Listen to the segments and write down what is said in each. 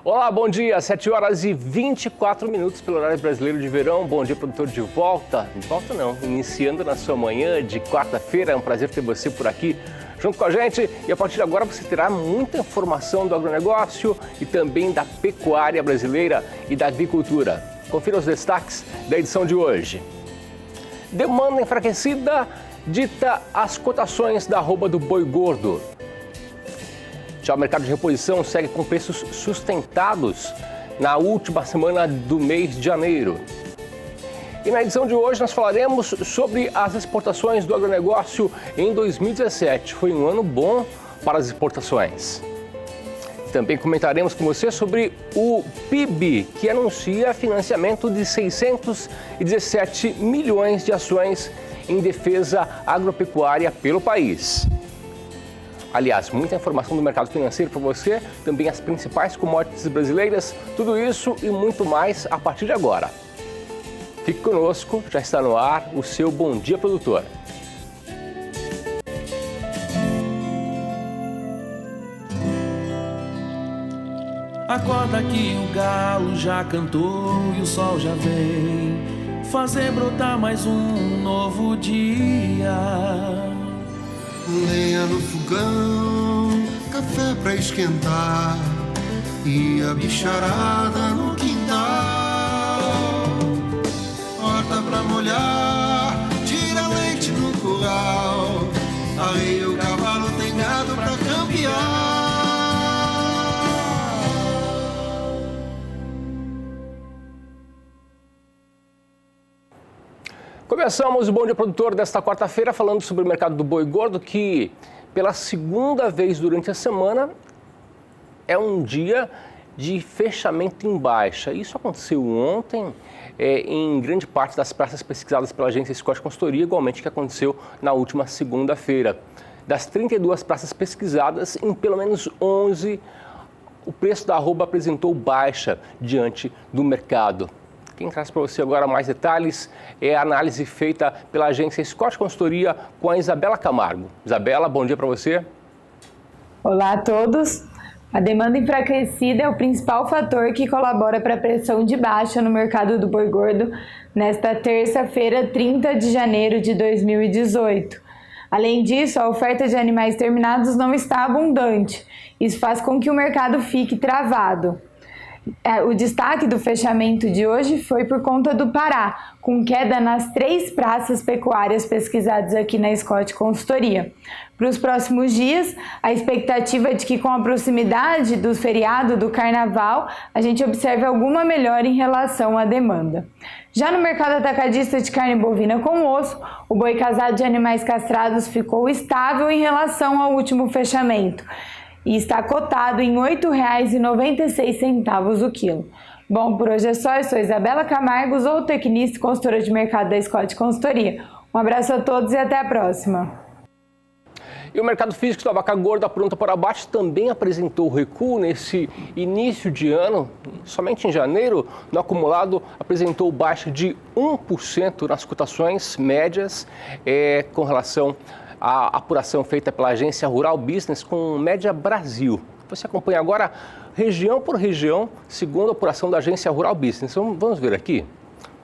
Olá, bom dia, 7 horas e 24 minutos pelo horário brasileiro de verão. Bom dia, produtor, de volta. De volta não, iniciando na sua manhã de quarta-feira. É um prazer ter você por aqui junto com a gente. E a partir de agora você terá muita informação do agronegócio e também da pecuária brasileira e da agricultura. Confira os destaques da edição de hoje. Demanda enfraquecida dita as cotações da arroba do boi gordo. Já o mercado de reposição segue com preços sustentados na última semana do mês de janeiro. E na edição de hoje nós falaremos sobre as exportações do agronegócio em 2017. Foi um ano bom para as exportações. Também comentaremos com você sobre o PIB, que anuncia financiamento de 617 milhões de ações em defesa agropecuária pelo país. Aliás, muita informação do mercado financeiro para você, também as principais commodities brasileiras, tudo isso e muito mais a partir de agora. Fique conosco, já está no ar o seu Bom Dia Produtor. Acorda que o galo já cantou e o sol já vem fazer brotar mais um novo dia. Lenha no fogão, café pra esquentar e a bicharada no quintal. Horta pra molhar, tira leite no curral, arreia o cavalo, tem gado pra campear. Começamos o Bom Dia Produtor desta quarta-feira falando sobre o mercado do boi gordo, que pela segunda vez durante a semana é um dia de fechamento em baixa. Isso aconteceu ontem em grande parte das praças pesquisadas pela agência Scott Consultoria, igualmente que aconteceu na última segunda-feira. Das 32 praças pesquisadas, em pelo menos 11, o preço da arroba apresentou baixa diante do mercado. Quem traz para você agora mais detalhes é a análise feita pela agência Scott Consultoria com a Isabela Camargo. Isabela, bom dia para você. Olá a todos. A demanda enfraquecida é o principal fator que colabora para a pressão de baixa no mercado do boi gordo nesta terça-feira, 30 de janeiro de 2018. Além disso, a oferta de animais terminados não está abundante. Isso faz com que o mercado fique travado. O destaque do fechamento de hoje foi por conta do Pará, com queda nas 3 praças pecuárias pesquisadas aqui na Scott Consultoria. Para os próximos dias, a expectativa é de que com a proximidade do feriado do Carnaval, a gente observe alguma melhora em relação à demanda. Já no mercado atacadista de carne bovina com osso, o boi casado de animais castrados ficou estável em relação ao último fechamento e está cotado em R$ 8,96 o quilo. Bom, por hoje é só. Eu sou Isabela Camargo, zootecnista e consultora de mercado da Scott Consultoria. Um abraço a todos e até a próxima. E o mercado físico da vaca gorda pronta para abate também apresentou recuo nesse início de ano. Somente em janeiro, no acumulado, apresentou baixa de 1% nas cotações médias com relação a apuração feita pela agência Rural Business com Média Brasil. Você acompanha agora região por região, segundo a apuração da agência Rural Business. Então, vamos ver aqui.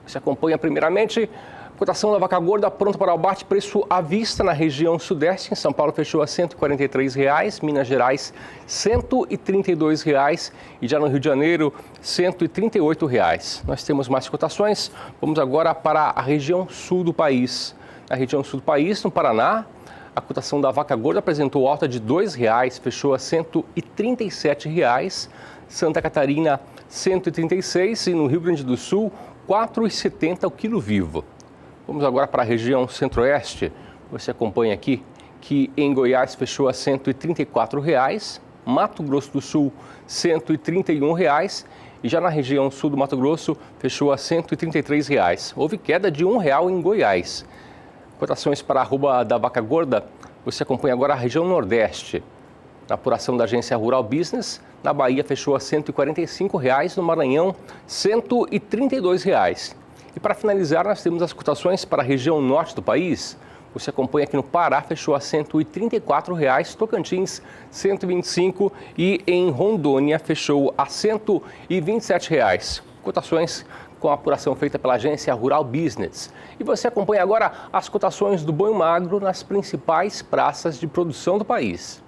Você acompanha primeiramente a cotação da vaca gorda pronta para abate, preço à vista na região sudeste. Em São Paulo fechou a R$ 143,00, Minas Gerais R$ 132,00 e já no Rio de Janeiro R$ 138,00. Nós temos mais cotações. Vamos agora para a região sul do país. Na região sul do país, no Paraná, a cotação da vaca gorda apresentou alta de R$ 2,00, fechou a R$ 137,00. Santa Catarina, R$ 136,00 e no Rio Grande do Sul, R$ 4,70 o quilo vivo. Vamos agora para a região centro-oeste. Você acompanha aqui que em Goiás fechou a R$ 134,00, Mato Grosso do Sul, R$ 131,00 e já na região sul do Mato Grosso fechou a R$ 133,00. Houve queda de R$ 1,00 em Goiás. Cotações para a arroba da vaca gorda, você acompanha agora a região nordeste. Na apuração da agência Rural Business, na Bahia fechou a R$ 145,00, no Maranhão R$ 132,00. E para finalizar, nós temos as cotações para a região norte do país. Você acompanha aqui no Pará, fechou a R$ 134,00, Tocantins R$ 125,00 e em Rondônia fechou a R$ 127,00. Cotações com a apuração feita pela agência Rural Business. E você acompanha agora as cotações do boi magro nas principais praças de produção do país.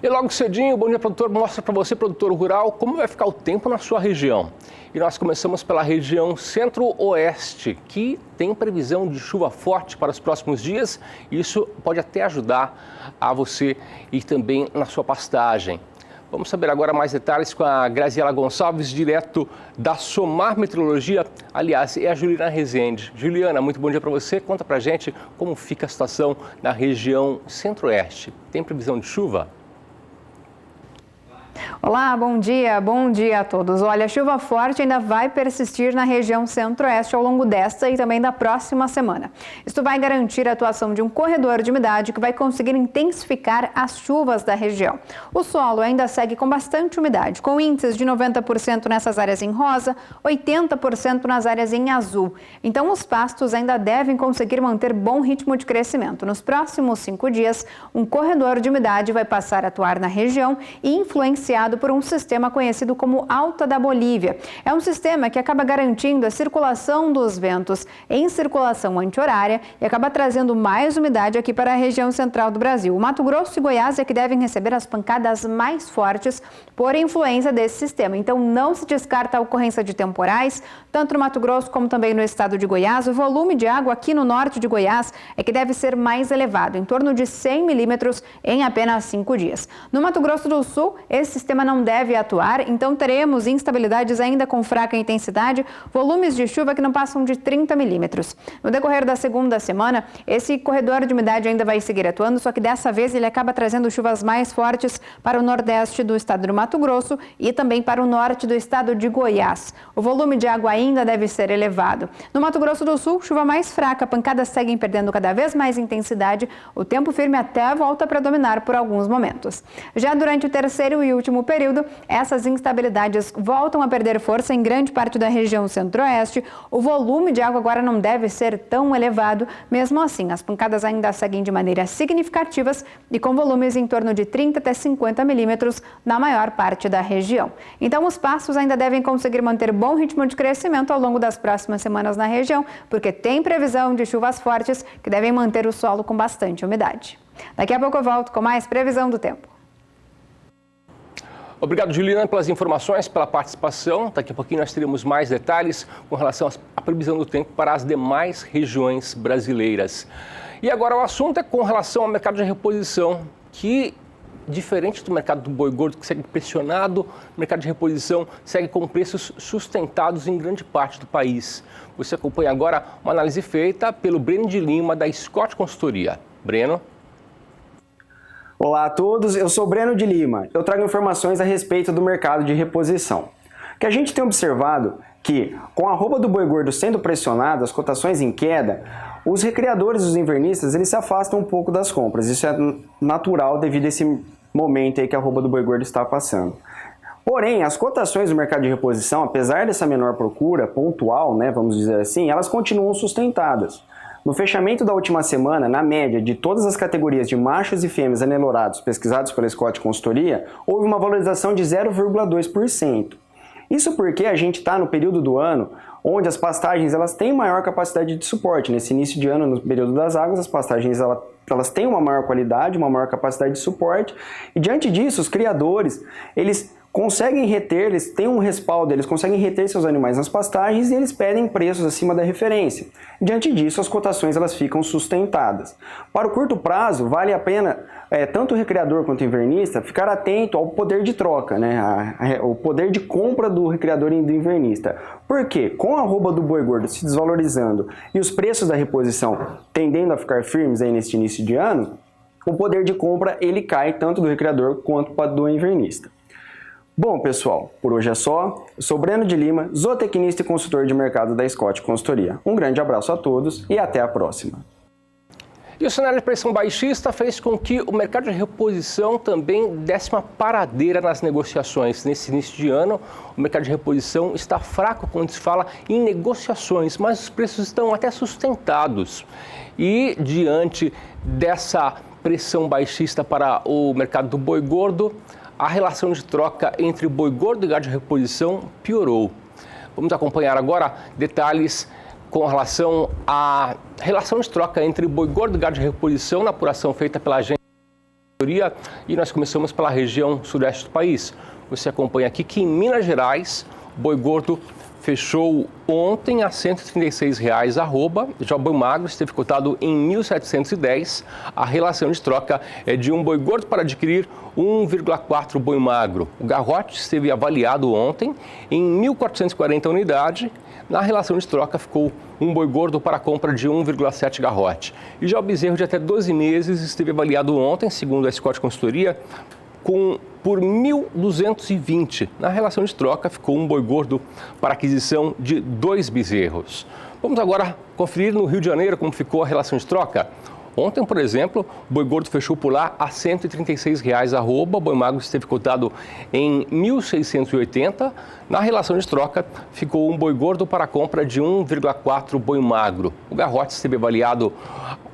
E logo cedinho, o Bom Dia Produtor mostra para você, produtor rural, como vai ficar o tempo na sua região. E nós começamos pela região centro-oeste, que tem previsão de chuva forte para os próximos dias. E isso pode até ajudar a você e também na sua pastagem. Vamos saber agora mais detalhes com a Graziela Gonçalves, direto da Somar Meteorologia. Aliás, é a Juliana Rezende. Juliana, muito bom dia para você. Conta para a gente como fica a situação na região centro-oeste. Tem previsão de chuva? Olá, bom dia a todos. Olha, a chuva forte ainda vai persistir na região centro-oeste ao longo desta e também da próxima semana. Isto vai garantir a atuação de um corredor de umidade que vai conseguir intensificar as chuvas da região. O solo ainda segue com bastante umidade, com índices de 90% nessas áreas em rosa, 80% nas áreas em azul. Então, os pastos ainda devem conseguir manter bom ritmo de crescimento. Nos próximos 5 dias, um corredor de umidade vai passar a atuar na região e influenciado por um sistema conhecido como Alta da Bolívia. É um sistema que acaba garantindo a circulação dos ventos em circulação anti-horária e acaba trazendo mais umidade aqui para a região central do Brasil. O Mato Grosso e Goiás é que devem receber as pancadas mais fortes por influência desse sistema. Então, não se descarta a ocorrência de temporais, tanto no Mato Grosso como também no estado de Goiás. O volume de água aqui no norte de Goiás é que deve ser mais elevado, em torno de 100 milímetros em apenas 5 dias. No Mato Grosso do Sul, esse sistema não deve atuar, então teremos instabilidades ainda com fraca intensidade, volumes de chuva que não passam de 30 milímetros. No decorrer da segunda semana, esse corredor de umidade ainda vai seguir atuando, só que dessa vez ele acaba trazendo chuvas mais fortes para o nordeste do estado do Mato Grosso e também para o norte do estado de Goiás. O volume de água ainda deve ser elevado. No Mato Grosso do Sul, chuva mais fraca, pancadas seguem perdendo cada vez mais intensidade, o tempo firme até volta a predominar por alguns momentos. Já durante o terceiro e último período, essas instabilidades voltam a perder força em grande parte da região centro-oeste. O volume de água agora não deve ser tão elevado. Mesmo assim, as pancadas ainda seguem de maneira significativas e com volumes em torno de 30 até 50 milímetros na maior parte da região. Então, os pastos ainda devem conseguir manter bom ritmo de crescimento ao longo das próximas semanas na região, porque tem previsão de chuvas fortes que devem manter o solo com bastante umidade. Daqui a pouco eu volto com mais previsão do tempo. Obrigado, Juliana, pelas informações, pela participação. Daqui a pouquinho nós teremos mais detalhes com relação à previsão do tempo para as demais regiões brasileiras. E agora o assunto é com relação ao mercado de reposição, que, diferente do mercado do boi gordo, que segue pressionado, o mercado de reposição segue com preços sustentados em grande parte do país. Você acompanha agora uma análise feita pelo Breno de Lima, da Scott Consultoria. Breno. Olá a todos, eu sou Breno de Lima. Eu trago informações a respeito do mercado de reposição. O que a gente tem observado que, com a arroba do boi gordo sendo pressionada, as cotações em queda, os recriadores, os invernistas, eles se afastam um pouco das compras. Isso é natural devido a esse momento aí que a arroba do boi gordo está passando. Porém, as cotações do mercado de reposição, apesar dessa menor procura pontual, né, vamos dizer assim, elas continuam sustentadas. No fechamento da última semana, na média de todas as categorias de machos e fêmeas anelorados pesquisados pela Scott Consultoria, houve uma valorização de 0,2%. Isso porque a gente está no período do ano onde as pastagens elas têm maior capacidade de suporte. Nesse início de ano, no período das águas, as pastagens elas têm uma maior qualidade, uma maior capacidade de suporte. E diante disso, os criadores, eles conseguem reter, eles têm um respaldo, eles conseguem reter seus animais nas pastagens e eles pedem preços acima da referência. Diante disso, as cotações elas ficam sustentadas. Para o curto prazo, vale a pena tanto o recreador quanto o invernista ficar atento ao poder de troca, né? O poder de compra do recreador e do invernista. Por quê? Com a arroba do boi gordo se desvalorizando e os preços da reposição tendendo a ficar firmes aí neste início de ano, o poder de compra ele cai tanto do recreador quanto do invernista. Bom, pessoal, por hoje é só. Eu sou Breno de Lima, zootecnista e consultor de mercado da Scott Consultoria. Um grande abraço a todos e até a próxima. E o cenário de pressão baixista fez com que o mercado de reposição também desse uma paradeira nas negociações. Nesse início de ano, o mercado de reposição está fraco quando se fala em negociações, mas os preços estão até sustentados. E diante dessa pressão baixista para o mercado do boi gordo, a relação de troca entre boi gordo e gado de reposição piorou. Vamos acompanhar agora detalhes com relação à relação de troca entre boi gordo e gado de reposição na apuração feita pela agência de consultoria, e nós começamos pela região sudeste do país. Você acompanha aqui que em Minas Gerais, o boi gordo fechou ontem a R$ 136,00 arroba, já o boi magro esteve cotado em R$ 1.710. A relação de troca é de um boi gordo para adquirir 1,4 boi magro. O garrote esteve avaliado ontem em 1.440 unidades. Na relação de troca ficou um boi gordo para a compra de 1,7 garrote. E já o bezerro de até 12 meses esteve avaliado ontem, segundo a Scott Consultoria, por 1.220. Na relação de troca ficou um boi gordo para aquisição de 2 bezerros. Vamos agora conferir no Rio de Janeiro como ficou a relação de troca. Ontem, por exemplo, o boi gordo fechou por lá a R$ 136,00 arroba, o boi magro esteve cotado em R$ 1.680. Na relação de troca, ficou um boi gordo para a compra de 1,4 boi magro. O garrote esteve avaliado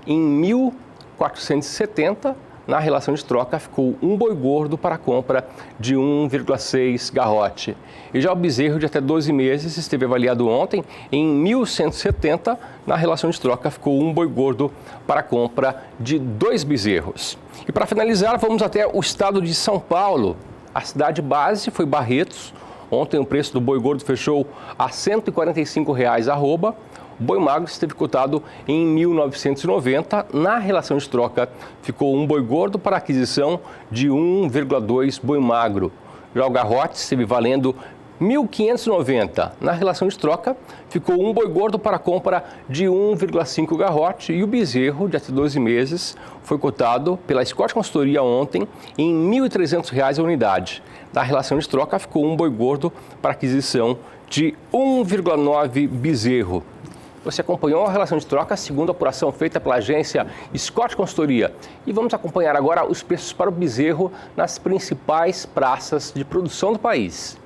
em R$ 1.470. Na relação de troca, ficou um boi gordo para a compra de 1,6 garrote. E já o bezerro de até 12 meses esteve avaliado ontem em 1.170. Na relação de troca, ficou um boi gordo para a compra de 2 bezerros. E para finalizar, vamos até o estado de São Paulo. A cidade base foi Barretos. Ontem o preço do boi gordo fechou a R$ 145,00 arroba. O boi magro esteve cotado em 1.990. Na relação de troca, ficou um boi gordo para aquisição de 1,2 boi magro. Já o garrote esteve valendo R$ 1.590. Na relação de troca, ficou um boi gordo para a compra de 1,5 garrote. E o bezerro, de até 12 meses, foi cotado pela Scott Consultoria ontem em R$ 1.300 a unidade. Na relação de troca, ficou um boi gordo para aquisição de 1,9 bezerro. Você acompanhou a relação de troca segundo a apuração feita pela agência Scott Consultoria. E vamos acompanhar agora os preços para o bezerro nas principais praças de produção do país.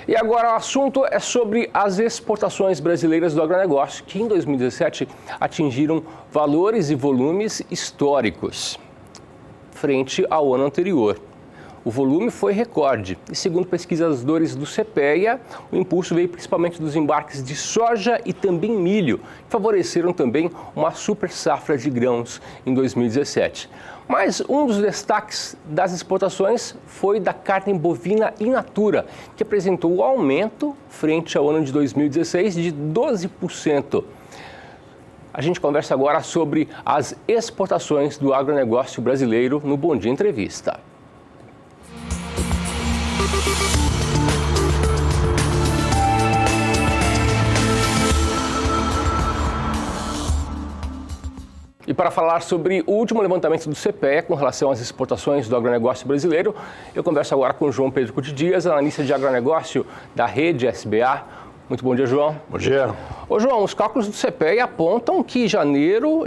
E agora o assunto é sobre as exportações brasileiras do agronegócio, que em 2017 atingiram valores e volumes históricos frente ao ano anterior. O volume foi recorde e, segundo pesquisadores do CPEA, o impulso veio principalmente dos embarques de soja e também milho, que favoreceram também uma super safra de grãos em 2017. Mas um dos destaques das exportações foi da carne bovina in natura, que apresentou um aumento frente ao ano de 2016 de 12%. A gente conversa agora sobre as exportações do agronegócio brasileiro no Bom Dia Entrevista. E para falar sobre o último levantamento do CPEA com relação às exportações do agronegócio brasileiro, eu converso agora com o João Pedro Couto Dias, analista de agronegócio da rede SBA. Muito bom dia, João. Bom dia. Ô, João, os cálculos do CPEA apontam que de janeiro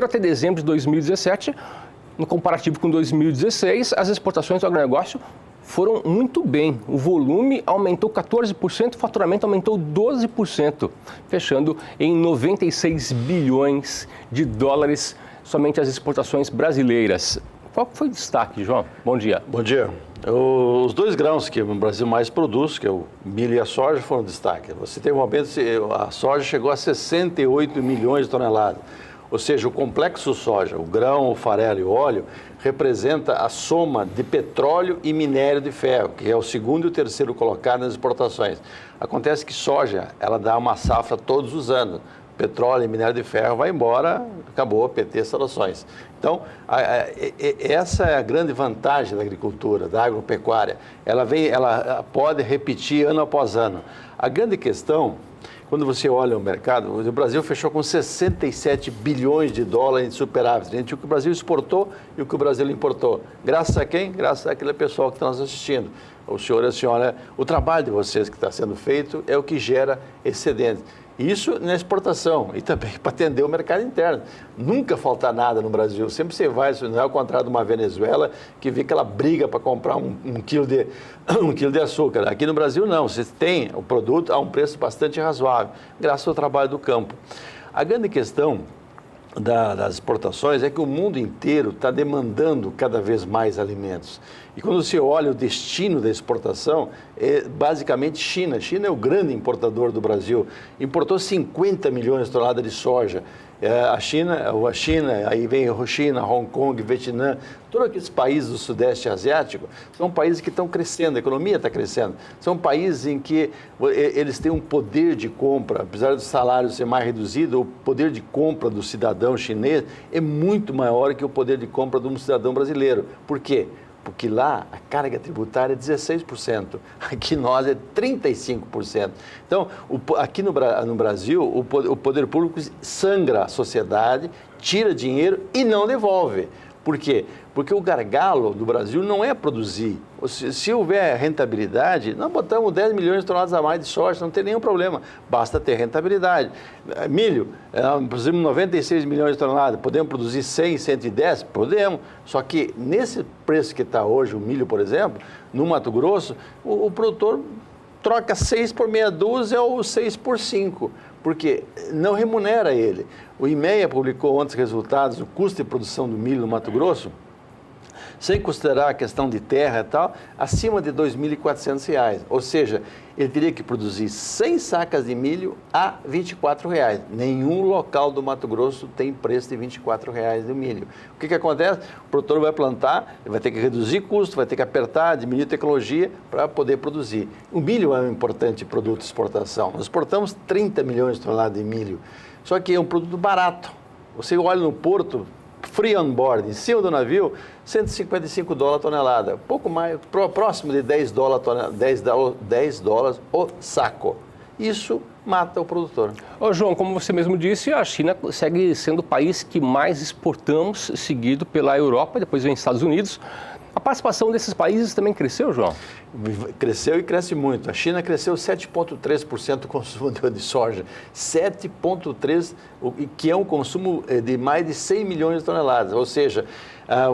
até dezembro de 2017, no comparativo com 2016, as exportações do agronegócio foram muito bem. O volume aumentou 14%, o faturamento aumentou 12%, fechando em 96 bilhões de dólares somente as exportações brasileiras. Qual foi o destaque, João? Bom dia. Bom dia. Os dois grãos que o Brasil mais produz, que é o milho e a soja, foram destaque. Você tem um aumento, a soja chegou a 68 milhões de toneladas. Ou seja, o complexo soja, o grão, o farelo e o óleo, representa a soma de petróleo e minério de ferro, que é o segundo e o terceiro colocado nas exportações. Acontece que soja, ela dá uma safra todos os anos. Petróleo e minério de ferro vai embora, acabou, PT, saudações. Então, essa é a grande vantagem da agricultura, da agropecuária. Ela pode repetir ano após ano. A grande questão, quando você olha o mercado, o Brasil fechou com 67 bilhões de dólares de superávit entre o que o Brasil exportou e o que o Brasil importou. Graças a quem? Graças àquele pessoal que está nos assistindo. O senhor e a senhora, o trabalho de vocês que está sendo feito é o que gera excedente. Isso na exportação e também para atender o mercado interno. Nunca falta nada no Brasil. Sempre você vai, não é ao contrário de uma Venezuela, que vê aquela briga para comprar um quilo de açúcar. Aqui no Brasil, não. Você tem o produto a um preço bastante razoável, graças ao trabalho do campo. A grande questão das exportações é que o mundo inteiro está demandando cada vez mais alimentos. E quando você olha o destino da exportação, é basicamente China. China é o grande importador do Brasil. Importou 50 milhões de toneladas de soja. A China, aí vem China, Hong Kong, Vietnã, todos aqueles países do Sudeste Asiático, são países que estão crescendo, a economia está crescendo. São países em que eles têm um poder de compra, apesar do salário ser mais reduzido, o poder de compra do cidadão chinês é muito maior que o poder de compra de um cidadão brasileiro. Por quê? Porque lá a carga tributária é 16%, aqui nós é 35%. Então, aqui no Brasil, o poder público sangra a sociedade, tira dinheiro e não devolve. Por quê? Porque o gargalo do Brasil não é produzir. Se houver rentabilidade, nós botamos 10 milhões de toneladas a mais de soja, não tem nenhum problema, basta ter rentabilidade. Milho, produzimos 96 milhões de toneladas, podemos produzir 100, 110? Podemos, só que nesse preço que está hoje, o milho, por exemplo, no Mato Grosso, o produtor troca 6 por meia dúzia ou 6 por 5, porque não remunera ele. O IMEA publicou ontem os resultados do custo de produção do milho no Mato Grosso, sem considerar a questão de terra e tal, acima de R$ 2.400. Ou seja, ele teria que produzir 100 sacas de milho a R$ 24,00. Nenhum local do Mato Grosso tem preço de R$ 24,00 do milho. O que acontece? O produtor vai plantar, ele vai ter que reduzir custo, vai ter que apertar, diminuir tecnologia para poder produzir. O milho é um importante produto de exportação. Nós exportamos 30 milhões de toneladas de milho, só que é um produto barato. Você olha no porto, free on board, em cima do navio, $155 a tonelada, pouco mais, próximo de 10 dólares o saco. Isso mata o produtor. Ô, João, como você mesmo disse, a China segue sendo o país que mais exportamos, seguido pela Europa, depois vem Estados Unidos. A participação desses países também cresceu, João? Cresceu e cresce muito. A China cresceu 7,3% o consumo de soja. 7,3%, que é um consumo de mais de 100 milhões de toneladas. Ou seja,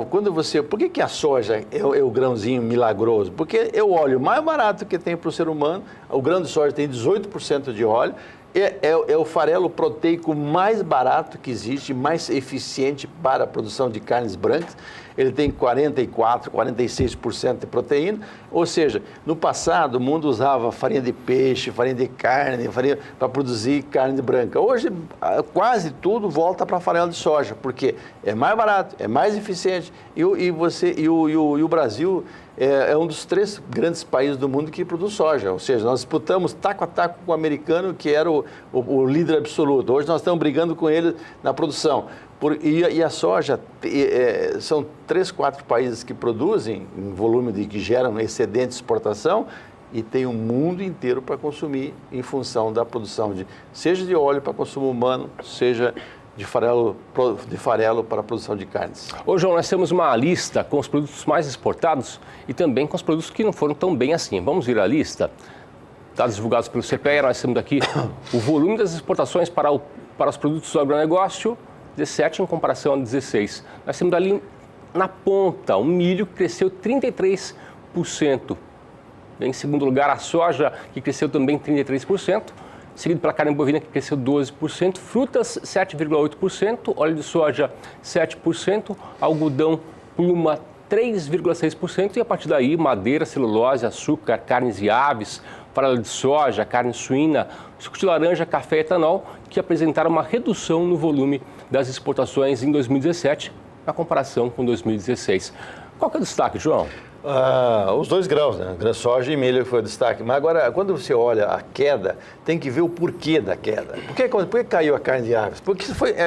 quando você... Por que a soja é o grãozinho milagroso? Porque é o óleo mais barato que tem para o ser humano. O grão de soja tem 18% de óleo. É o farelo proteico mais barato que existe, mais eficiente para a produção de carnes brancas. Ele tem 44%, 46% de proteína. Ou seja, no passado o mundo usava farinha de peixe, farinha de carne, farinha para produzir carne branca. Hoje quase tudo volta para farelo de soja, porque é mais barato, é mais eficiente e o Brasil é um dos 3 grandes países do mundo que produz soja. Ou seja, nós disputamos taco a taco com o americano, que era o líder absoluto. Hoje nós estamos brigando com ele na produção. E a soja, são 3, 4 países que produzem em volume que geram excedente de exportação e tem o mundo inteiro para consumir em função da produção seja de óleo para consumo humano, seja de farelo para a produção de carnes. Ô, João, nós temos uma lista com os produtos mais exportados e também com os produtos que não foram tão bem assim. Vamos ver a lista? Dados divulgados pelo CPEA, nós temos aqui o volume das exportações para os produtos do agronegócio, 17 em comparação a 16. Nós temos ali na ponta o milho que cresceu 33%. Em segundo lugar, a soja, que cresceu também 33%. Seguido pela carne bovina, que cresceu 12%, frutas 7,8%, óleo de soja 7%, algodão pluma 3,6% e a partir daí madeira, celulose, açúcar, carnes e aves, farelo de soja, carne suína, suco de laranja, café e etanol, que apresentaram uma redução no volume das exportações em 2017, na comparação com 2016. Qual que é o destaque, João? Os 2 grãos, né? Soja e milho foi o destaque. Mas agora, quando você olha a queda, tem que ver o porquê da queda. Por que caiu a carne de aves? Porque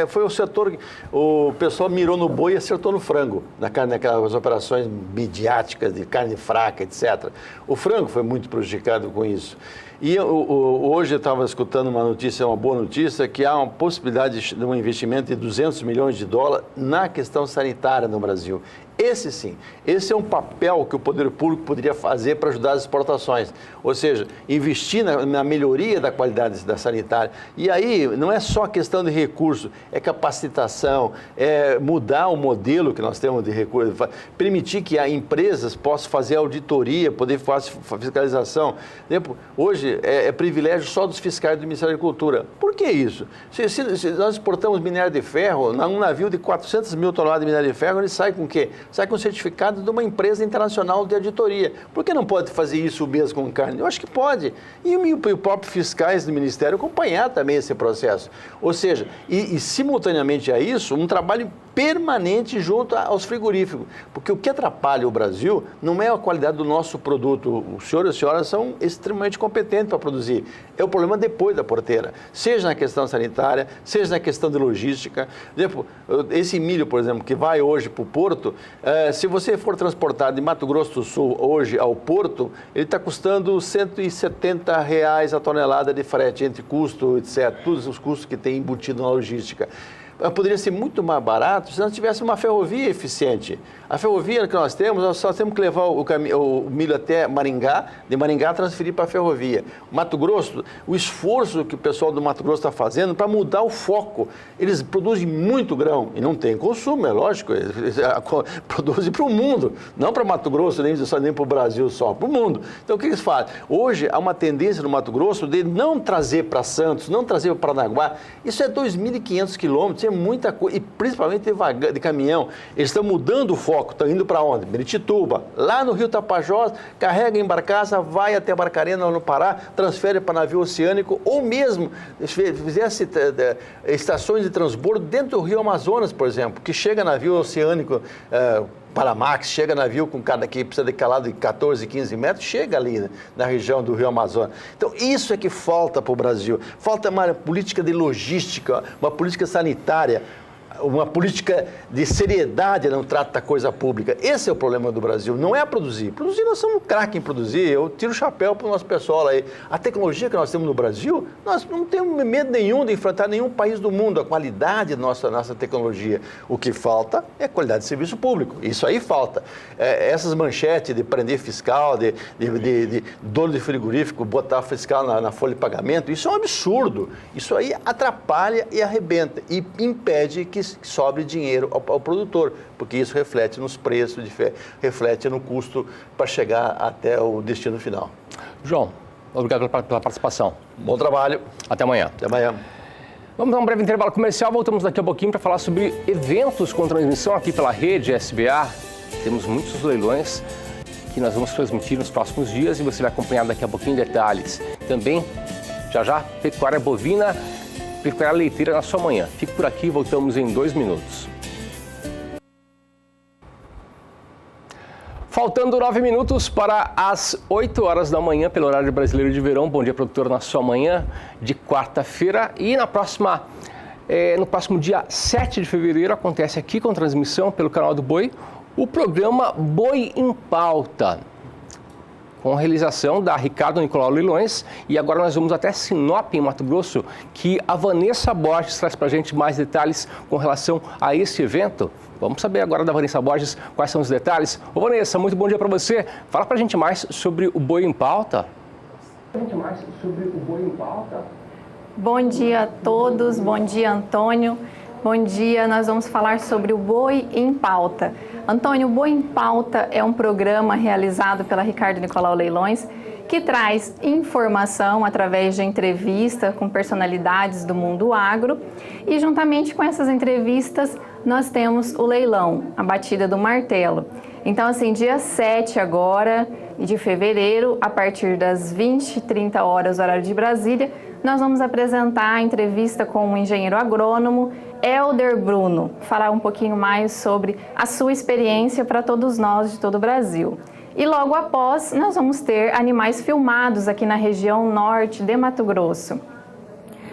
foi o setor, o pessoal mirou no boi e acertou no frango, naquelas operações midiáticas de carne fraca, etc. O frango foi muito prejudicado com isso. E hoje eu estava escutando uma notícia, uma boa notícia, que há uma possibilidade de um investimento de $200 milhões na questão sanitária no Brasil. Esse é um papel que o poder público poderia fazer para ajudar as exportações. Ou seja, investir na melhoria da qualidade da sanitária. E aí não é só questão de recurso, é capacitação, é mudar o modelo que nós temos de recurso, permitir que as empresas possam fazer auditoria, poder fazer fiscalização. Hoje é privilégio só dos fiscais do Ministério da Agricultura. Por que isso? Se nós exportamos minério de ferro, um navio de 400 mil toneladas de minério de ferro, ele sai com o quê? Sai com certificado de uma empresa internacional de auditoria. Por que não pode fazer isso mesmo com carne? Eu acho que pode. E o próprio fiscais do Ministério acompanhar também esse processo. Ou seja, e simultaneamente a isso, um trabalho permanente junto aos frigoríficos. Porque o que atrapalha o Brasil não é a qualidade do nosso produto. Os senhores e senhoras são extremamente competentes para produzir. É o problema depois da porteira. Seja na questão sanitária, seja na questão de logística. Esse milho, por exemplo, que vai hoje para o porto, se você for transportado de Mato Grosso do Sul hoje ao porto, ele está custando R$170 a tonelada de frete, entre custo, etc. Todos os custos que tem embutido na logística. Poderia ser muito mais barato se nós tivéssemos uma ferrovia eficiente. A ferrovia que nós só temos que levar o milho até Maringá, de Maringá transferir para a ferrovia. Mato Grosso, o esforço que o pessoal do Mato Grosso está fazendo para mudar o foco. Eles produzem muito grão e não tem consumo, é lógico, eles produzem para o mundo, não para Mato Grosso, nem para o Brasil só, para o mundo. Então o que eles fazem? Hoje há uma tendência no Mato Grosso de não trazer para Santos, não trazer para Paranaguá. Isso é 2.500 quilômetros, é muita coisa, e principalmente de caminhão. Eles estão mudando o foco, estão indo para onde? Meritituba, lá no Rio Tapajós, carrega em barcaça, vai até Barcarena, no Pará, transfere para navio oceânico, ou mesmo fizesse estações de transbordo dentro do Rio Amazonas, por exemplo, que chega navio oceânico, Paramax, chega navio com cada que precisa de calado de 14, 15 metros, chega ali, né, na região do Rio Amazonas. Então, isso é que falta para o Brasil. Falta uma política de logística, uma política sanitária. uma política de seriedade não trata da coisa pública. Esse é o problema do Brasil, não é a produzir. Produzir, nós somos um craque em produzir, eu tiro o chapéu para o nosso pessoal aí. A tecnologia que nós temos no Brasil, nós não temos medo nenhum de enfrentar nenhum país do mundo, a qualidade da nossa tecnologia. O que falta é a qualidade de serviço público, isso aí falta. Essas manchetes de prender fiscal, de dono de frigorífico, botar fiscal na folha de pagamento, isso é um absurdo. Isso aí atrapalha e arrebenta e impede que sobre dinheiro ao produtor, porque isso reflete nos preços, reflete no custo para chegar até o destino final. João, obrigado pela participação. Bom trabalho. Até amanhã. Até amanhã. Vamos dar um breve intervalo comercial, voltamos daqui a pouquinho para falar sobre eventos com transmissão aqui pela rede SBA. Temos muitos leilões que nós vamos transmitir nos próximos dias e você vai acompanhar daqui a pouquinho detalhes. Também, já, pecuária bovina, pecuária leiteira na sua manhã. Fique por aqui, voltamos em 2 minutos. Faltando 9 minutos para as 8 horas da manhã, pelo horário brasileiro de verão. Bom dia, produtor, na sua manhã de quarta-feira. E no próximo dia 7 de fevereiro, acontece aqui com transmissão pelo canal do Boi, o programa Boi em Pauta, com a realização da Ricardo Nicolau Leilões. E agora nós vamos até Sinop, em Mato Grosso, que a Vanessa Borges traz para a gente mais detalhes com relação a esse evento. Vamos saber agora da Vanessa Borges quais são os detalhes. Ô Vanessa, muito bom dia para você. Fala para a gente mais sobre o Boi em Pauta. Bom dia a todos, bom dia Antônio. Bom dia, nós vamos falar sobre o Boi em Pauta. Antônio, o Boi em Pauta é um programa realizado pela Ricardo Nicolau Leilões que traz informação através de entrevista com personalidades do mundo agro e juntamente com essas entrevistas nós temos o leilão, a batida do martelo. Então assim, dia 7 agora de fevereiro, a partir das 20h30 horário de Brasília, nós vamos apresentar a entrevista com o engenheiro agrônomo Helder Bruno, falar um pouquinho mais sobre a sua experiência para todos nós de todo o Brasil. E logo após, nós vamos ter animais filmados aqui na região norte de Mato Grosso.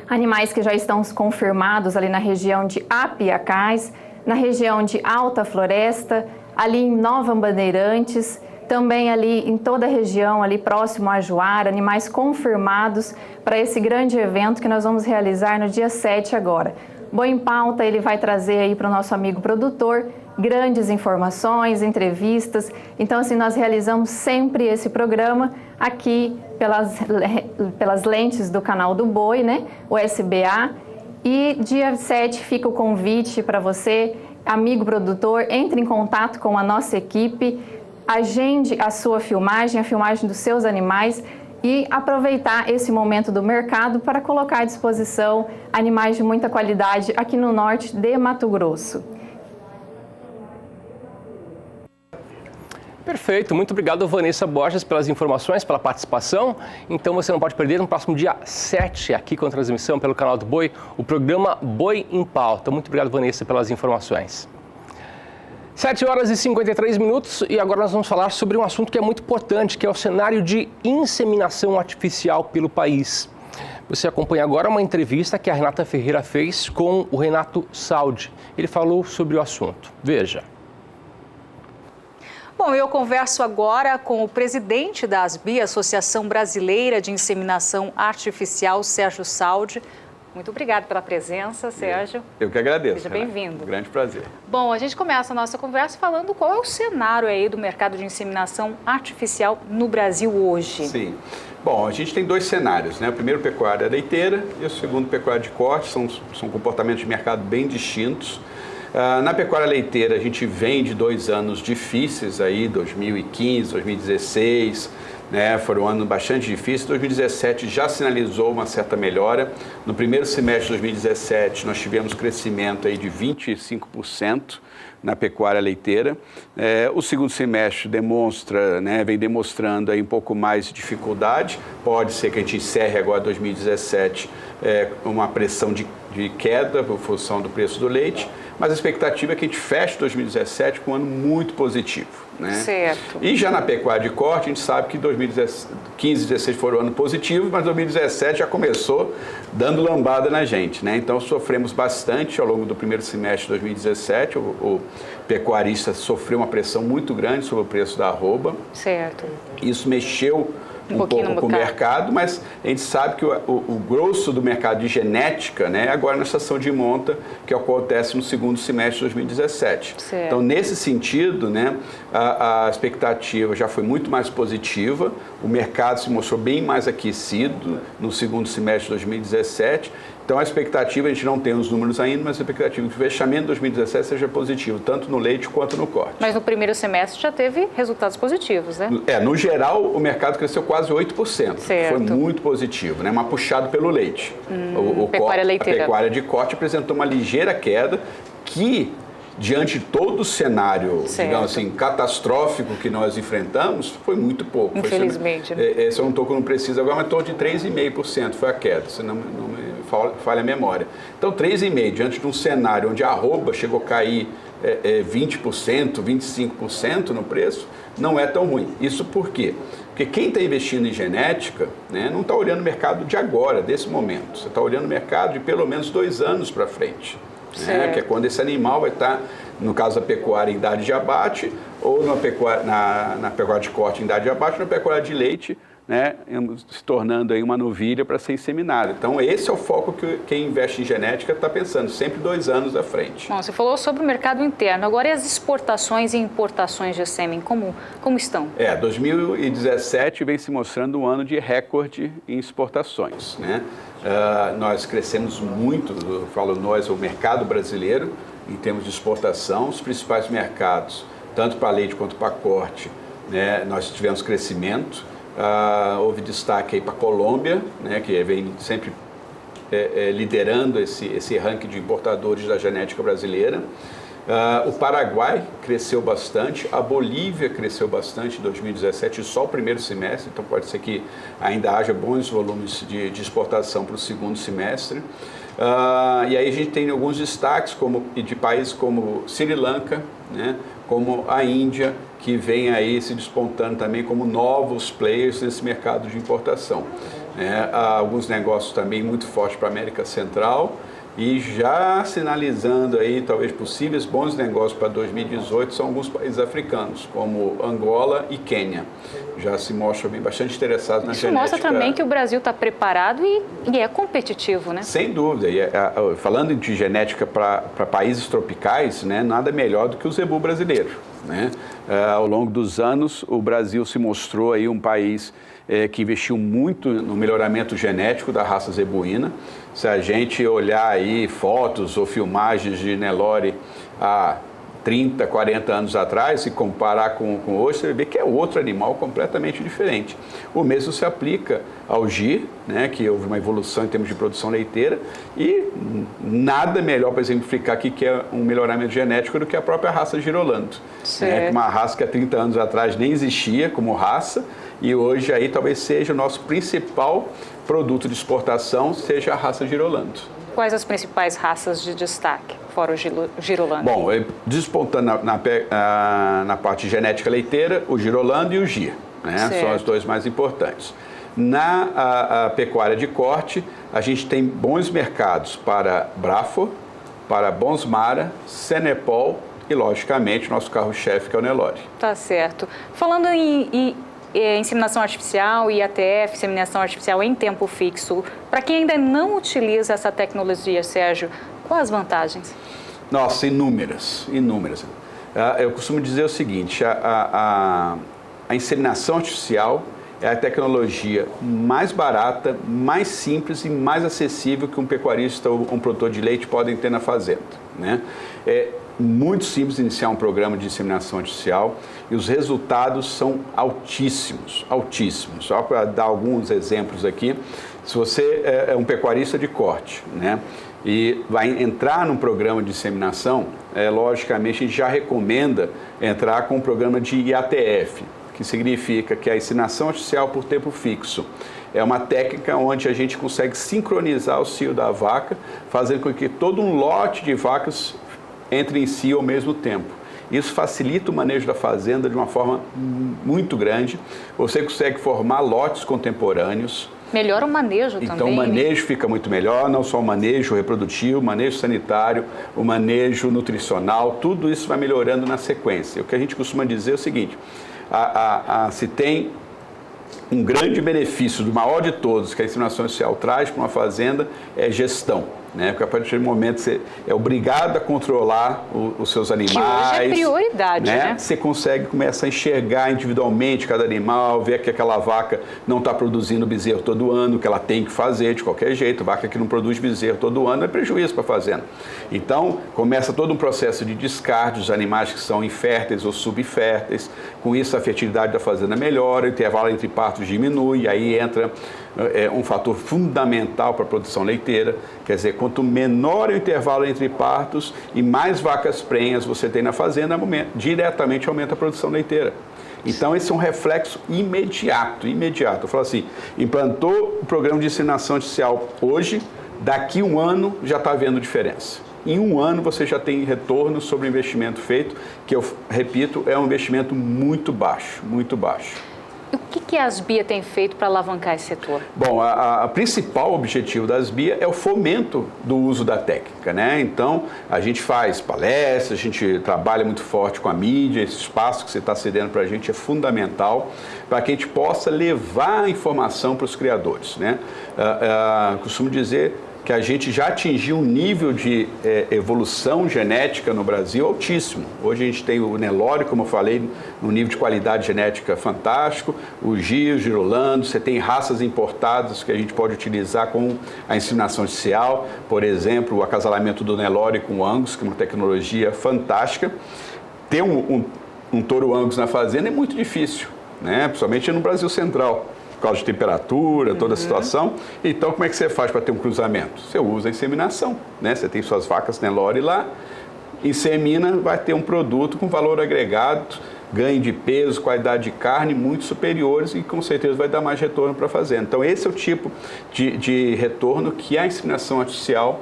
Animais que já estão confirmados ali na região de Apiacás, na região de Alta Floresta, ali em Nova Bandeirantes, também ali em toda a região, ali próximo a Ajuara, animais confirmados para esse grande evento que nós vamos realizar no dia 7 agora. Boi em Pauta, ele vai trazer aí para o nosso amigo produtor grandes informações, entrevistas. Então, assim, nós realizamos sempre esse programa aqui pelas lentes do canal do Boi, né? O SBA. E dia 7 fica o convite para você, amigo produtor, entre em contato com a nossa equipe, agende a sua filmagem, a filmagem dos seus animais e aproveitar esse momento do mercado para colocar à disposição animais de muita qualidade aqui no norte de Mato Grosso. Perfeito, muito obrigado, Vanessa Borges, pelas informações, pela participação. Então você não pode perder no próximo dia 7, aqui com a transmissão pelo canal do Boi, o programa Boi em Pauta. Muito obrigado, Vanessa, pelas informações. 7 horas e 53 minutos e agora nós vamos falar sobre um assunto que é muito importante, que é o cenário de inseminação artificial pelo país. Você acompanha agora uma entrevista que a Renata Ferreira fez com o Renato Saldi. Ele falou sobre o assunto. Veja. Bom, eu converso agora com o presidente da ASBI, Associação Brasileira de Inseminação Artificial, Sérgio Saldi. Muito obrigada pela presença, Sérgio. Eu que agradeço. Seja bem-vindo. Um grande prazer. Bom, a gente começa a nossa conversa falando qual é o cenário aí do mercado de inseminação artificial no Brasil hoje. Sim. Bom, a gente tem 2 cenários, né? O primeiro, pecuária leiteira, e o segundo, pecuária de corte. São comportamentos de mercado bem distintos. Na pecuária leiteira, a gente vem de 2 anos difíceis aí, 2015, 2016, né? Foram anos bastante difíceis. 2017 já sinalizou uma certa melhora. No primeiro semestre de 2017, nós tivemos crescimento aí de 25% na pecuária leiteira. O segundo semestre demonstra, né, vem demonstrando aí um pouco mais de dificuldade. Pode ser que a gente encerre agora 2017 uma pressão de de queda por função do preço do leite, mas a expectativa é que a gente feche 2017 com um ano muito positivo. Né? Certo. E já na pecuária de corte, a gente sabe que 2015 e 2016 foram um ano positivo, mas 2017 já começou dando lambada na gente. Né? Então sofremos bastante ao longo do primeiro semestre de 2017, o pecuarista sofreu uma pressão muito grande sobre o preço da arroba. Certo. Isso mexeu um pouco com o mercado, mas a gente sabe que o grosso do mercado de genética, né, agora na estação de monta, que acontece no segundo semestre de 2017. Certo. Então, nesse sentido, né, a expectativa já foi muito mais positiva, o mercado se mostrou bem mais aquecido no segundo semestre de 2017. Então, a expectativa, a gente não tem os números ainda, mas a expectativa é que o fechamento de 2017 seja positivo, tanto no leite quanto no corte. Mas no primeiro semestre já teve resultados positivos, né? No geral, o mercado cresceu quase 8%. Certo. Foi muito positivo, né? Mas puxado pelo leite. Pecuária leiteira. A pecuária de corte apresentou uma ligeira queda que, diante de todo o cenário, digamos assim, catastrófico que nós enfrentamos, foi muito pouco. Infelizmente. Esse eu não estou com o preciso agora, mas em torno de 3,5% foi a queda, se não me falha a memória. Então, 3,5% diante de um cenário onde a arroba chegou a cair 20%, 25% no preço, não é tão ruim. Isso por quê? Porque quem está investindo em genética, né, não está olhando o mercado de agora, desse momento. Você está olhando o mercado de pelo menos 2 anos para frente. Né, que é quando esse animal vai estar, no caso da pecuária, em idade de abate, ou na pecuária de corte em idade de abate, ou na pecuária de leite, né, se tornando aí uma novilha para ser inseminada. Então, esse é o foco que quem investe em genética está pensando, sempre 2 anos à frente. Bom, você falou sobre o mercado interno. Agora, e as exportações e importações de sêmen, como estão? 2017 vem se mostrando um ano de recorde em exportações, né? Nós crescemos muito, eu falo nós, o mercado brasileiro, em termos de exportação. Os principais mercados, tanto para leite quanto para corte, né, nós tivemos crescimento. Houve destaque aí para a Colômbia, né, que vem sempre liderando esse ranking de importadores da genética brasileira. O Paraguai cresceu bastante, a Bolívia cresceu bastante em 2017, só o primeiro semestre, então pode ser que ainda haja bons volumes de exportação para o segundo semestre. E aí a gente tem alguns destaques de países como Sri Lanka, né, como a Índia, que vem aí se despontando também como novos players nesse mercado de importação. Há alguns negócios também muito fortes para a América Central e já sinalizando aí talvez possíveis bons negócios para 2018 são alguns países africanos, como Angola e Quênia. Já se mostram bem bastante interessados na genética. Isso mostra também que o Brasil está preparado e é competitivo, né? Sem dúvida. E, falando de genética para países tropicais, né, nada melhor do que o zebu brasileiro. Né? Ao longo dos anos, o Brasil se mostrou aí um país que investiu muito no melhoramento genético da raça zebuína. Se a gente olhar aí fotos ou filmagens de Nelore há 30, 40 anos atrás e comparar com hoje, você vai ver que é outro animal completamente diferente. O mesmo se aplica ao GIR, né, que houve uma evolução em termos de produção leiteira, e nada melhor para exemplificar aqui que é um melhoramento genético do que a própria raça Girolando. Uma raça que há 30 anos atrás nem existia como raça, e hoje aí talvez seja o nosso principal produto de exportação, seja a raça Girolando. Quais as principais raças de destaque, fora o Girolando? Bom, despontando na parte genética leiteira, o Girolando e o GIR, né? São os dois mais importantes. Na pecuária de corte, a gente tem bons mercados para Brafor, para Bonsmara, Senepol e, logicamente, o nosso carro-chefe, que é o Nelore. Tá certo. Falando em inseminação artificial, IATF, inseminação artificial em tempo fixo, para quem ainda não utiliza essa tecnologia, Sérgio, quais as vantagens? Nossa, inúmeras. Eu costumo dizer o seguinte, a inseminação artificial é a tecnologia mais barata, mais simples e mais acessível que um pecuarista ou um produtor de leite podem ter na fazenda, né? É muito simples iniciar um programa de inseminação artificial e os resultados são altíssimos. Só para dar alguns exemplos aqui, se você é um pecuarista de corte, né, e vai entrar num programa de inseminação, logicamente a gente já recomenda entrar com um programa de IATF, que significa que a inseminação artificial por tempo fixo, é uma técnica onde a gente consegue sincronizar o cio da vaca, fazendo com que todo um lote de vacas entre em si ao mesmo tempo. Isso facilita o manejo da fazenda de uma forma muito grande. Você consegue formar lotes contemporâneos. Melhora o manejo também. Então o manejo fica muito melhor, não só o manejo reprodutivo, o manejo sanitário, o manejo nutricional, tudo isso vai melhorando na sequência. O que a gente costuma dizer é o seguinte, se tem um grande benefício, do maior de todos, que a inseminação artificial traz para uma fazenda, é gestão. Né? Porque a partir do momento que você é obrigado a controlar os seus animais... Que hoje é prioridade, né? Você consegue começar a enxergar individualmente cada animal, ver que aquela vaca não está produzindo bezerro todo ano, que ela tem que fazer de qualquer jeito. Vaca que não produz bezerro todo ano é prejuízo para a fazenda. Então, começa todo um processo de descarte dos animais que são inférteis ou subférteis. Com isso, a fertilidade da fazenda melhora, o intervalo entre partos diminui, aí entra um fator fundamental para a produção leiteira. Quer dizer, quanto menor o intervalo entre partos e mais vacas prenhas você tem na fazenda, diretamente aumenta a produção leiteira. Então, esse é um reflexo imediato. Eu falo assim, implantou o programa de inseminação artificial hoje, daqui um ano já está havendo diferença. Em um ano você já tem retorno sobre o investimento feito, que eu repito, é um investimento muito baixo, muito baixo. E o que a Asbia tem feito para alavancar esse setor? Bom, a principal objetivo da Asbia é o fomento do uso da técnica, né? Então, a gente faz palestras, a gente trabalha muito forte com a mídia, esse espaço que você está cedendo para a gente é fundamental para que a gente possa levar a informação para os criadores, né? Costumo dizer que a gente já atingiu um nível de evolução genética no Brasil altíssimo. Hoje a gente tem o Nelore, como eu falei, no nível de qualidade genética fantástico, o Gio, o Girolando, você tem raças importadas que a gente pode utilizar com a inseminação artificial, por exemplo, o acasalamento do Nelore com o Angus, que é uma tecnologia fantástica. Ter um touro Angus na fazenda é muito difícil, né? Principalmente no Brasil Central, por causa de temperatura, toda a situação. Então, como é que você faz para ter um cruzamento? Você usa a inseminação, né? Você tem suas vacas Nelore lá, insemina, vai ter um produto com valor agregado, ganho de peso, qualidade de carne muito superiores e com certeza vai dar mais retorno para a fazenda. Então, esse é o tipo de retorno que a inseminação artificial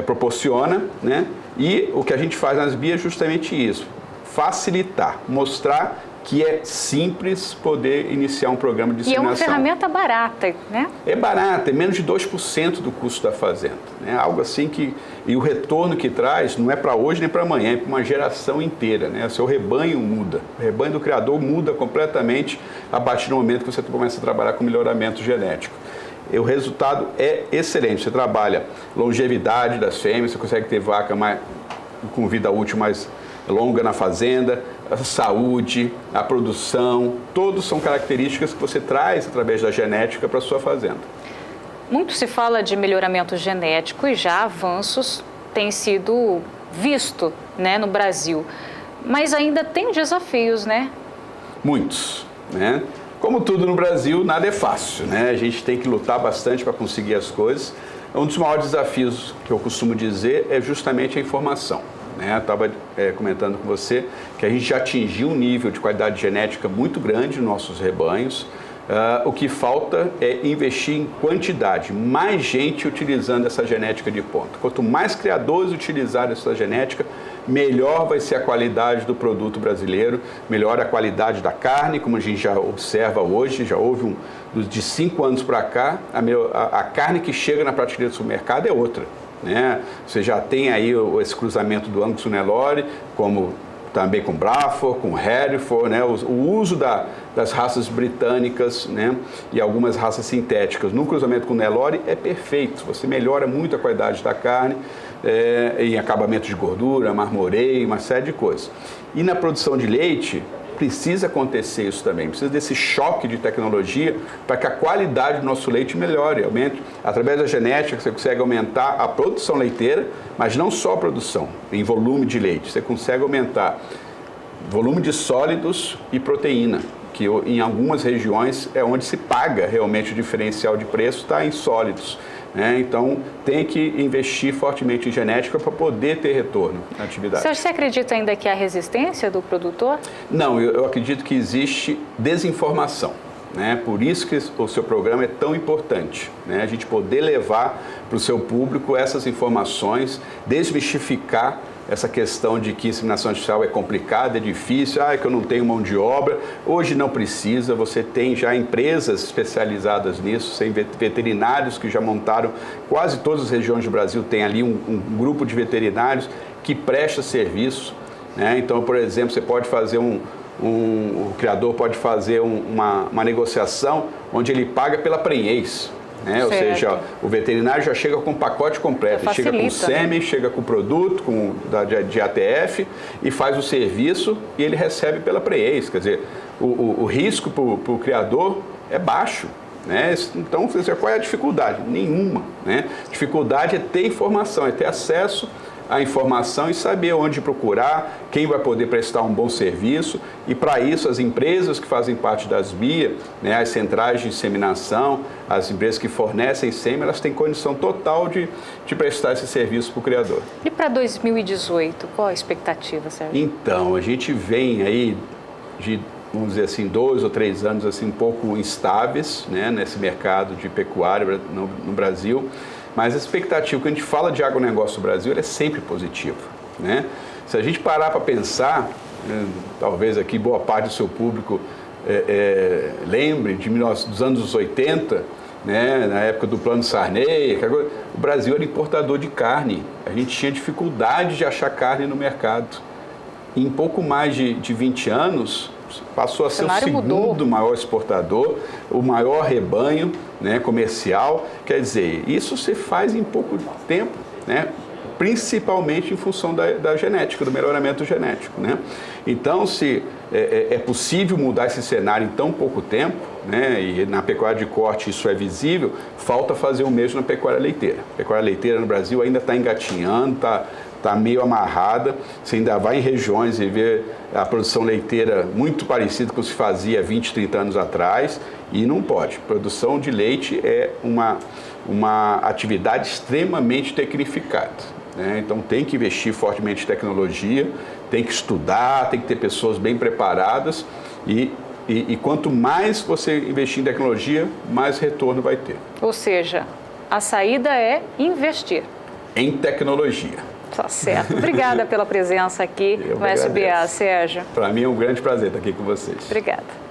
proporciona, né? E o que a gente faz nas Asbia é justamente isso, facilitar, mostrar que é simples poder iniciar um programa de inseminação. E é uma ferramenta barata, né? É barata, é menos de 2% do custo da fazenda. Né? Algo assim que... E o retorno que traz não é para hoje nem para amanhã, é para uma geração inteira. Né? O seu rebanho muda. O rebanho do criador muda completamente a partir do momento que você começa a trabalhar com melhoramento genético. E o resultado é excelente. Você trabalha longevidade das fêmeas, você consegue ter vaca com vida útil mais longa na fazenda, a saúde, a produção, todos são características que você traz através da genética para a sua fazenda. Muito se fala de melhoramento genético e já avanços têm sido visto, né, no Brasil, mas ainda tem desafios, né? Muitos, né? Como tudo no Brasil, nada é fácil, né? A gente tem que lutar bastante para conseguir as coisas. Um dos maiores desafios que eu costumo dizer é justamente a informação. Eu estava comentando com você que a gente já atingiu um nível de qualidade genética muito grande nos nossos rebanhos. O que falta é investir em quantidade, mais gente utilizando essa genética de ponta. Quanto mais criadores utilizarem essa genética, melhor vai ser a qualidade do produto brasileiro, melhor a qualidade da carne, como a gente já observa hoje, já houve de 5 anos para cá, a carne que chega na prateleira do supermercado é outra. Né? Você já tem aí esse cruzamento do Angus Nelore, como também com Braford, com Hereford, né? O uso das raças britânicas, né? E algumas raças sintéticas no cruzamento com Nelore é perfeito. Você melhora muito a qualidade da carne, em acabamento de gordura, marmoreio, uma série de coisas. E na produção de leite, precisa acontecer isso também, precisa desse choque de tecnologia para que a qualidade do nosso leite melhore, aumente. Através da genética você consegue aumentar a produção leiteira, mas não só a produção, em volume de leite, você consegue aumentar volume de sólidos e proteína, que em algumas regiões é onde se paga realmente o diferencial de preço, está em sólidos. né? Então tem que investir fortemente em genética para poder ter retorno na atividade. Você acredita ainda que há resistência do produtor? Não, eu acredito que existe desinformação, né? Por isso que o seu programa é tão importante, né? A gente poder levar para o seu público essas informações, desmistificar essa questão de que inseminação artificial é complicada, é difícil, que eu não tenho mão de obra. Hoje não precisa, você tem já empresas especializadas nisso, tem veterinários que já montaram, quase todas as regiões do Brasil tem ali um grupo de veterinários que presta serviço, né? Então, por exemplo, você pode fazer o criador pode fazer uma negociação onde ele paga pela prenhez. Ou seja, o veterinário já chega com o pacote completo, chega com o sêmen, chega com o produto de ATF e faz o serviço e ele recebe pela prenhez. Quer dizer, o risco para o criador é baixo. Né? Então, qual é a dificuldade? Nenhuma. Né? Dificuldade é ter informação, é ter acesso à informação e saber onde procurar, quem vai poder prestar um bom serviço. E para isso, as empresas que fazem parte das BIA, né, as centrais de inseminação, as empresas que fornecem sêmen, elas têm condição total de prestar esse serviço para o criador. E para 2018, qual a expectativa, Sérgio? Então, a gente vem aí de, vamos dizer assim, 2 ou 3 anos assim, um pouco instáveis, né, nesse mercado de pecuária no Brasil. Mas a expectativa, quando a gente fala de agronegócio no Brasil, ela é sempre positiva, né? Se a gente parar para pensar, né, talvez aqui boa parte do seu público lembre dos anos 80, né, na época do Plano Sarney, o Brasil era importador de carne. A gente tinha dificuldade de achar carne no mercado. Em pouco mais de 20 anos, passou a ser o segundo maior exportador, o maior rebanho, né, comercial. Quer dizer, isso se faz em pouco tempo, né, principalmente em função da genética, do melhoramento genético. Né? Então, se é possível mudar esse cenário em tão pouco tempo, né, e na pecuária de corte isso é visível, falta fazer o mesmo na pecuária leiteira. A pecuária leiteira no Brasil ainda está engatinhando, está meio amarrada. Você ainda vai em regiões e vê a produção leiteira muito parecida com o que se fazia 20, 30 anos atrás, e não pode. Produção de leite é uma atividade extremamente tecnificada, né? Então tem que investir fortemente em tecnologia, tem que estudar, tem que ter pessoas bem preparadas e quanto mais você investir em tecnologia, mais retorno vai ter. Ou seja, a saída é investir em tecnologia. Tá certo. Obrigada pela presença aqui no SBA, Sérgio. Para mim é um grande prazer estar aqui com vocês. Obrigada.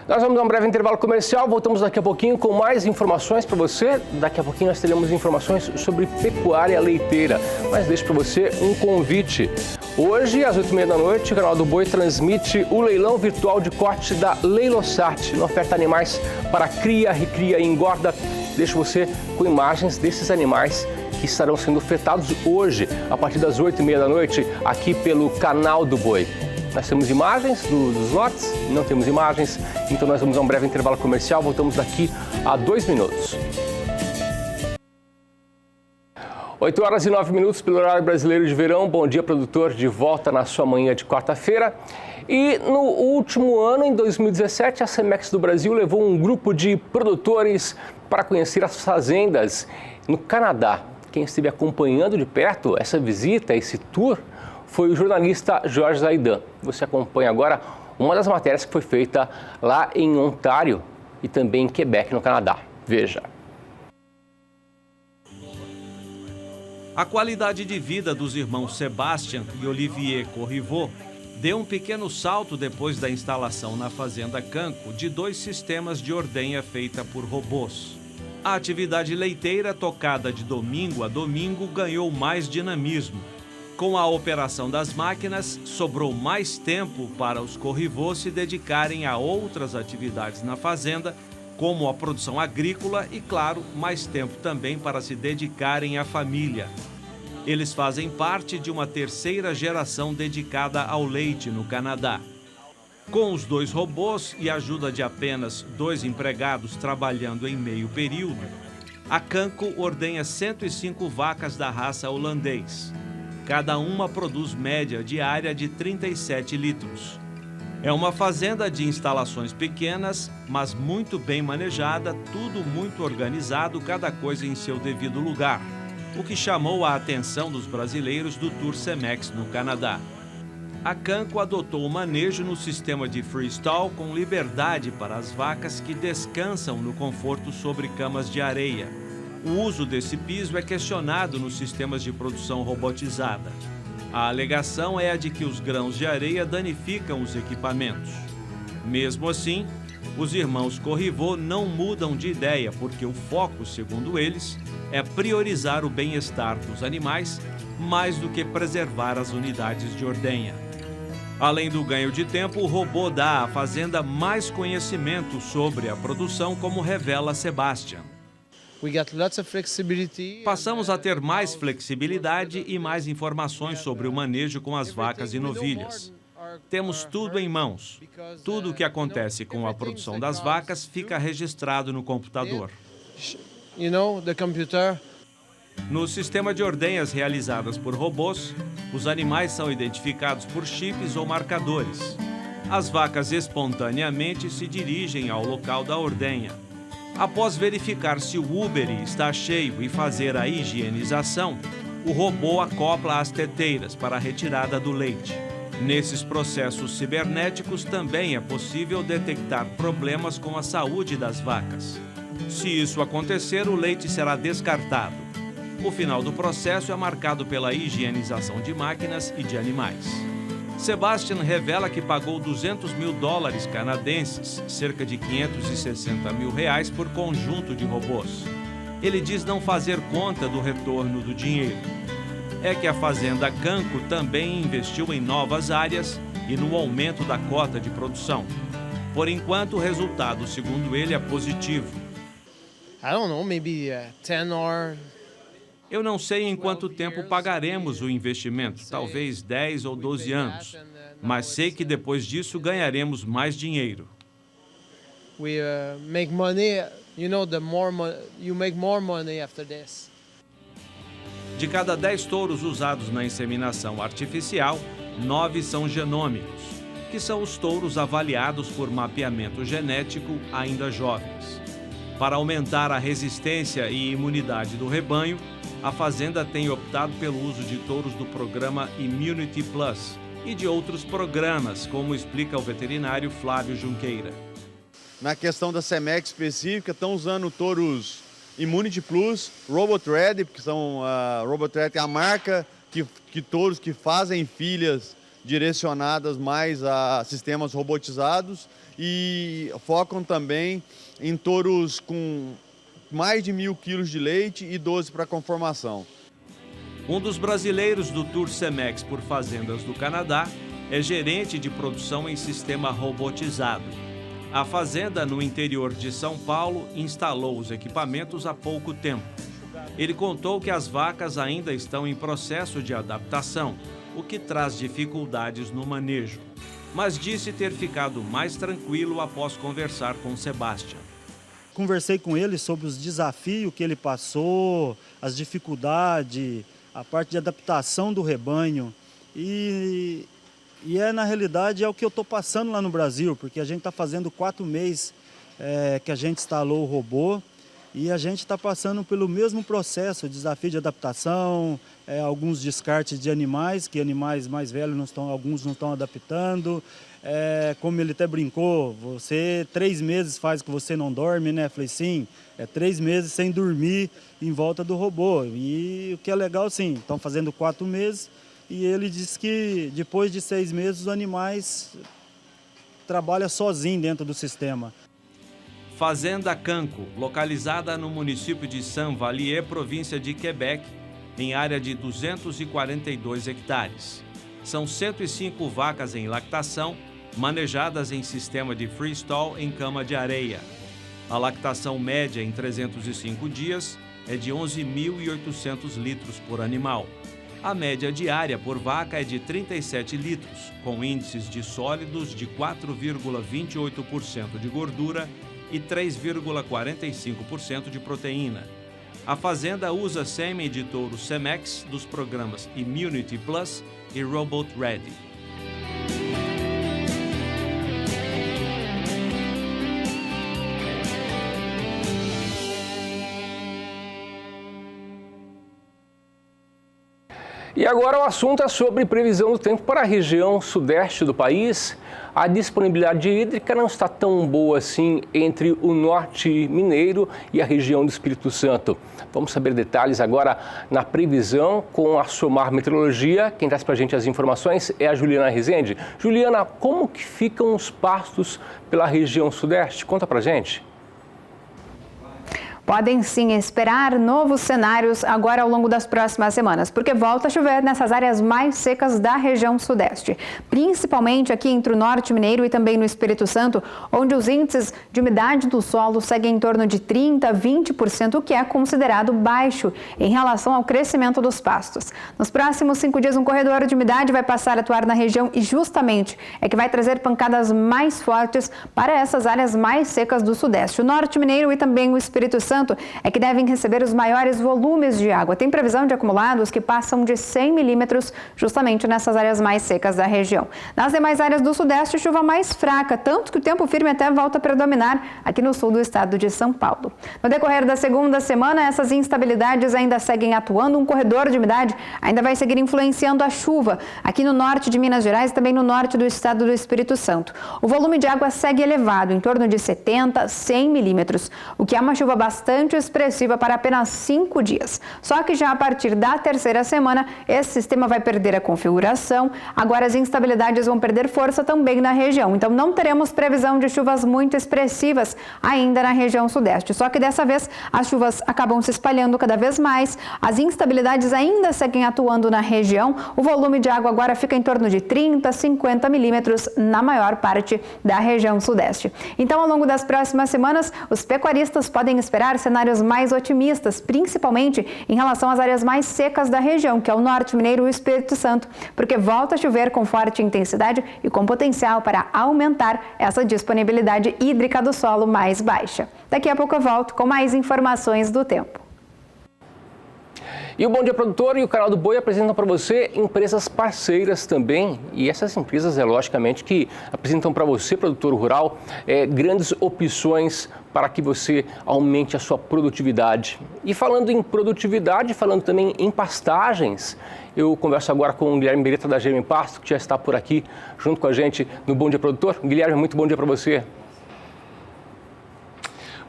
Nós vamos dar um breve intervalo comercial, voltamos daqui a pouquinho com mais informações para você. Daqui a pouquinho nós teremos informações sobre pecuária leiteira. Mas deixo para você um convite. Hoje, às 8h30 da noite, o Canal do Boi transmite o leilão virtual de corte da Leilosat. Não oferta animais para cria, recria e engorda. Deixo você com imagens desses animais que estarão sendo ofertados hoje, a partir das 8h30 da noite, aqui pelo Canal do Boi. Nós temos imagens dos lotes, não temos imagens, então nós vamos a um breve intervalo comercial, voltamos daqui a 2 minutos. 8h09 pelo horário brasileiro de verão. Bom dia, produtor, de volta na sua manhã de quarta-feira. E no último ano, em 2017, a Semex do Brasil levou um grupo de produtores para conhecer as fazendas no Canadá. Quem esteve acompanhando de perto essa visita, esse tour, foi o jornalista Jorge Zaidan. Você acompanha agora uma das matérias que foi feita lá em Ontário e também em Quebec, no Canadá. Veja. A qualidade de vida dos irmãos Sebastian e Olivier Corriveau deu um pequeno salto depois da instalação na Fazenda Canco de 2 sistemas de ordenha feita por robôs. A atividade leiteira, tocada de domingo a domingo, ganhou mais dinamismo. Com a operação das máquinas, sobrou mais tempo para os Corriveau se dedicarem a outras atividades na fazenda, como a produção agrícola e, claro, mais tempo também para se dedicarem à família. Eles fazem parte de uma 3ª geração dedicada ao leite no Canadá. Com os 2 robôs e a ajuda de apenas 2 empregados trabalhando em meio período, a Canco ordenha 105 vacas da raça holandês. Cada uma produz média diária de 37 litros. É uma fazenda de instalações pequenas, mas muito bem manejada, tudo muito organizado, cada coisa em seu devido lugar, o que chamou a atenção dos brasileiros do Tour Cemex no Canadá. A Canco adotou o manejo no sistema de freestyle com liberdade para as vacas que descansam no conforto sobre camas de areia. O uso desse piso é questionado nos sistemas de produção robotizada. A alegação é a de que os grãos de areia danificam os equipamentos. Mesmo assim, os irmãos Corrivaux não mudam de ideia, porque o foco, segundo eles, é priorizar o bem-estar dos animais mais do que preservar as unidades de ordenha. Além do ganho de tempo, o robô dá à fazenda mais conhecimento sobre a produção, como revela Sebastian. Passamos a ter mais flexibilidade e mais informações sobre o manejo com as vacas e novilhas. Temos tudo em mãos. Tudo o que acontece com a produção das vacas fica registrado no computador. No sistema de ordenhas realizadas por robôs, os animais são identificados por chips ou marcadores. As vacas espontaneamente se dirigem ao local da ordenha. Após verificar se o úbere está cheio e fazer a higienização, o robô acopla as teteiras para a retirada do leite. Nesses processos cibernéticos também é possível detectar problemas com a saúde das vacas. Se isso acontecer, o leite será descartado. O final do processo é marcado pela higienização de máquinas e de animais. Sebastian revela que pagou $200 mil canadenses, cerca de R$560 mil, por conjunto de robôs. Ele diz não fazer conta do retorno do dinheiro. É que a fazenda Canco também investiu em novas áreas e no aumento da cota de produção. Por enquanto, o resultado, segundo ele, é positivo. Eu não sei em quanto tempo pagaremos o investimento, talvez 10 ou 12 anos, mas sei que depois disso ganharemos mais dinheiro. De cada 10 touros usados na inseminação artificial, 9 são genômicos, que são os touros avaliados por mapeamento genético ainda jovens. Para aumentar a resistência e imunidade do rebanho, a fazenda tem optado pelo uso de touros do programa Immunity Plus e de outros programas, como explica o veterinário Flávio Junqueira. Na questão da Cemex específica, estão usando touros Immunity Plus, RobotReady, porque são RobotReady é a marca que touros que fazem filhas direcionadas mais a sistemas robotizados e focam também em touros com mais de 1.000 quilos de leite e 12 para conformação. Um dos brasileiros do Tour Cemex por fazendas do Canadá é gerente de produção em sistema robotizado. A fazenda no interior de São Paulo instalou os equipamentos há pouco tempo. Ele contou que as vacas ainda estão em processo de adaptação, o que traz dificuldades no manejo, mas disse ter ficado mais tranquilo após conversar com Sebastian. Conversei com ele sobre os desafios que ele passou, as dificuldades, a parte de adaptação do rebanho. E na realidade, é o que eu estou passando lá no Brasil, porque a gente está fazendo 4 meses que a gente instalou o robô e a gente está passando pelo mesmo processo, desafio de adaptação, alguns descartes de animais, que animais mais velhos alguns não estão adaptando. Como ele até brincou, 3 meses faz que você não dorme, né? Falei, sim, 3 meses sem dormir em volta do robô. E o que é legal, sim, estão fazendo 4 meses e ele disse que depois de 6 meses os animais trabalham sozinhos dentro do sistema. Fazenda Canco, localizada no município de Saint-Vallier, província de Quebec, em área de 242 hectares. São 105 vacas em lactação, manejadas em sistema de freestyle em cama de areia. A lactação média em 305 dias é de 11.800 litros por animal. A média diária por vaca é de 37 litros, com índices de sólidos de 4,28% de gordura e 3,45% de proteína. A fazenda usa sêmen de touro Cemex dos programas Immunity Plus e RobotReady. E agora o assunto é sobre previsão do tempo para a região sudeste do país. A disponibilidade hídrica não está tão boa assim entre o norte mineiro e a região do Espírito Santo. Vamos saber detalhes agora na previsão com a Somar Meteorologia. Quem traz para a gente as informações é a Juliana Rezende. Juliana, como que ficam os pastos pela região sudeste? Conta para a gente. Podem sim esperar novos cenários agora ao longo das próximas semanas, porque volta a chover nessas áreas mais secas da região sudeste, principalmente aqui entre o norte mineiro e também no Espírito Santo, onde os índices de umidade do solo seguem em torno de 30% a 20%, o que é considerado baixo em relação ao crescimento dos pastos. Nos próximos 5 dias, um corredor de umidade vai passar a atuar na região e justamente é que vai trazer pancadas mais fortes para essas áreas mais secas do sudeste. O norte mineiro e também o Espírito Santo é que devem receber os maiores volumes de água. Tem previsão de acumulados que passam de 100 milímetros justamente nessas áreas mais secas da região. Nas demais áreas do sudeste, chuva mais fraca, tanto que o tempo firme até volta a predominar aqui no sul do estado de São Paulo. No decorrer da segunda semana, essas instabilidades ainda seguem atuando. Um corredor de umidade ainda vai seguir influenciando a chuva aqui no norte de Minas Gerais e também no norte do estado do Espírito Santo. O volume de água segue elevado, em torno de 70 a 100 milímetros, o que é uma chuva bastante expressiva para apenas 5 dias. Só que já a partir da terceira semana, esse sistema vai perder a configuração. Agora as instabilidades vão perder força também na região. Então não teremos previsão de chuvas muito expressivas ainda na região sudeste. Só que dessa vez as chuvas acabam se espalhando cada vez mais. As instabilidades ainda seguem atuando na região. O volume de água agora fica em torno de 30 a 50 milímetros na maior parte da região sudeste. Então, ao longo das próximas semanas, os pecuaristas podem esperar cenários mais otimistas, principalmente em relação às áreas mais secas da região, que é o norte mineiro e o Espírito Santo, porque volta a chover com forte intensidade e com potencial para aumentar essa disponibilidade hídrica do solo mais baixa. Daqui a pouco eu volto com mais informações do tempo. E o Bom Dia Produtor e o Canal do Boi apresentam para você empresas parceiras também. E essas empresas, logicamente, que apresentam para você, produtor rural, grandes opções para que você aumente a sua produtividade. E falando em produtividade, falando também em pastagens, eu converso agora com o Guilherme Beretta da GM Pasto, que já está por aqui junto com a gente no Bom Dia Produtor. Guilherme, muito bom dia para você.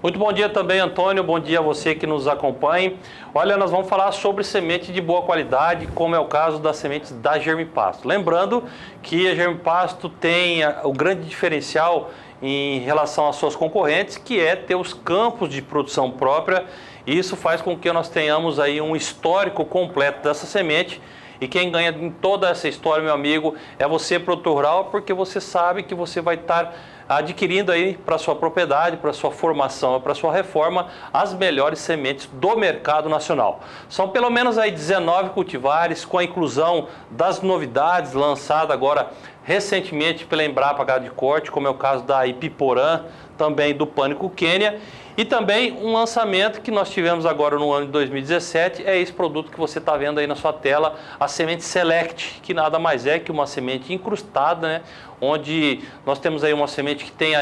Muito bom dia também, Antônio. Bom dia a você que nos acompanha. Olha, nós vamos falar sobre semente de boa qualidade, como é o caso das sementes da Germipasto. Lembrando que a Germipasto tem o grande diferencial em relação às suas concorrentes, que é ter os campos de produção própria. E isso faz com que nós tenhamos aí um histórico completo dessa semente. E quem ganha em toda essa história, meu amigo, é você, produtor rural, porque você sabe que você vai estar adquirindo aí para sua propriedade, para sua formação, para sua reforma, as melhores sementes do mercado nacional. São pelo menos aí 19 cultivares, com a inclusão das novidades lançadas agora recentemente pela Embrapa Gado de Corte, como é o caso da Ipiporã, também do Pânico Quênia. E também um lançamento que nós tivemos agora no ano de 2017, é esse produto que você está vendo aí na sua tela, a semente Select, que nada mais é que uma semente incrustada, né? Onde nós temos aí uma semente que tem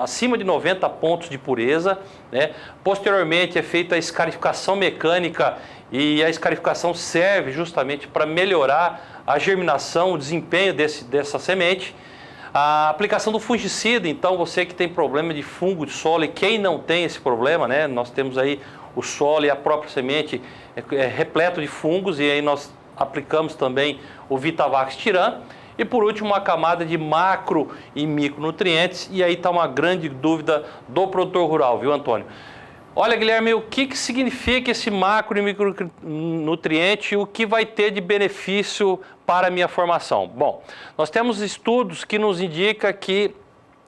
acima de 90 pontos de pureza, né? Posteriormente é feita a escarificação mecânica e a escarificação serve justamente para melhorar a germinação, o desempenho dessa semente. A aplicação do fungicida, então você que tem problema de fungo de solo e quem não tem esse problema, né? Nós temos aí o solo e a própria semente repleto de fungos e aí nós aplicamos também o Vitavax Tiran. E por último, uma camada de macro e micronutrientes. E aí está uma grande dúvida do produtor rural, viu, Antônio? Olha, Guilherme, o que significa esse macro e micronutriente e o que vai ter de benefício para a minha formação? Bom, nós temos estudos que nos indicam que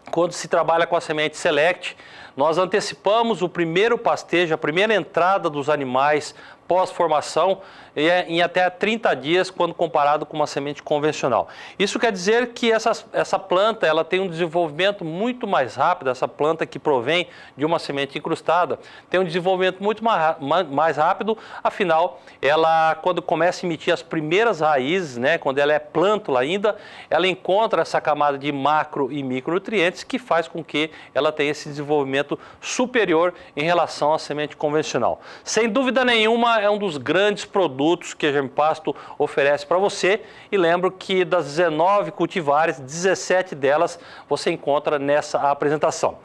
quando se trabalha com a semente Select, nós antecipamos o primeiro pastejo, a primeira entrada dos animais pós-formação em até 30 dias quando comparado com uma semente convencional. Isso quer dizer que essa planta ela tem um desenvolvimento muito mais rápido, essa planta que provém de uma semente incrustada tem um desenvolvimento muito mais rápido, afinal, ela quando começa a emitir as primeiras raízes, né, quando ela é plântula ainda, ela encontra essa camada de macro e micronutrientes que faz com que ela tenha esse desenvolvimento superior em relação à semente convencional. Sem dúvida nenhuma, é um dos grandes produtos que a Germipasto oferece para você. E lembro que das 19 cultivares, 17 delas você encontra nessa apresentação.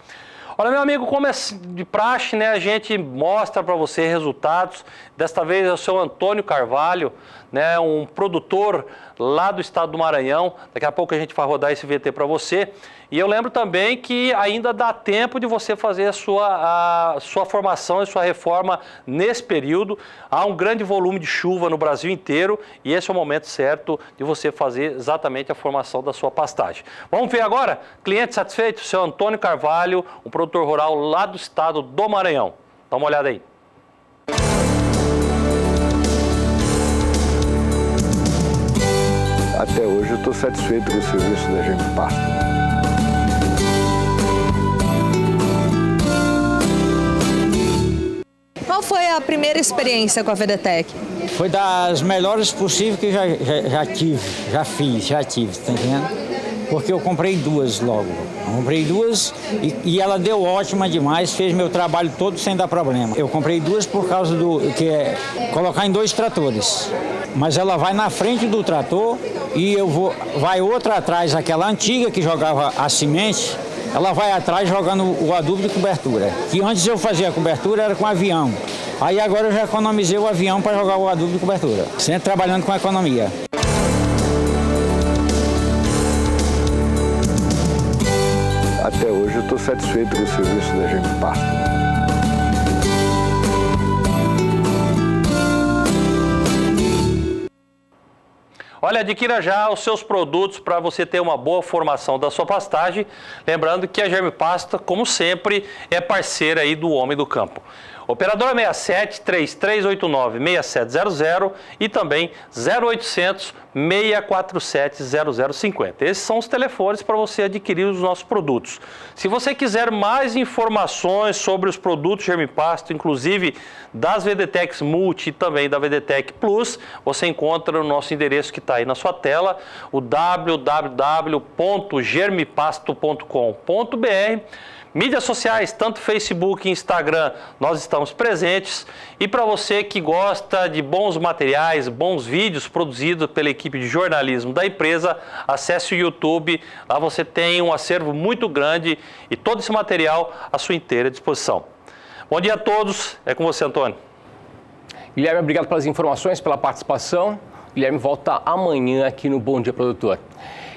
Olha, meu amigo, como é de praxe, né, a gente mostra para você resultados. Desta vez é o seu Antônio Carvalho, né, um produtor lá do estado do Maranhão. Daqui a pouco a gente vai rodar esse VT para você. E eu lembro também que ainda dá tempo de você fazer a sua formação e sua reforma nesse período. Há um grande volume de chuva no Brasil inteiro e esse é o momento certo de você fazer exatamente a formação da sua pastagem. Vamos ver agora? Cliente satisfeito? Seu Antônio Carvalho, um produtor rural lá do estado do Maranhão. Dá uma olhada aí. Até hoje eu estou satisfeito com o serviço da Germipasto. Qual foi a primeira experiência com a VDTEC? Foi das melhores possíveis que eu já fiz, tá entendendo? Porque eu comprei duas logo. Eu comprei duas e ela deu ótima demais, fez meu trabalho todo sem dar problema. Eu comprei duas por causa do que é colocar em 2 tratores. Mas ela vai na frente do trator e vai outra atrás, aquela antiga que jogava a semente. Ela vai atrás jogando o adubo de cobertura. Que antes eu fazia a cobertura era com avião. Aí agora eu já economizei o avião para jogar o adubo de cobertura. Sempre trabalhando com economia. Até hoje eu estou satisfeito com o serviço da Germipasto. Olha, adquira já os seus produtos para você ter uma boa formação da sua pastagem. Lembrando que a Germipasto, como sempre, é parceira aí do homem do campo. Operadora 67 3389 6700 e também 0800 647 0050. Esses são os telefones para você adquirir os nossos produtos. Se você quiser mais informações sobre os produtos Germipasto, inclusive das VDTECs Multi e também da VDTEC Plus, você encontra no nosso endereço que está aí na sua tela, o www.germipasto.com.br. Mídias sociais, tanto Facebook e Instagram, nós estamos presentes. E para você que gosta de bons materiais, bons vídeos produzidos pela equipe de jornalismo da empresa, acesse o YouTube. Lá você tem um acervo muito grande e todo esse material à sua inteira disposição. Bom dia a todos. É com você, Antônio. Guilherme, obrigado pelas informações, pela participação. Guilherme volta amanhã aqui no Bom Dia Produtor.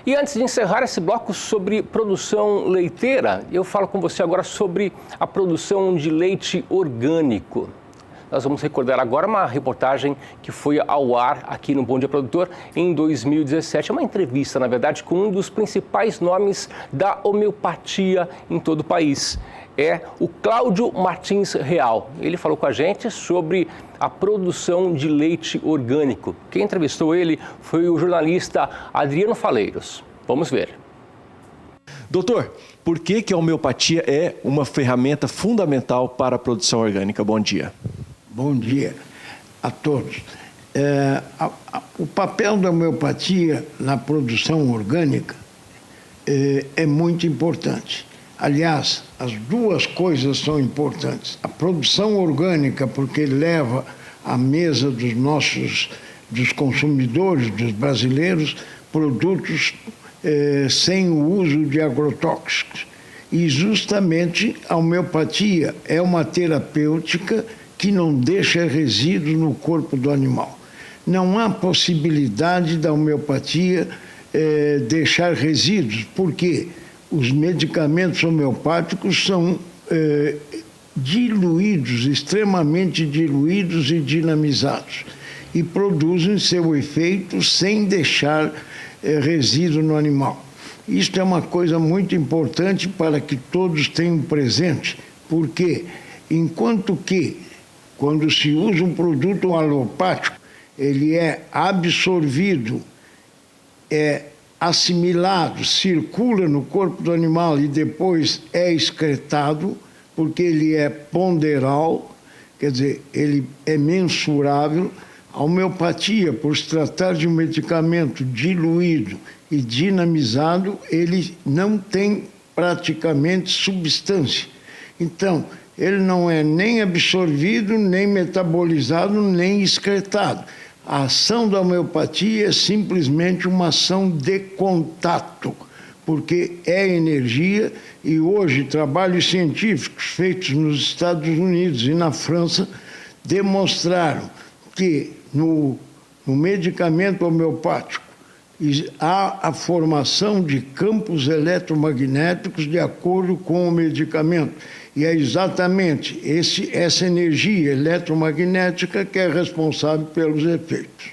E antes de encerrar esse bloco sobre produção leiteira, eu falo com você agora sobre a produção de leite orgânico. Nós vamos recordar agora uma reportagem que foi ao ar aqui no Bom Dia Produtor em 2017. É uma entrevista, na verdade, com um dos principais nomes da homeopatia em todo o país. É o Cláudio Martins Real. Ele falou com a gente sobre a produção de leite orgânico. Quem entrevistou ele foi o jornalista Adriano Faleiros. Vamos ver. Doutor, por que a homeopatia é uma ferramenta fundamental para a produção orgânica? Bom dia. Bom dia a todos. O papel da homeopatia na produção orgânica é muito importante. Aliás, as duas coisas são importantes. A produção orgânica, porque leva à mesa dos consumidores, dos brasileiros, produtos sem o uso de agrotóxicos. E justamente a homeopatia é uma terapêutica que não deixa resíduo no corpo do animal. Não há possibilidade da homeopatia deixar resíduos, porque os medicamentos homeopáticos são diluídos, extremamente diluídos e dinamizados, e produzem seu efeito sem deixar resíduo no animal. Isto é uma coisa muito importante para que todos tenham presente, porque enquanto que, quando se usa um produto alopático, ele é absorvido, assimilado, circula no corpo do animal e depois é excretado, porque ele é ponderal, quer dizer, ele é mensurável. A homeopatia, por se tratar de um medicamento diluído e dinamizado, ele não tem praticamente substância. Então, ele não é nem absorvido, nem metabolizado, nem excretado. A ação da homeopatia é simplesmente uma ação de contato, porque é energia, e hoje trabalhos científicos feitos nos Estados Unidos e na França demonstraram que no medicamento homeopático há a formação de campos eletromagnéticos de acordo com o medicamento. E é exatamente essa energia eletromagnética que é responsável pelos efeitos.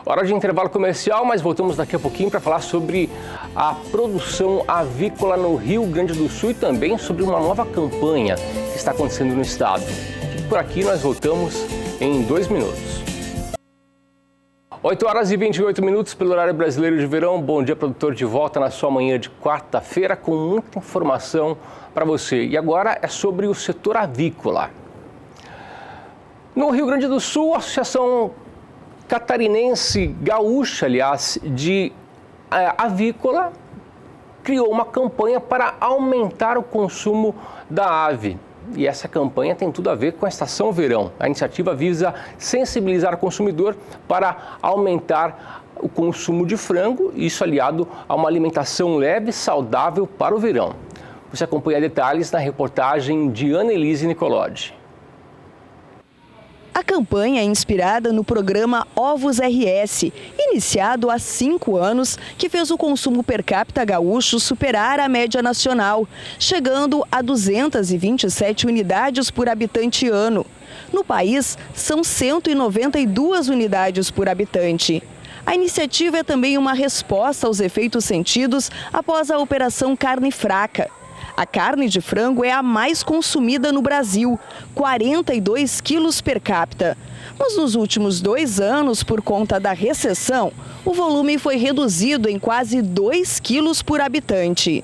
Hora de intervalo comercial, mas voltamos daqui a pouquinho para falar sobre a produção avícola no Rio Grande do Sul e também sobre uma nova campanha que está acontecendo no estado. Fique por aqui, nós voltamos em 2 minutos. 8h28 pelo horário brasileiro de verão. Bom dia, produtor, de volta na sua manhã de quarta-feira com muita informação para você. E agora é sobre o setor avícola. No Rio Grande do Sul, a Associação Catarinense Gaúcha, aliás, de avícola, criou uma campanha para aumentar o consumo da ave. E essa campanha tem tudo a ver com a estação verão. A iniciativa visa sensibilizar o consumidor para aumentar o consumo de frango, isso aliado a uma alimentação leve e saudável para o verão. Você acompanha detalhes na reportagem de Annelise Nicolodi. A campanha é inspirada no programa Ovos RS, iniciado há 5 anos, que fez o consumo per capita gaúcho superar a média nacional, chegando a 227 unidades por habitante ano. No país, são 192 unidades por habitante. A iniciativa é também uma resposta aos efeitos sentidos após a Operação Carne Fraca. A carne de frango é a mais consumida no Brasil, 42 quilos per capita. Mas nos últimos 2 anos, por conta da recessão, o volume foi reduzido em quase 2 quilos por habitante.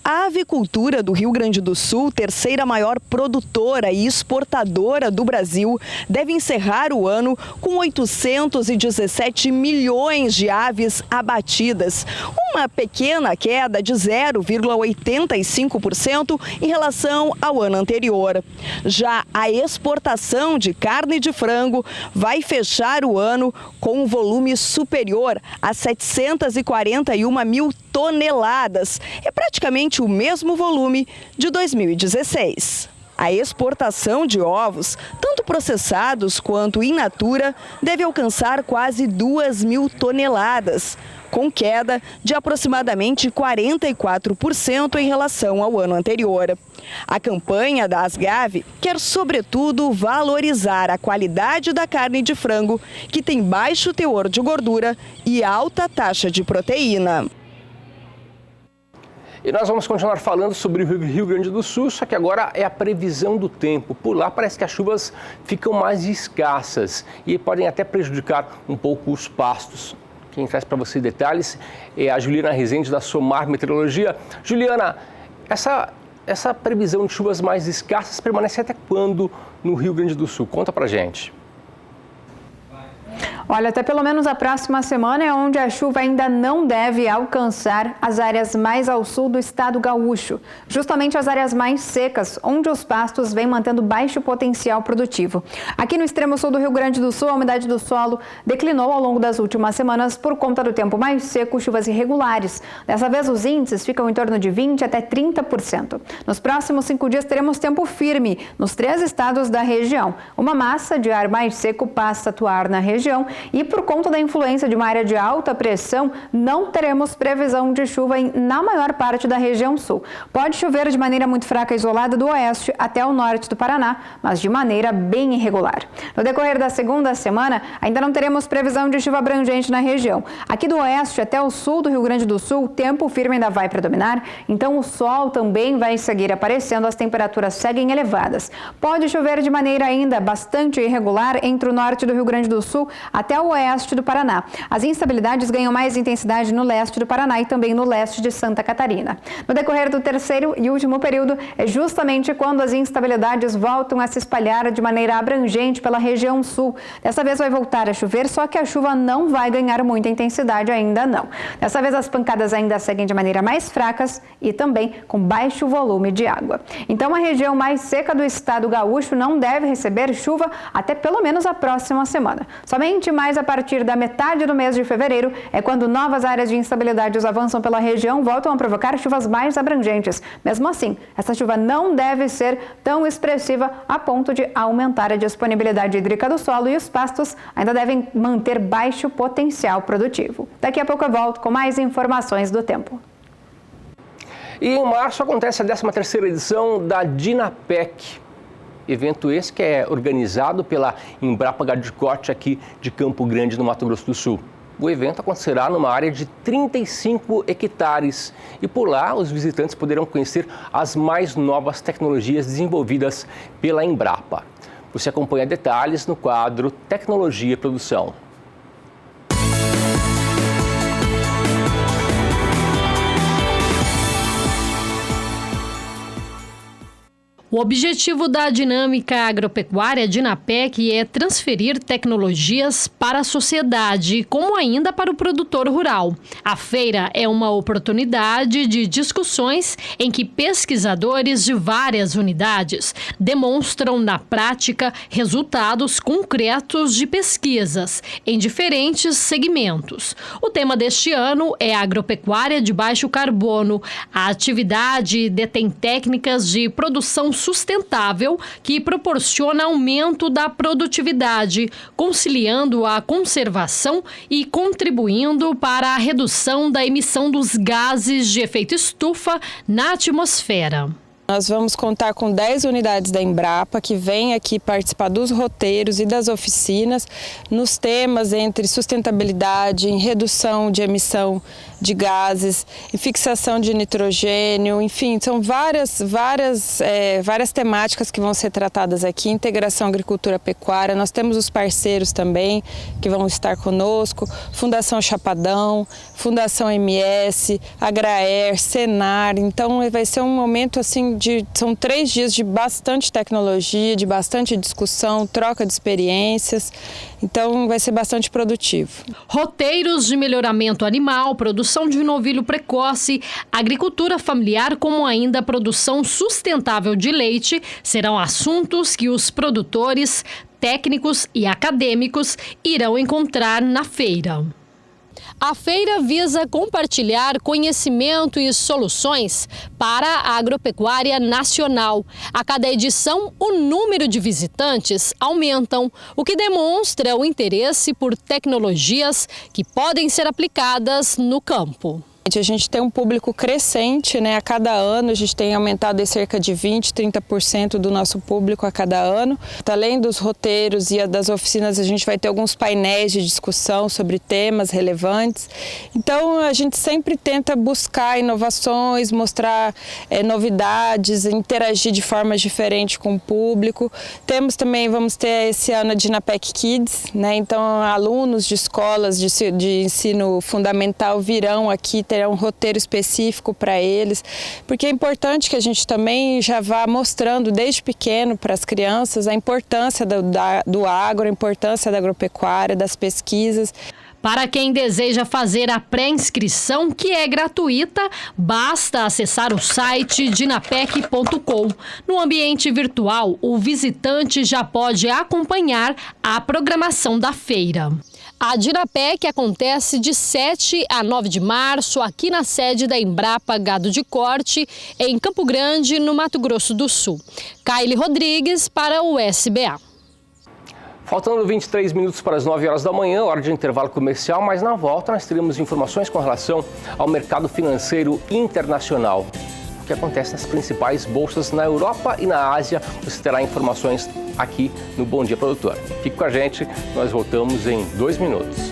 A avicultura do Rio Grande do Sul, terceira maior produtora e exportadora do Brasil, deve encerrar o ano com 817 milhões de aves abatidas, uma pequena queda de 0,85% em relação ao ano anterior. Já a exportação de carne de frango vai fechar o ano com um volume superior a 741 mil toneladas. É praticamente o mesmo volume de 2016. A exportação de ovos, tanto processados quanto in natura, deve alcançar quase 2.000 toneladas, com queda de aproximadamente 44% em relação ao ano anterior. A campanha da Asgave quer, sobretudo, valorizar a qualidade da carne de frango, que tem baixo teor de gordura e alta taxa de proteína. E nós vamos continuar falando sobre o Rio Grande do Sul, só que agora é a previsão do tempo. Por lá parece que as chuvas ficam mais escassas e podem até prejudicar um pouco os pastos. Quem traz para você detalhes é a Juliana Rezende, da Somar Meteorologia. Juliana, essa previsão de chuvas mais escassas permanece até quando no Rio Grande do Sul? Conta pra gente. Olha, até pelo menos a próxima semana é onde a chuva ainda não deve alcançar as áreas mais ao sul do estado gaúcho, justamente as áreas mais secas, onde os pastos vêm mantendo baixo potencial produtivo. Aqui no extremo sul do Rio Grande do Sul, a umidade do solo declinou ao longo das últimas semanas por conta do tempo mais seco, chuvas irregulares. Dessa vez, os índices ficam em torno de 20% até 30%. Nos próximos 5 dias, teremos tempo firme nos 3 estados da região. Uma massa de ar mais seco passa a atuar na região e, por conta da influência de uma área de alta pressão, não teremos previsão de chuva na maior parte da região sul. Pode chover de maneira muito fraca e isolada do oeste até o norte do Paraná, mas de maneira bem irregular. No decorrer da segunda semana, ainda não teremos previsão de chuva abrangente na região. Aqui do oeste até o sul do Rio Grande do Sul, o tempo firme ainda vai predominar, então o sol também vai seguir aparecendo, as temperaturas seguem elevadas. Pode chover de maneira ainda bastante irregular entre o norte do Rio Grande do Sul até até o oeste do Paraná. As instabilidades ganham mais intensidade no leste do Paraná e também no leste de Santa Catarina. No decorrer do terceiro e último período, é justamente quando as instabilidades voltam a se espalhar de maneira abrangente pela região sul. Dessa vez vai voltar a chover, só que a chuva não vai ganhar muita intensidade ainda não. Dessa vez as pancadas ainda seguem de maneira mais fracas e também com baixo volume de água. Então a região mais seca do estado gaúcho não deve receber chuva até pelo menos a próxima semana. Somente mais a partir da metade do mês de fevereiro é quando novas áreas de instabilidades avançam pela região, voltam a provocar chuvas mais abrangentes. Mesmo assim, essa chuva não deve ser tão expressiva a ponto de aumentar a disponibilidade hídrica do solo e os pastos ainda devem manter baixo potencial produtivo. Daqui a pouco eu volto com mais informações do tempo. E em março acontece a 13ª edição da Dinapec. Evento esse que é organizado pela Embrapa Gado de Corte aqui de Campo Grande, no Mato Grosso do Sul. O evento acontecerá numa área de 35 hectares e por lá os visitantes poderão conhecer as mais novas tecnologias desenvolvidas pela Embrapa. Você acompanha detalhes no quadro Tecnologia e Produção. O objetivo da dinâmica agropecuária Dinapec é transferir tecnologias para a sociedade, como ainda para o produtor rural. A feira é uma oportunidade de discussões em que pesquisadores de várias unidades demonstram na prática resultados concretos de pesquisas em diferentes segmentos. O tema deste ano é agropecuária de baixo carbono. A atividade detém técnicas de produção sustentável que proporciona aumento da produtividade, conciliando a conservação e contribuindo para a redução da emissão dos gases de efeito estufa na atmosfera. Nós vamos contar com 10 unidades da Embrapa que vêm aqui participar dos roteiros e das oficinas nos temas entre sustentabilidade, em redução de emissão de gases, em fixação de nitrogênio, enfim, são várias temáticas que vão ser tratadas aqui, integração agricultura-pecuária. Nós temos os parceiros também que vão estar conosco, Fundação Chapadão, Fundação MS, Agraer, Senar. Então vai ser um momento assim são 3 dias de bastante tecnologia, de bastante discussão, troca de experiências. Então vai ser bastante produtivo. Roteiros de melhoramento animal, produção de novilho precoce, agricultura familiar, como ainda produção sustentável de leite, serão assuntos que os produtores, técnicos e acadêmicos irão encontrar na feira. A feira visa compartilhar conhecimento e soluções para a agropecuária nacional. A cada edição, o número de visitantes aumentam, o que demonstra o interesse por tecnologias que podem ser aplicadas no campo. A gente tem um público crescente, né? A cada ano a gente tem aumentado em cerca de 20%, 30% do nosso público a cada ano. Além dos roteiros e das oficinas, a gente vai ter alguns painéis de discussão sobre temas relevantes. Então a gente sempre tenta buscar inovações, mostrar novidades, interagir de formas diferentes com o público. Vamos ter esse ano a Dinapec Kids, né? Então alunos de escolas de ensino fundamental virão aqui, terá um roteiro específico para eles, porque é importante que a gente também já vá mostrando desde pequeno para as crianças a importância do agro, a importância da agropecuária, das pesquisas. Para quem deseja fazer a pré-inscrição, que é gratuita, basta acessar o site dinapec.com. No ambiente virtual, o visitante já pode acompanhar a programação da feira. A Dinapec acontece de 7 a 9 de março, aqui na sede da Embrapa Gado de Corte, em Campo Grande, no Mato Grosso do Sul. Kaile Rodrigues para o SBA. Faltando 23 minutos para as 9 horas da manhã, hora de intervalo comercial, mas na volta nós teremos informações com relação ao mercado financeiro internacional. O que acontece nas principais bolsas na Europa e na Ásia, você terá informações aqui no Bom Dia Produtor. Fique com a gente, nós voltamos em 2 minutos.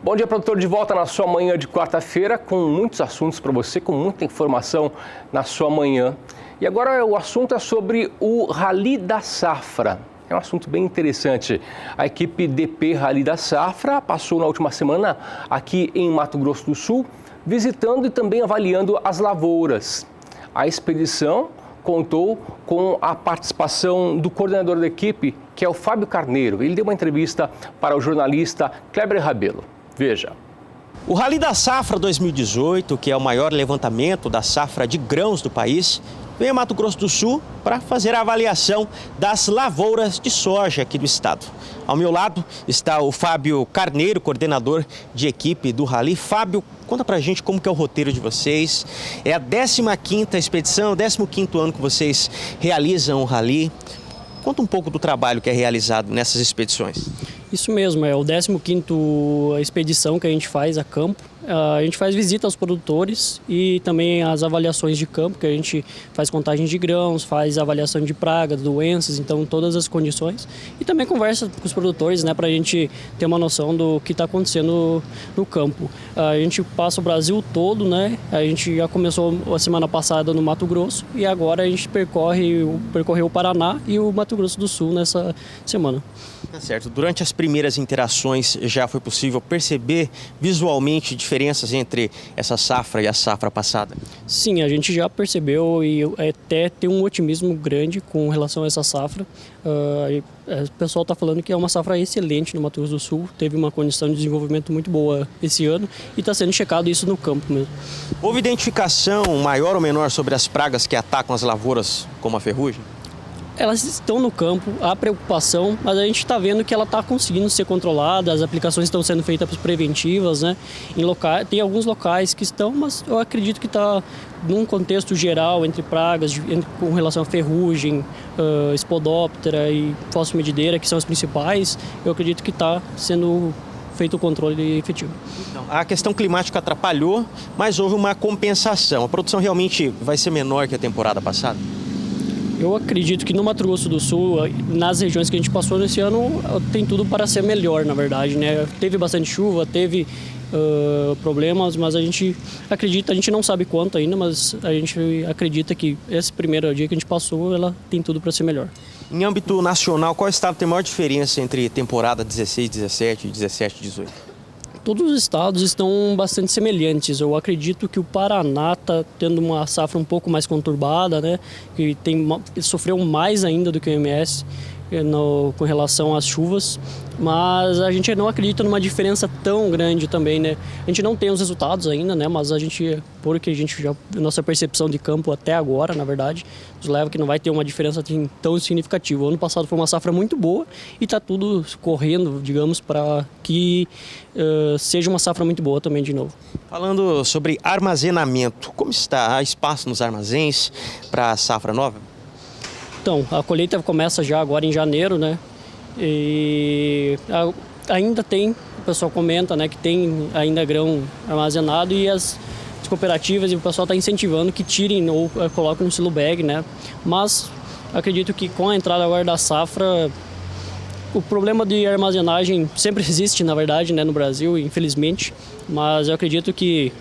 Bom Dia Produtor de volta na sua manhã de quarta-feira com muitos assuntos para você, com muita informação na sua manhã. E agora o assunto é sobre o Rally da Safra. É um assunto bem interessante. A equipe DP Rally da Safra passou na última semana aqui em Mato Grosso do Sul, visitando e também avaliando as lavouras. A expedição contou com a participação do coordenador da equipe, que é o Fábio Carneiro. Ele deu uma entrevista para o jornalista Kleber Rabelo. Veja. O Rally da Safra 2018, que é o maior levantamento da safra de grãos do país, veio a Mato Grosso do Sul para fazer a avaliação das lavouras de soja aqui do estado. Ao meu lado está o Fábio Carneiro, coordenador de equipe do Rally. Fábio, conta pra gente como que é o roteiro de vocês. É a 15ª expedição, 15º ano que vocês realizam o Rally. Conta um pouco do trabalho que é realizado nessas expedições. Isso mesmo, é o 15º expedição que a gente faz a campo. A gente faz visita aos produtores e também as avaliações de campo, que a gente faz contagem de grãos, faz avaliação de pragas, doenças, então todas as condições. E também conversa com os produtores, né, para a gente ter uma noção do que está acontecendo no campo. A gente passa o Brasil todo, né? A gente já começou a semana passada no Mato Grosso e agora a gente percorreu o Paraná e o Mato Grosso do Sul nessa semana. Tá certo. Durante as primeiras interações já foi possível perceber visualmente diferenças entre essa safra e a safra passada? Sim, a gente já percebeu e até tem um otimismo grande com relação a essa safra. O pessoal está falando que é uma safra excelente no Mato Grosso do Sul, teve uma condição de desenvolvimento muito boa esse ano e está sendo checado isso no campo mesmo. Houve identificação maior ou menor sobre as pragas que atacam as lavouras, como a ferrugem? Elas estão no campo, há preocupação, mas a gente está vendo que ela está conseguindo ser controlada, as aplicações estão sendo feitas preventivas, né? Tem alguns locais que estão, mas eu acredito que está num contexto geral entre pragas, com relação a ferrugem, Spodoptera e fosfomedideira, que são as principais, eu acredito que está sendo feito o controle efetivo. Então, a questão climática atrapalhou, mas houve uma compensação. A produção realmente vai ser menor que a temporada passada? Eu acredito que no Mato Grosso do Sul, nas regiões que a gente passou nesse ano, tem tudo para ser melhor, na verdade, né? Teve bastante chuva, teve problemas, mas a gente acredita, a gente não sabe quanto ainda, mas a gente acredita que esse primeiro dia que a gente passou, ela tem tudo para ser melhor. Em âmbito nacional, qual estado tem maior diferença entre temporada 16-17 e 17-18? Todos os estados estão bastante semelhantes. Eu acredito que o Paraná está tendo uma safra um pouco mais conturbada, né? Que sofreu mais ainda do que o MS com relação às chuvas, mas a gente não acredita numa diferença tão grande também, né? A gente não tem os resultados ainda, né? Mas porque a gente nossa percepção de campo até agora, na verdade, nos leva que não vai ter uma diferença tão significativa. O ano passado foi uma safra muito boa e está tudo correndo, digamos, para que seja uma safra muito boa também de novo. Falando sobre armazenamento, como está? Há espaço nos armazéns para a safra nova? Então, a colheita começa já agora em janeiro, né? E ainda tem, o pessoal comenta, né, que tem ainda grão armazenado e as cooperativas e o pessoal está incentivando que tirem ou coloquem no silo bag, né? Mas acredito que com a entrada agora da safra, o problema de armazenagem sempre existe, na verdade, né, no Brasil, infelizmente. Mas eu acredito que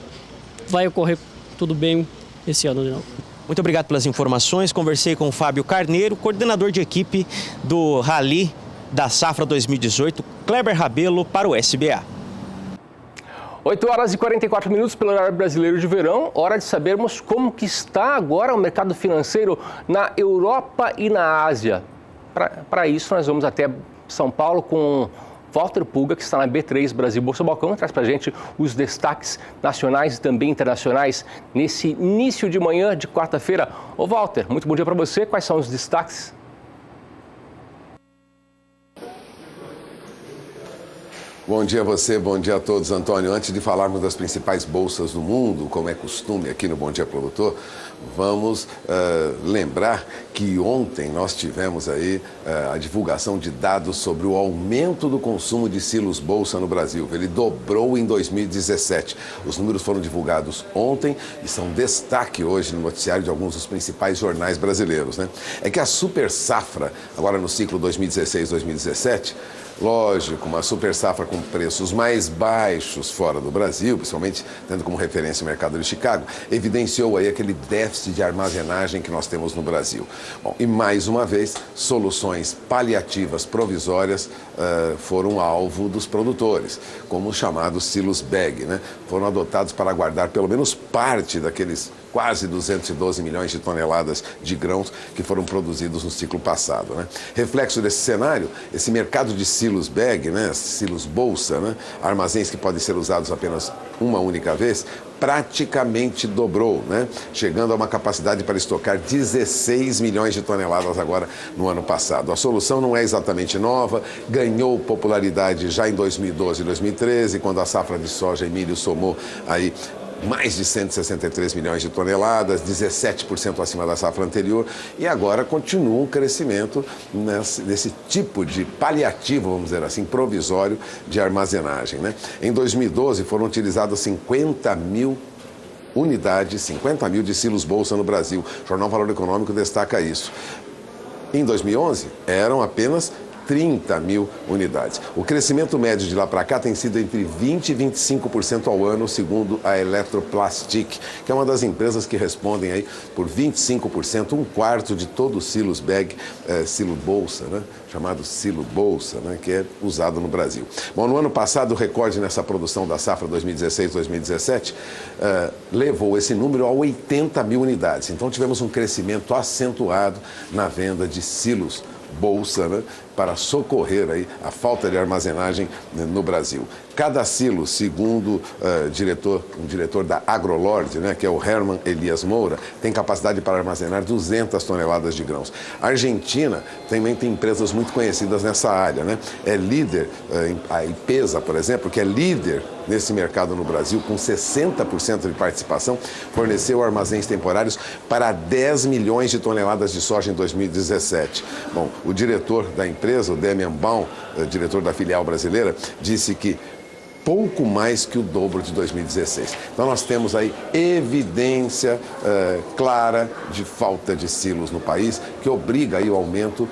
vai ocorrer tudo bem esse ano de novo. Muito obrigado pelas informações. Conversei com o Fábio Carneiro, coordenador de equipe do Rally da Safra 2018, Kleber Rabelo, para o SBA. 8h44 pelo horário brasileiro de verão. Hora de sabermos como que está agora o mercado financeiro na Europa e na Ásia. Para isso, nós vamos até São Paulo com Walter Pulga, que está na B3 Brasil Bolsa Balcão, traz para a gente os destaques nacionais e também internacionais nesse início de manhã de quarta-feira. Ô Walter, muito bom dia para você. Quais são os destaques? Bom dia a você, bom dia a todos, Antônio. Antes de falarmos das principais bolsas do mundo, como é costume aqui no Bom Dia Produtor, vamos lembrar que ontem nós tivemos aí a divulgação de dados sobre o aumento do consumo de silos bolsa no Brasil. Ele dobrou em 2017. Os números foram divulgados ontem e são destaque hoje no noticiário de alguns dos principais jornais brasileiros, né? É que a super safra, agora no ciclo 2016-2017, Lógico, uma super safra com preços mais baixos fora do Brasil, principalmente tendo como referência o mercado de Chicago, evidenciou aí aquele déficit de armazenagem que nós temos no Brasil. Bom, e mais uma vez, soluções paliativas provisórias foram alvo dos produtores, como os chamados silos bag, né? Foram adotados para guardar pelo menos parte daqueles quase 212 milhões de toneladas de grãos que foram produzidos no ciclo passado, né? Reflexo desse cenário, esse mercado de silos bag, né? Silos bolsa, né? Armazéns que podem ser usados apenas uma única vez, praticamente dobrou, né? Chegando a uma capacidade para estocar 16 milhões de toneladas agora no ano passado. A solução não é exatamente nova, ganhou popularidade já em 2012 e 2013, quando a safra de soja e milho somou aí mais de 163 milhões de toneladas, 17% acima da safra anterior, e agora continua um crescimento nesse tipo de paliativo, vamos dizer assim, provisório de armazenagem, né? Em 2012 foram utilizadas 50 mil unidades, 50 mil de silos bolsa no Brasil. O Jornal Valor Econômico destaca isso. Em 2011 eram apenas 30 mil unidades. O crescimento médio de lá para cá tem sido entre 20% e 25% ao ano, segundo a Eletroplastic, que é uma das empresas que respondem aí por 25%, um quarto de todo o silos bag, silo bolsa, né? Chamado silo bolsa, né? Que é usado no Brasil. Bom, no ano passado, o recorde nessa produção da safra 2016-2017 levou esse número a 80 mil unidades. Então tivemos um crescimento acentuado na venda de silos bolsa, né, para socorrer aí a falta de armazenagem no Brasil. Cada silo, segundo um diretor da AgroLord, né, que é o Herman Elias Moura, tem capacidade para armazenar 200 toneladas de grãos. A Argentina também tem empresas muito conhecidas nessa área, né? É líder, a Ipesa, por exemplo, que é líder nesse mercado no Brasil, com 60% de participação, forneceu armazéns temporários para 10 milhões de toneladas de soja em 2017. Bom, o diretor da empresa, o Damian Baum, diretor da filial brasileira, disse que pouco mais que o dobro de 2016. Então nós temos aí evidência clara de falta de silos no país, que obriga aí o aumento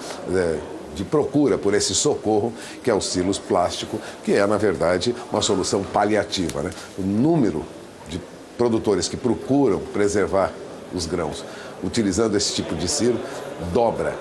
de procura por esse socorro, que é o silos plástico, que é, na verdade, uma solução paliativa, né? O número de produtores que procuram preservar os grãos utilizando esse tipo de silo dobra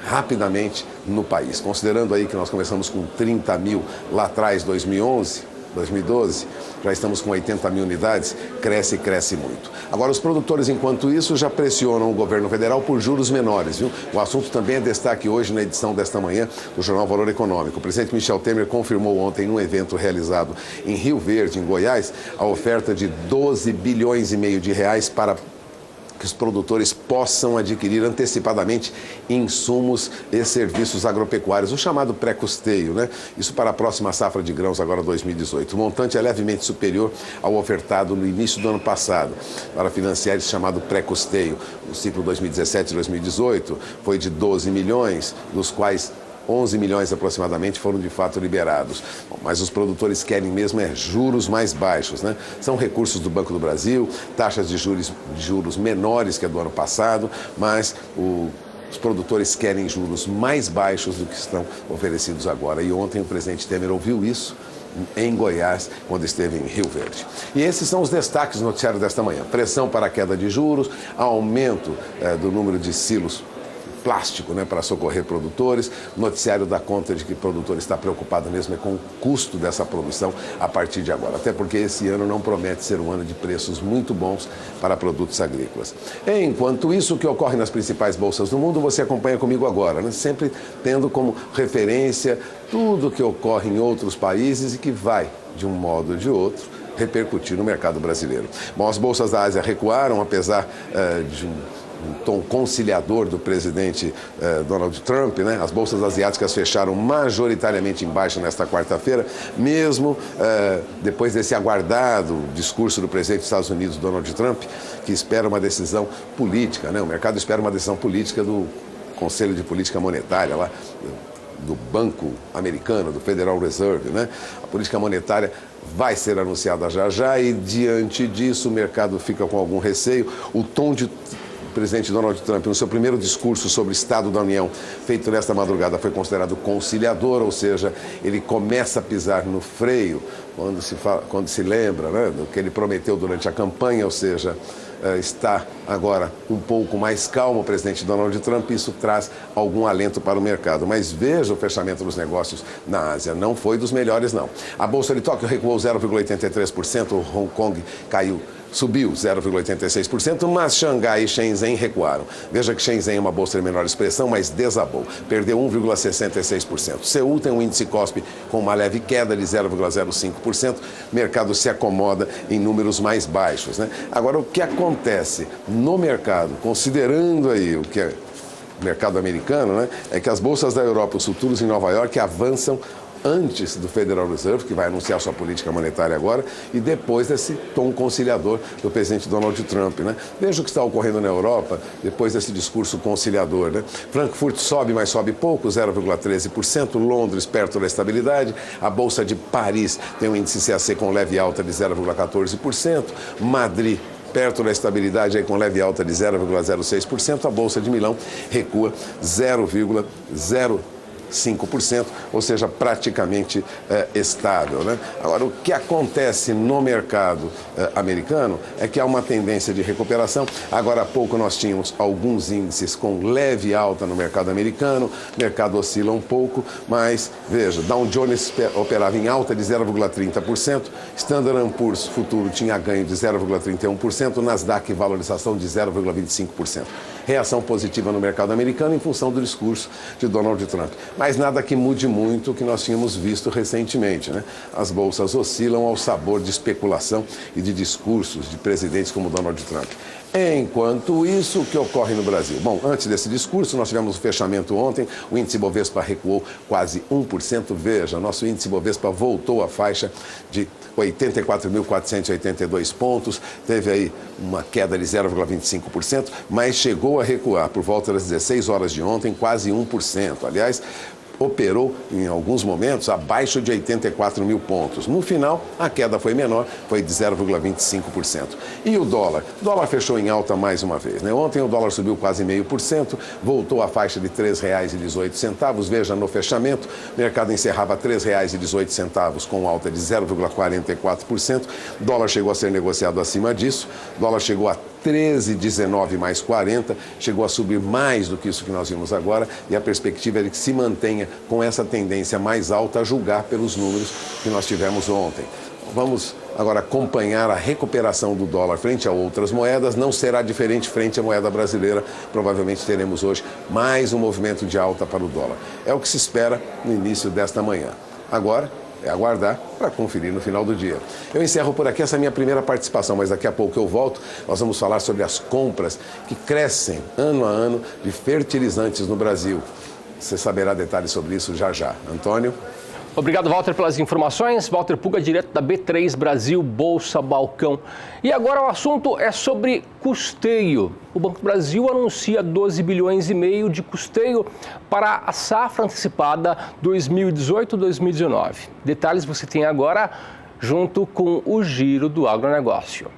rapidamente no país. Considerando aí que nós começamos com 30 mil lá atrás, 2011, 2012, já estamos com 80 mil unidades, cresce e cresce muito. Agora, os produtores, enquanto isso, já pressionam o governo federal por juros menores, viu? O assunto também é destaque hoje na edição desta manhã do Jornal Valor Econômico. O presidente Michel Temer confirmou ontem, num evento realizado em Rio Verde, em Goiás, a oferta de 12 bilhões e meio de reais para que os produtores possam adquirir antecipadamente insumos e serviços agropecuários, o chamado pré-custeio, né? Isso para a próxima safra de grãos, agora 2018. O montante é levemente superior ao ofertado no início do ano passado, para financiar esse chamado pré-custeio. O ciclo 2017-2018 foi de 12 milhões, dos quais 11 milhões aproximadamente foram de fato liberados. Bom, mas os produtores querem mesmo juros mais baixos, né? São recursos do Banco do Brasil, taxas de juros menores que a do ano passado, mas os produtores querem juros mais baixos do que estão oferecidos agora. E ontem o presidente Temer ouviu isso em Goiás, quando esteve em Rio Verde. E esses são os destaques do noticiário desta manhã. Pressão para a queda de juros, aumento do número de silos plástico, né, para socorrer produtores. O noticiário dá conta de que o produtor está preocupado mesmo com o custo dessa produção a partir de agora, até porque esse ano não promete ser um ano de preços muito bons para produtos agrícolas. Enquanto isso, o que ocorre nas principais bolsas do mundo, você acompanha comigo agora, né, sempre tendo como referência tudo o que ocorre em outros países e que vai, de um modo ou de outro, repercutir no mercado brasileiro. Bom, as bolsas da Ásia recuaram, apesar de um tom conciliador do presidente Donald Trump, né? As bolsas asiáticas fecharam majoritariamente em baixa nesta quarta-feira, mesmo depois desse aguardado discurso do presidente dos Estados Unidos, Donald Trump, que espera uma decisão política, né? O mercado espera uma decisão política do Conselho de Política Monetária, lá do Banco Americano, do Federal Reserve, né? A política monetária vai ser anunciada já já e, diante disso, o mercado fica com algum receio. O tom de presidente Donald Trump, no seu primeiro discurso sobre o Estado da União, feito nesta madrugada, foi considerado conciliador, ou seja, ele começa a pisar no freio quando se lembra, né, do que ele prometeu durante a campanha, ou seja, está agora um pouco mais calmo o presidente Donald Trump, isso traz algum alento para o mercado. Mas veja o fechamento dos negócios na Ásia, não foi dos melhores não. A Bolsa de Tóquio recuou 0,83%, o Hong Kong subiu 0,86%, mas Xangai e Shenzhen recuaram. Veja que Shenzhen é uma bolsa de menor expressão, mas desabou, perdeu 1,66%. Seul tem um índice Kospi com uma leve queda de 0,05%, o mercado se acomoda em números mais baixos, né? Agora, o que acontece no mercado, considerando aí o que é o mercado americano, né, é que as bolsas da Europa, os futuros em Nova York avançam antes do Federal Reserve, que vai anunciar sua política monetária agora, e depois desse tom conciliador do presidente Donald Trump, né? Veja o que está ocorrendo na Europa depois desse discurso conciliador, né? Frankfurt sobe, mas sobe pouco, 0,13%, Londres perto da estabilidade, a Bolsa de Paris tem um índice CAC com leve alta de 0,14%, Madrid perto da estabilidade aí com leve alta de 0,06%, a Bolsa de Milão recua 0,05%, ou seja, praticamente estável, né? Agora, o que acontece no mercado americano é que há uma tendência de recuperação. Agora há pouco nós tínhamos alguns índices com leve alta no mercado americano, o mercado oscila um pouco, mas veja, Dow Jones operava em alta de 0,30%, Standard & Poor's futuro tinha ganho de 0,31%, Nasdaq valorização de 0,25%. Reação positiva no mercado americano em função do discurso de Donald Trump. Mas nada que mude muito o que nós tínhamos visto recentemente, né? As bolsas oscilam ao sabor de especulação e de discursos de presidentes como Donald Trump. Enquanto isso, o que ocorre no Brasil? Bom, antes desse discurso, nós tivemos o fechamento ontem, o índice Bovespa recuou quase 1%. Veja, nosso índice Bovespa voltou à faixa de 84.482 pontos, teve aí uma queda de 0,25%, mas chegou a recuar por volta das 16 horas de ontem, quase 1%. Aliás, operou em alguns momentos abaixo de 84 mil pontos. No final, a queda foi menor, foi de 0,25%. E o dólar? O dólar fechou em alta mais uma vez, né? Ontem o dólar subiu quase 0,5%, voltou à faixa de R$ 3,18. Veja, no fechamento, o mercado encerrava R$ 3,18 com alta de 0,44%. O dólar chegou a ser negociado acima disso, o dólar chegou a 13,19 mais 40, chegou a subir mais do que isso que nós vimos agora, e a perspectiva é de que se mantenha com essa tendência mais alta, a julgar pelos números que nós tivemos ontem. Vamos agora acompanhar a recuperação do dólar frente a outras moedas, não será diferente frente à moeda brasileira, provavelmente teremos hoje mais um movimento de alta para o dólar. É o que se espera no início desta manhã. Agora, é aguardar para conferir no final do dia. Eu encerro por aqui essa minha primeira participação, mas daqui a pouco eu volto. Nós vamos falar sobre as compras que crescem ano a ano de fertilizantes no Brasil. Você saberá detalhes sobre isso já já. Antônio? Obrigado, Walter, pelas informações. Walter Puga, direto da B3 Brasil, Bolsa Balcão. E agora o assunto é sobre custeio. O Banco do Brasil anuncia 12 bilhões e meio de custeio para a safra antecipada 2018-2019. Detalhes você tem agora junto com o Giro do Agronegócio.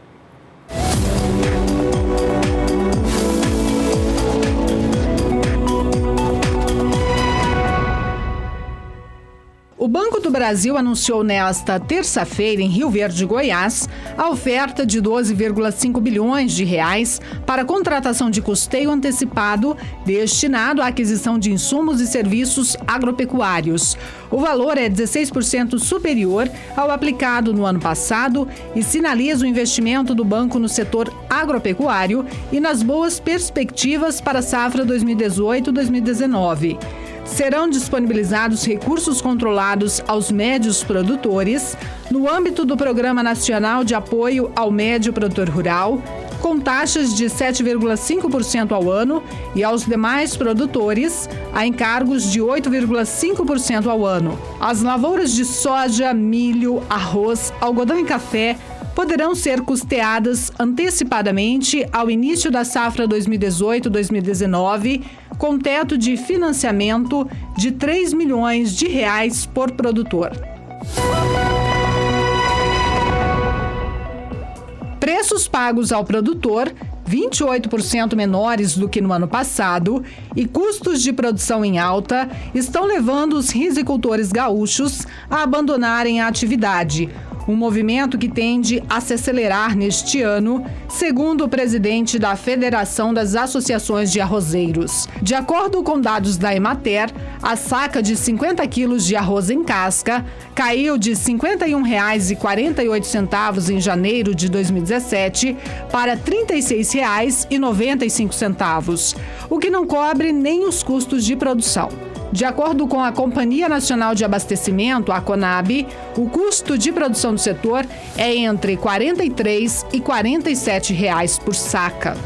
O Banco do Brasil anunciou nesta terça-feira, em Rio Verde, Goiás, a oferta de 12,5 bilhões de reais para a contratação de custeio antecipado destinado à aquisição de insumos e serviços agropecuários. O valor é 16% superior ao aplicado no ano passado e sinaliza o investimento do banco no setor agropecuário e nas boas perspectivas para a safra 2018-2019. Serão disponibilizados recursos controlados aos médios produtores no âmbito do Programa Nacional de Apoio ao Médio Produtor Rural, com taxas de 7,5% ao ano, e aos demais produtores a encargos de 8,5% ao ano. As lavouras de soja, milho, arroz, algodão e café poderão ser custeadas antecipadamente ao início da safra 2018-2019, com teto de financiamento de R$ 3 milhões por produtor. Preços pagos ao produtor 28% menores do que no ano passado, e custos de produção em alta estão levando os risicultores gaúchos a abandonarem a atividade. Um movimento que tende a se acelerar neste ano, segundo o presidente da Federação das Associações de Arrozeiros. De acordo com dados da Emater, a saca de 50 quilos de arroz em casca caiu de R$ 51,48 em janeiro de 2017 para R$ 36,95, o que não cobre nem os custos de produção. De acordo com a Companhia Nacional de Abastecimento, a CONAB, o custo de produção do setor é entre R$ 43 e R$ 47 por saca.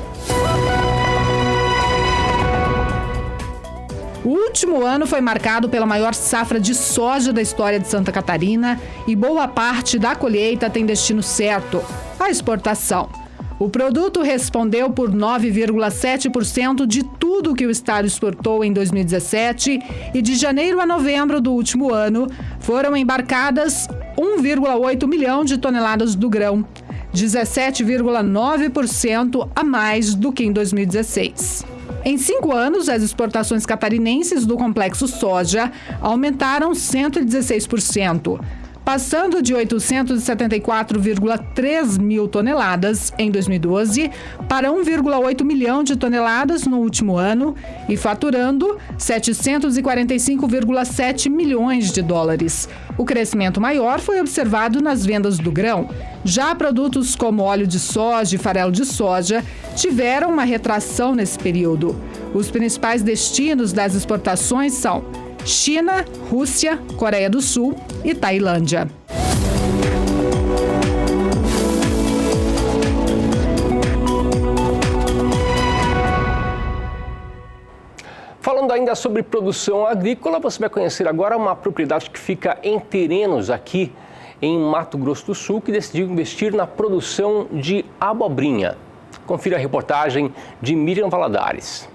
O último ano foi marcado pela maior safra de soja da história de Santa Catarina e boa parte da colheita tem destino certo, a exportação. O produto respondeu por 9,7% de tudo que o estado exportou em 2017 e de janeiro a novembro do último ano foram embarcadas 1,8 milhão de toneladas do grão, 17,9% a mais do que em 2016. Em 5 anos, as exportações catarinenses do complexo soja aumentaram 116%. Passando de 874,3 mil toneladas em 2012 para 1,8 milhão de toneladas no último ano e faturando 745,7 milhões de dólares. O crescimento maior foi observado nas vendas do grão. Já produtos como óleo de soja e farelo de soja tiveram uma retração nesse período. Os principais destinos das exportações são China, Rússia, Coreia do Sul e Tailândia. Falando ainda sobre produção agrícola, você vai conhecer agora uma propriedade que fica em Terenos, aqui em Mato Grosso do Sul, que decidiu investir na produção de abobrinha. Confira a reportagem de Miriam Valadares.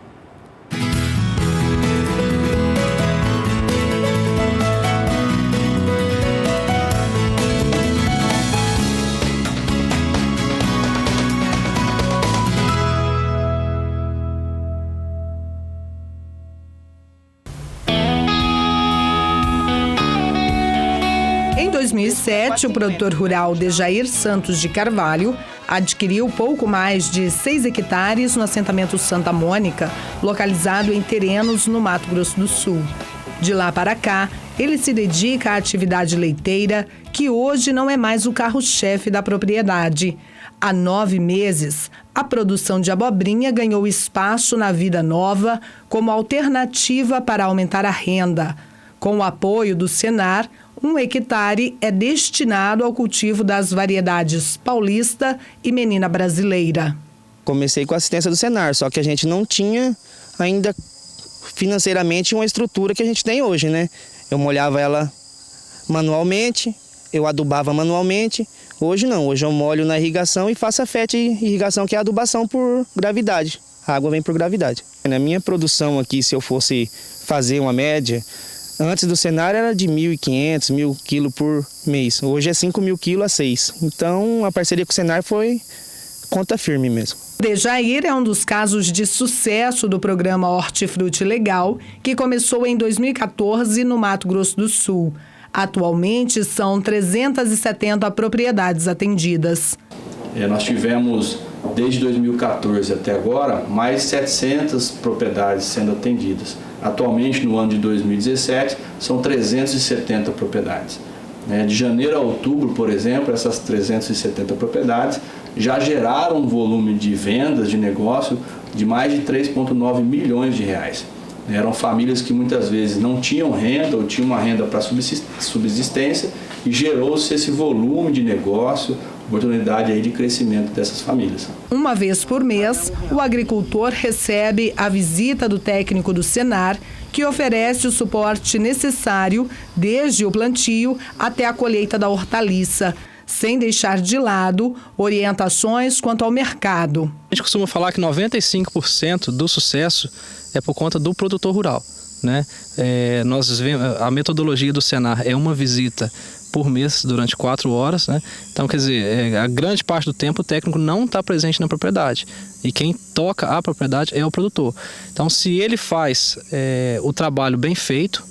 Em 2007, o produtor rural Dejair Santos de Carvalho adquiriu pouco mais de 6 hectares no assentamento Santa Mônica, localizado em Terenos, no Mato Grosso do Sul. De lá para cá, ele se dedica à atividade leiteira, que hoje não é mais o carro-chefe da propriedade. Há 9 meses, a produção de abobrinha ganhou espaço na Vida Nova como alternativa para aumentar a renda. Com o apoio do Senar, 1 hectare é destinado ao cultivo das variedades Paulista e Menina Brasileira. Comecei com a assistência do Senar, só que a gente não tinha ainda financeiramente uma estrutura que a gente tem hoje, né? Eu molhava ela manualmente, eu adubava manualmente. Hoje não, hoje eu molho na irrigação e faço a FET irrigação, que é a adubação por gravidade. A água vem por gravidade. Na minha produção aqui, se eu fosse fazer uma média, antes do Senar era de 1.500, 1.000 quilos por mês. Hoje é 5.000 quilos a 6. Então a parceria com o Senar foi conta firme mesmo. Dejair é um dos casos de sucesso do programa Hortifruti Legal, que começou em 2014 no Mato Grosso do Sul. Atualmente são 370 propriedades atendidas. Nós tivemos, desde 2014 até agora, mais 700 propriedades sendo atendidas. Atualmente, no ano de 2017, são 370 propriedades. De janeiro a outubro, por exemplo, essas 370 propriedades já geraram um volume de vendas de negócio de mais de 3,9 milhões de reais. Eram famílias que muitas vezes não tinham renda ou tinham uma renda para subsistência e gerou-se esse volume de negócio, oportunidade aí de crescimento dessas famílias. Uma vez por mês, o agricultor recebe a visita do técnico do Senar, que oferece o suporte necessário desde o plantio até a colheita da hortaliça, sem deixar de lado orientações quanto ao mercado. A gente costuma falar que 95% do sucesso é por conta do produtor rural, né? A metodologia do Senar é uma visita por mês durante 4 horas, né? Então, quer dizer, a grande parte do tempo o técnico não está presente na propriedade. E quem toca a propriedade é o produtor. Então, se ele faz o trabalho bem feito,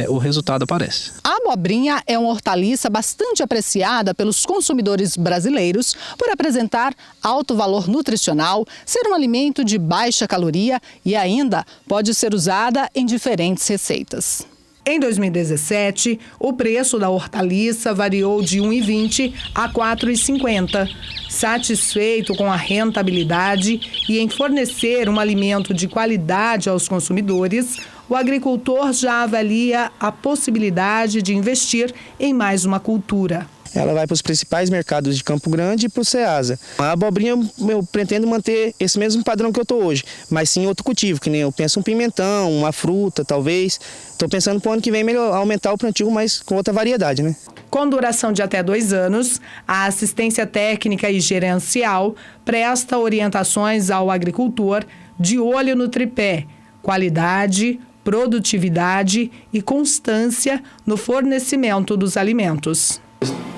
o resultado aparece. A abobrinha é uma hortaliça bastante apreciada pelos consumidores brasileiros por apresentar alto valor nutricional, ser um alimento de baixa caloria e ainda pode ser usada em diferentes receitas. Em 2017, o preço da hortaliça variou de R$ 1,20 a R$ 4,50. Satisfeito com a rentabilidade e em fornecer um alimento de qualidade aos consumidores, o agricultor já avalia a possibilidade de investir em mais uma cultura. Ela vai para os principais mercados de Campo Grande e para o Ceasa. A abobrinha eu pretendo manter esse mesmo padrão que eu estou hoje, mas sim outro cultivo, que nem eu penso um pimentão, uma fruta talvez. Estou pensando para o ano que vem melhor, aumentar o plantio, mas com outra variedade, né? Com duração de até 2 anos, a assistência técnica e gerencial presta orientações ao agricultor de olho no tripé: qualidade, produtividade e constância no fornecimento dos alimentos.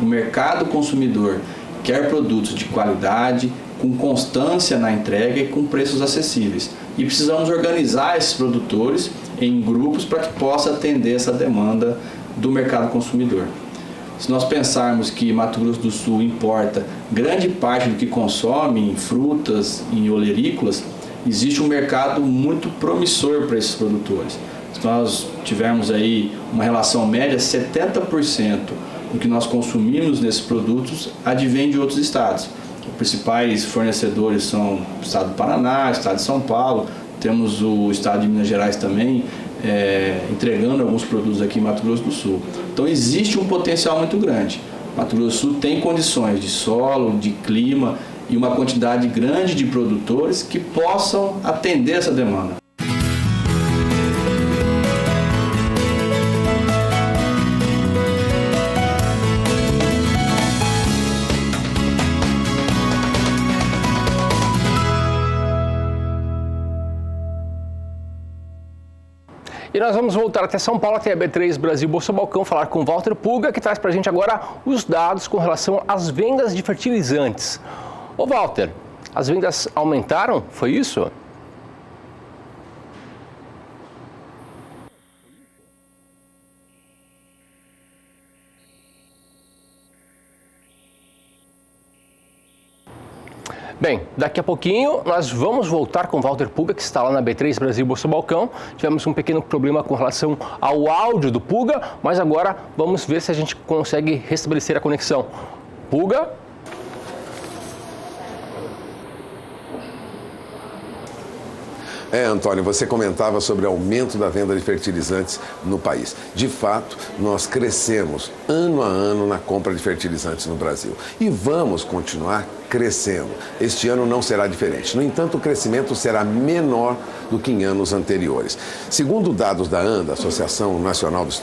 O mercado consumidor quer produtos de qualidade, com constância na entrega e com preços acessíveis. E precisamos organizar esses produtores em grupos para que possa atender essa demanda do mercado consumidor. Se nós pensarmos que Mato Grosso do Sul importa grande parte do que consome em frutas, em olerícolas, existe um mercado muito promissor para esses produtores. Se nós tivermos aí uma relação média, 70% do que nós consumimos nesses produtos advém de outros estados. Os principais fornecedores são o estado do Paraná, o estado de São Paulo, temos o estado de Minas Gerais também, entregando alguns produtos aqui em Mato Grosso do Sul. Então existe um potencial muito grande. Mato Grosso do Sul tem condições de solo, de clima e uma quantidade grande de produtores que possam atender essa demanda. E nós vamos voltar até São Paulo, até a B3 Brasil Bolsa Balcão, falar com Walter Puga, que traz para a gente agora os dados com relação às vendas de fertilizantes. Ô Walter, as vendas aumentaram? Foi isso? Bem, daqui a pouquinho nós vamos voltar com o Walter Puga, que está lá na B3 Brasil Bolsa Balcão. Tivemos um pequeno problema com relação ao áudio do Puga, mas agora vamos ver se a gente consegue restabelecer a conexão. Puga? Antônio, você comentava sobre o aumento da venda de fertilizantes no país. De fato, nós crescemos ano a ano na compra de fertilizantes no Brasil. E vamos continuar crescendo. Este ano não será diferente. No entanto, o crescimento será menor do que em anos anteriores. Segundo dados da ANDA, Associação Nacional dos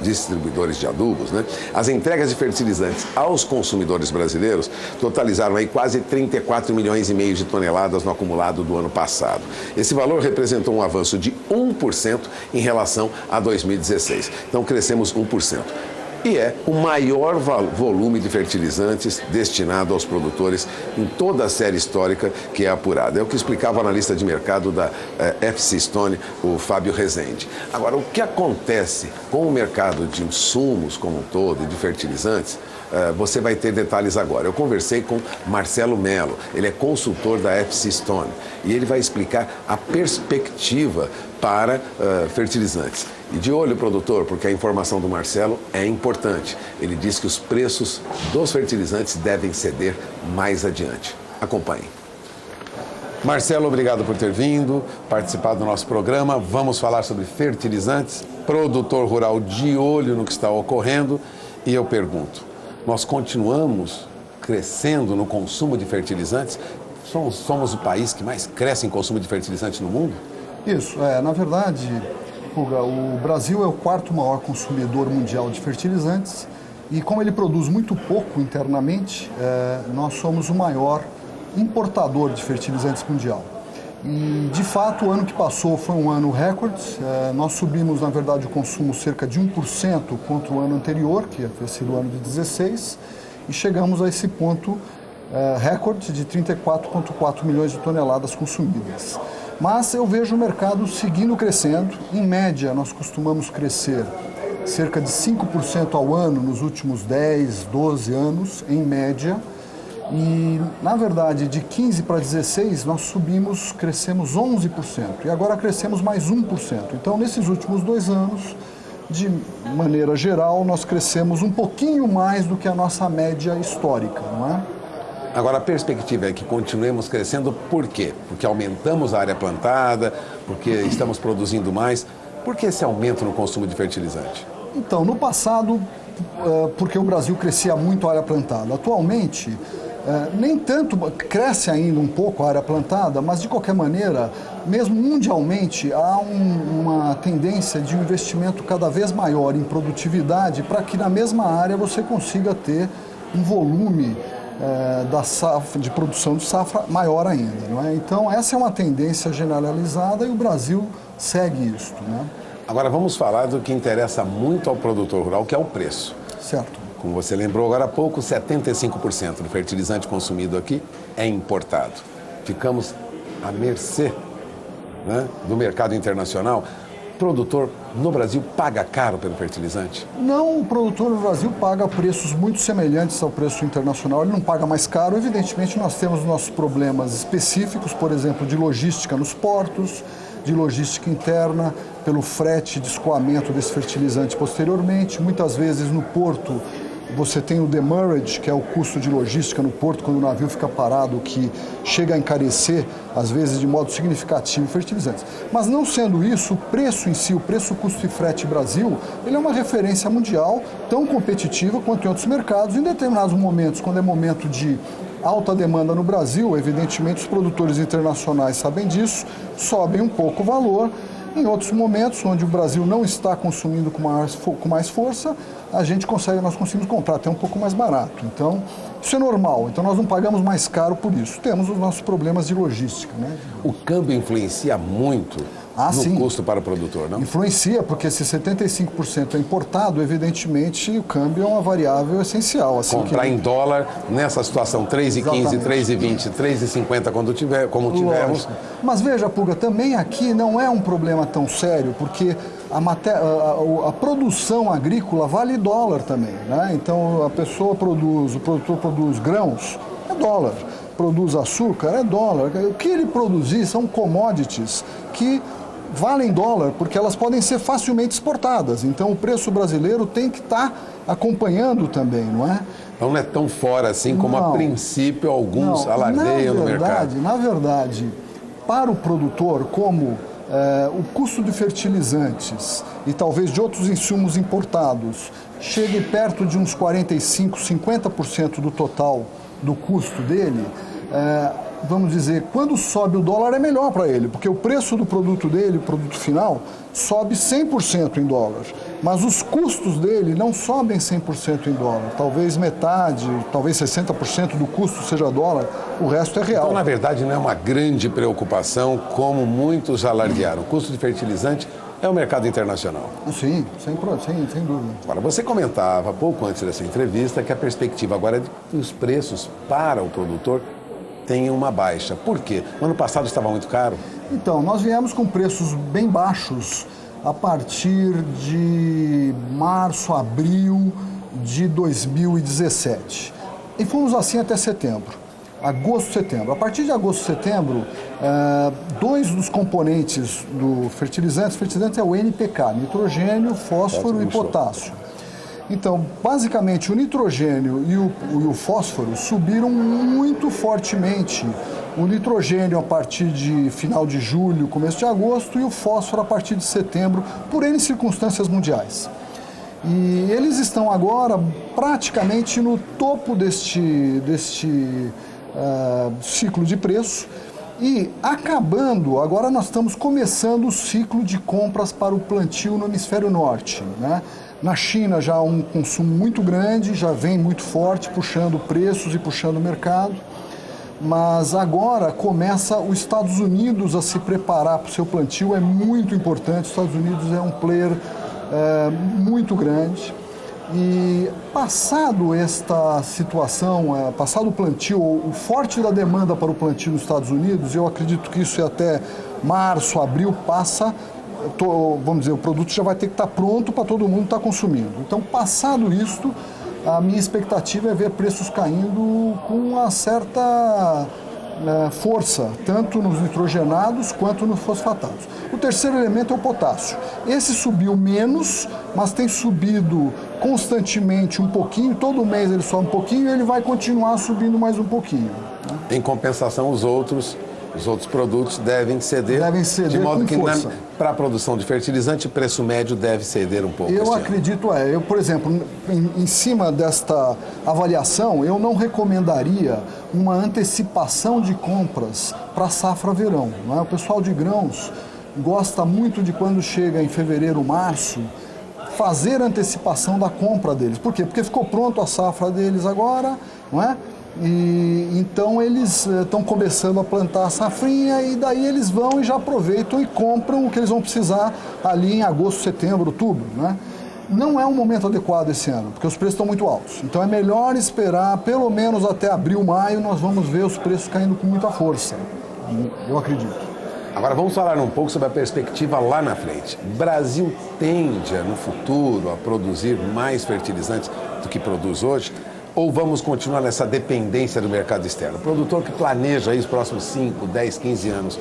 Distribuidores de Adubos, as entregas de fertilizantes aos consumidores brasileiros totalizaram aí quase 34 milhões e meio de toneladas no acumulado do ano passado. Esse valor representou um avanço de 1% em relação a 2016. Então, crescemos 1%. E é o maior volume de fertilizantes destinado aos produtores em toda a série histórica que é apurada. É o que explicava o analista de mercado da FC Stone, o Fábio Rezende. Agora, o que acontece com o mercado de insumos como um todo e de fertilizantes, você vai ter detalhes agora. Eu conversei com Marcelo Melo, ele é consultor da FC Stone, e ele vai explicar a perspectiva para fertilizantes. E de olho, produtor, porque a informação do Marcelo é importante. Ele diz que os preços dos fertilizantes devem ceder mais adiante. Acompanhe. Marcelo, obrigado por ter vindo, participado do nosso programa. Vamos falar sobre fertilizantes, produtor rural de olho no que está ocorrendo. E eu pergunto, nós continuamos crescendo no consumo de fertilizantes? Somos o país que mais cresce em consumo de fertilizantes no mundo? Isso, na verdade, Puga, o Brasil é o 4º maior consumidor mundial de fertilizantes e como ele produz muito pouco internamente, nós somos o maior importador de fertilizantes mundial. E, de fato, o ano que passou foi um ano recorde. Nós subimos, na verdade, o consumo cerca de 1% contra o ano anterior, que havia sido o ano de 16, e chegamos a esse ponto recorde de 34,4 milhões de toneladas consumidas. Mas eu vejo o mercado seguindo crescendo. Em média, nós costumamos crescer cerca de 5% ao ano nos últimos 10, 12 anos, em média. E, na verdade, de 15 para 16, nós crescemos 11%. E agora crescemos mais 1%. Então, nesses últimos 2 anos, de maneira geral, nós crescemos um pouquinho mais do que a nossa média histórica, não é? Agora, a perspectiva é que continuemos crescendo por quê? Porque aumentamos a área plantada, porque estamos produzindo mais. Por que esse aumento no consumo de fertilizante? Então, no passado, porque o Brasil crescia muito a área plantada. Atualmente, nem tanto, cresce ainda um pouco a área plantada, mas de qualquer maneira, mesmo mundialmente, há uma tendência de um investimento cada vez maior em produtividade para que na mesma área você consiga ter um volume de produção de safra maior ainda, não é? Então, essa é uma tendência generalizada e o Brasil segue isso, né? Agora, vamos falar do que interessa muito ao produtor rural, que é o preço. Certo. Como você lembrou agora há pouco, 75% do fertilizante consumido aqui é importado. Ficamos à mercê, né, do mercado internacional. O produtor no Brasil paga caro pelo fertilizante? Não, o produtor no Brasil paga preços muito semelhantes ao preço internacional. Ele não paga mais caro. Evidentemente, nós temos nossos problemas específicos, por exemplo, de logística nos portos, de logística interna, pelo frete de escoamento desse fertilizante posteriormente. Muitas vezes no porto você tem o demurrage, que é o custo de logística no porto, quando o navio fica parado, que chega a encarecer, às vezes de modo significativo, fertilizantes. Mas não sendo isso, o preço em si, o preço custo e frete Brasil, ele é uma referência mundial, tão competitiva quanto em outros mercados. Em determinados momentos, quando é momento de alta demanda no Brasil, evidentemente os produtores internacionais sabem disso, sobem um pouco o valor. Em outros momentos, onde o Brasil não está consumindo com mais força, nós conseguimos comprar até um pouco mais barato. Então, isso é normal. Então, nós não pagamos mais caro por isso. Temos os nossos problemas de logística, né? O câmbio influencia muito no custo para o produtor, não? Influencia, porque se 75% é importado, evidentemente o câmbio é uma variável essencial. Assim, comprar em dólar, nessa situação, 3,15, 3,20, 3,50, como tivermos. Lógico. Mas veja, Puga, também aqui não é um problema tão sério, porque a produção agrícola vale dólar também, né? Então, o produtor produz grãos, é dólar. Produz açúcar, é dólar. O que ele produzir são commodities que valem dólar, porque elas podem ser facilmente exportadas. Então, o preço brasileiro tem que estar acompanhando também, não é? Então, não é tão fora assim como, a princípio, alguns alardeiam no mercado. Na verdade, para o produtor, como o custo de fertilizantes e talvez de outros insumos importados chegue perto de uns 45%, 50% do total do custo dele, vamos dizer, quando sobe o dólar é melhor para ele, porque o preço do produto dele, o produto final, sobe 100% em dólar, mas os custos dele não sobem 100% em dólar, talvez metade, talvez 60% do custo seja dólar, o resto é real. Então, na verdade, não é uma grande preocupação, como muitos alardearam. O custo de fertilizante é o mercado internacional. Sim, sem dúvida. Agora, você comentava pouco antes dessa entrevista que a perspectiva agora é de que os preços para o produtor tenham uma baixa. Por quê? O ano passado estava muito caro? Então, nós viemos com preços bem baixos a partir de março, abril de 2017. E fomos assim até setembro. Agosto, setembro. A partir de agosto, setembro, dois dos componentes do fertilizante é o NPK, nitrogênio, fósforo e potássio. Então, basicamente, o nitrogênio e o fósforo subiram muito fortemente. O nitrogênio a partir de final de julho, começo de agosto, e o fósforo a partir de setembro, por N circunstâncias mundiais. E eles estão agora praticamente no topo deste ciclo de preço e acabando, agora nós estamos começando o ciclo de compras para o plantio no hemisfério norte, né? Na China já há um consumo muito grande, já vem muito forte, puxando preços e puxando o mercado. mas agora começa os Estados Unidos a se preparar para o seu plantio, é muito importante. Os Estados Unidos é um player muito grande. E passado esta situação, passado o plantio, o forte da demanda para o plantio nos Estados Unidos, eu acredito que isso é até março, abril, passa, vamos dizer, o produto já vai ter que estar pronto para todo mundo estar consumindo. Então, passado isto, a minha expectativa é ver preços caindo com uma certa força, tanto nos nitrogenados quanto nos fosfatados. O terceiro elemento é o potássio. Esse subiu menos, mas tem subido constantemente um pouquinho, todo mês ele sobe um pouquinho e ele vai continuar subindo mais um pouquinho. Né? Em compensação, os outros produtos devem ceder de modo que para a produção de fertilizante o preço médio deve ceder um pouco. Eu acredito, por exemplo, em cima desta avaliação, eu não recomendaria uma antecipação de compras para a safra verão. Não é? O pessoal de grãos gosta muito de quando chega em fevereiro, março, fazer antecipação da compra deles. Por quê? Porque ficou pronto a safra deles agora, não é? E então eles estão começando a plantar a safrinha e daí eles vão e já aproveitam e compram o que eles vão precisar ali em agosto, setembro, outubro, né? Não é um momento adequado esse ano, porque os preços estão muito altos. Então é melhor esperar pelo menos até abril, maio, nós vamos ver os preços caindo com muita força, eu acredito. Agora vamos falar um pouco sobre a perspectiva lá na frente. O Brasil tende, no futuro, a produzir mais fertilizantes do que produz hoje? Ou vamos continuar nessa dependência do mercado externo? O produtor que planeja aí os próximos 5, 10, 15 anos,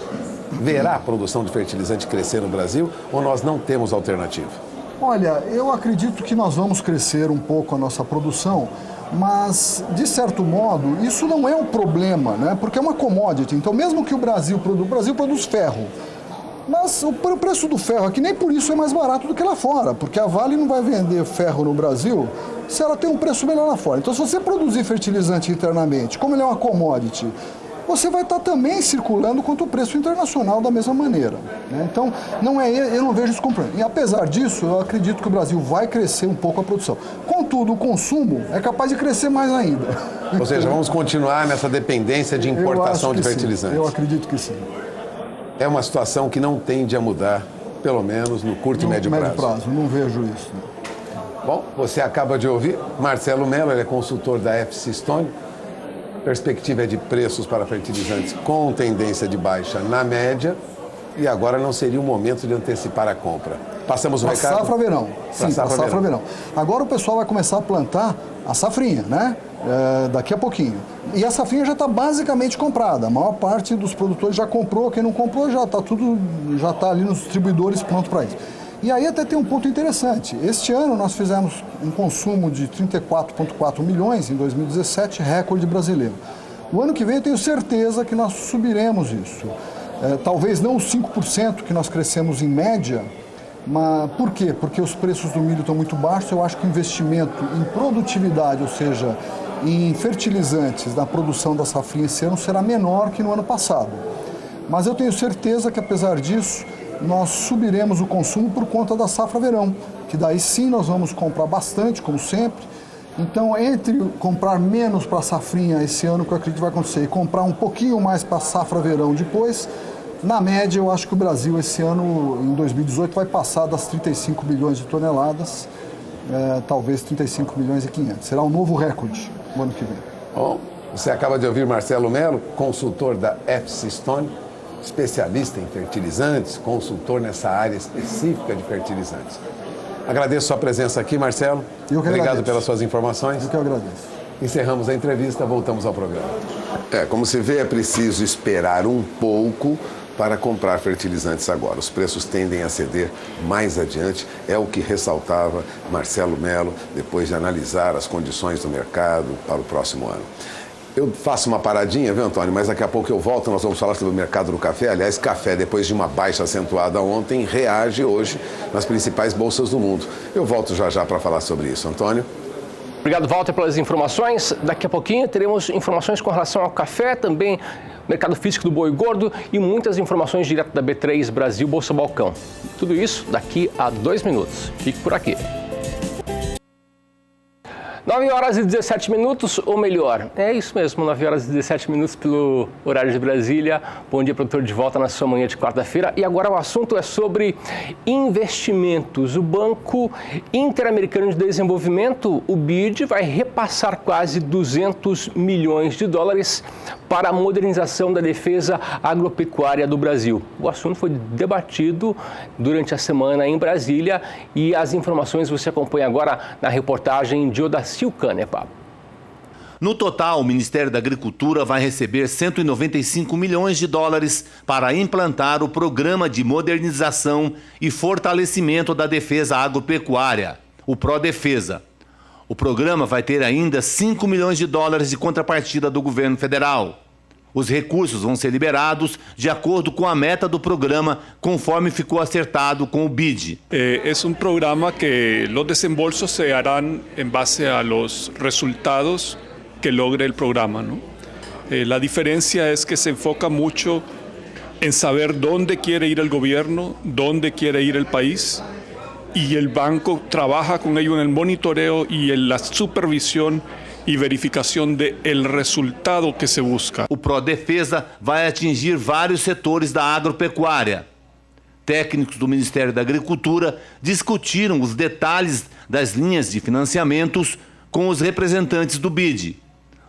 verá a produção de fertilizante crescer no Brasil ou nós não temos alternativa? Olha, eu acredito que nós vamos crescer um pouco a nossa produção, mas, de certo modo, isso não é um problema, né? Porque é uma commodity. Então, mesmo que o Brasil produz ferro, mas o preço do ferro aqui nem por isso é mais barato do que lá fora, porque a Vale não vai vender ferro no Brasil se ela tem um preço melhor lá fora. Então, se você produzir fertilizante internamente, como ele é uma commodity, você vai estar também circulando contra o preço internacional da mesma maneira, né? Então, eu não vejo isso como problema. E apesar disso, eu acredito que o Brasil vai crescer um pouco a produção. Contudo, o consumo é capaz de crescer mais ainda. Ou seja, vamos continuar nessa dependência de importação de fertilizantes. Sim. Eu acredito que sim. É uma situação que não tende a mudar, pelo menos no curto e médio prazo. Não vejo isso. Bom, você acaba de ouvir Marcelo Mello, ele é consultor da FC Stone. Perspectiva é de preços para fertilizantes com tendência de baixa na média e agora não seria o momento de antecipar a compra. Passamos o recado? Safra verão. Sim, safra verão. Agora o pessoal vai começar a plantar a safrinha, né? Daqui a pouquinho. E a safrinha já está basicamente comprada. A maior parte dos produtores já comprou, quem não comprou já está ali nos distribuidores pronto para isso. E aí até tem um ponto interessante. Este ano nós fizemos um consumo de 34,4 milhões em 2017, recorde brasileiro. O ano que vem eu tenho certeza que nós subiremos isso. Talvez não os 5% que nós crescemos em média, mas por quê? Porque os preços do milho estão muito baixos. Eu acho que o investimento em produtividade, ou seja, em fertilizantes na produção da safrinha esse ano será menor que no ano passado. Mas eu tenho certeza que apesar disso, nós subiremos o consumo por conta da safra verão, que daí sim nós vamos comprar bastante, como sempre. Então, entre comprar menos para a safrinha esse ano, que eu acredito que vai acontecer, e comprar um pouquinho mais para a safra verão depois, na média eu acho que o Brasil esse ano, em 2018, vai passar das 35 milhões de toneladas, talvez 35 milhões e 500. Será um novo recorde no ano que vem. Bom, você acaba de ouvir Marcelo Mello, consultor da FC Stone, especialista em fertilizantes, consultor nessa área específica de fertilizantes. Agradeço sua presença aqui, Marcelo. Obrigado pelas suas informações. Eu que agradeço. Encerramos a entrevista, voltamos ao programa. Como se vê, é preciso esperar um pouco para comprar fertilizantes agora. Os preços tendem a ceder mais adiante, é o que ressaltava Marcelo Mello, depois de analisar as condições do mercado para o próximo ano. Eu faço uma paradinha, viu, Antônio? Mas daqui a pouco eu volto, nós vamos falar sobre o mercado do café. Aliás, café, depois de uma baixa acentuada ontem, reage hoje nas principais bolsas do mundo. Eu volto já para falar sobre isso. Antônio? Obrigado, Walter, pelas informações. Daqui a pouquinho teremos informações com relação ao café, também mercado físico do boi gordo e muitas informações direto da B3 Brasil Bolsa Balcão. Tudo isso daqui a 2 minutos. Fique por aqui. 9 horas e 17 minutos, ou melhor, é isso mesmo, 9 horas e 17 minutos pelo horário de Brasília. Bom dia, produtor, de volta na sua manhã de quarta-feira. E agora o assunto é sobre investimentos. O Banco Interamericano de Desenvolvimento, o BID, vai repassar quase 200 milhões de dólares para a modernização da defesa agropecuária do Brasil. O assunto foi debatido durante a semana em Brasília e as informações você acompanha agora na reportagem de Odacil Canepa. No total, o Ministério da Agricultura vai receber 195 milhões de dólares para implantar o Programa de Modernização e Fortalecimento da Defesa Agropecuária, o PRODEFESA. O programa vai ter ainda 5 milhões de dólares de contrapartida do governo federal. Os recursos vão ser liberados de acordo com a meta do programa, conforme ficou acertado com o BID. É um programa que os desembolsos se harán em base a los resultados que logre el programa, ¿no? La diferencia es que se enfoca mucho en saber dónde quiere ir el gobierno, dónde quiere ir el país, y el banco trabaja con ello en el monitoreo y en la supervisión e verificação do resultado que se busca. O PRODEFESA vai atingir vários setores da agropecuária. Técnicos do Ministério da Agricultura discutiram os detalhes das linhas de financiamentos com os representantes do BID.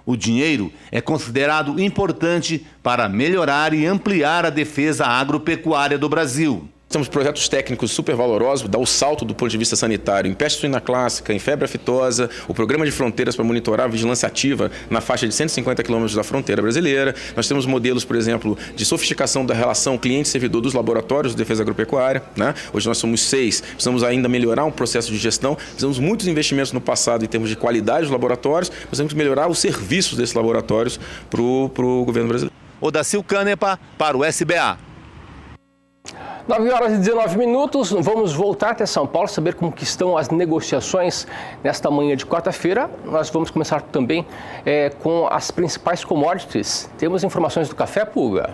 O dinheiro é considerado importante para melhorar e ampliar a defesa agropecuária do Brasil. Temos projetos técnicos super valorosos, dá o salto do ponto de vista sanitário em peste suína clássica, em febre aftosa, o programa de fronteiras para monitorar a vigilância ativa na faixa de 150 quilômetros da fronteira brasileira. Nós temos modelos, por exemplo, de sofisticação da relação cliente-servidor dos laboratórios de defesa agropecuária, né? Hoje nós somos 6, precisamos ainda melhorar um processo de gestão, fizemos muitos investimentos no passado em termos de qualidade dos laboratórios, precisamos melhorar os serviços desses laboratórios para o governo brasileiro. Odacil Canepa para o SBA. 9 horas e 19 minutos, vamos voltar até São Paulo, saber como que estão as negociações nesta manhã de quarta-feira. Nós vamos começar também com as principais commodities. Temos informações do café, Pulga?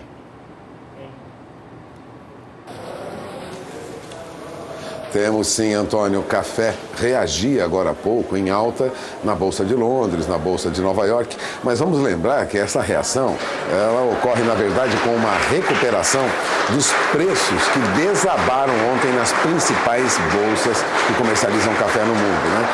Temos sim, Antônio. O café reagia agora há pouco em alta na Bolsa de Londres, na Bolsa de Nova York. Mas vamos lembrar que essa reação, ela ocorre, na verdade, com uma recuperação dos preços que desabaram ontem nas principais bolsas que comercializam café no mundo, né?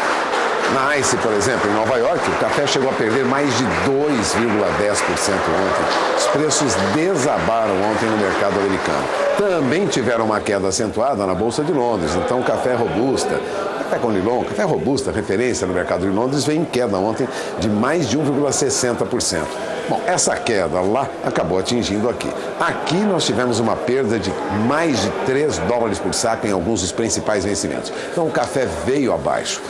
Na ICE, por exemplo, em Nova York, o café chegou a perder mais de 2,10% ontem. Os preços desabaram ontem no mercado americano. Também tiveram uma queda acentuada na Bolsa de Londres. Então, o café robusta, café Conilon, café robusta, referência no mercado de Londres, veio em queda ontem de mais de 1,60%. Bom, essa queda lá acabou atingindo aqui. Aqui nós tivemos uma perda de mais de 3 dólares por saco em alguns dos principais vencimentos. Então, o café veio abaixo.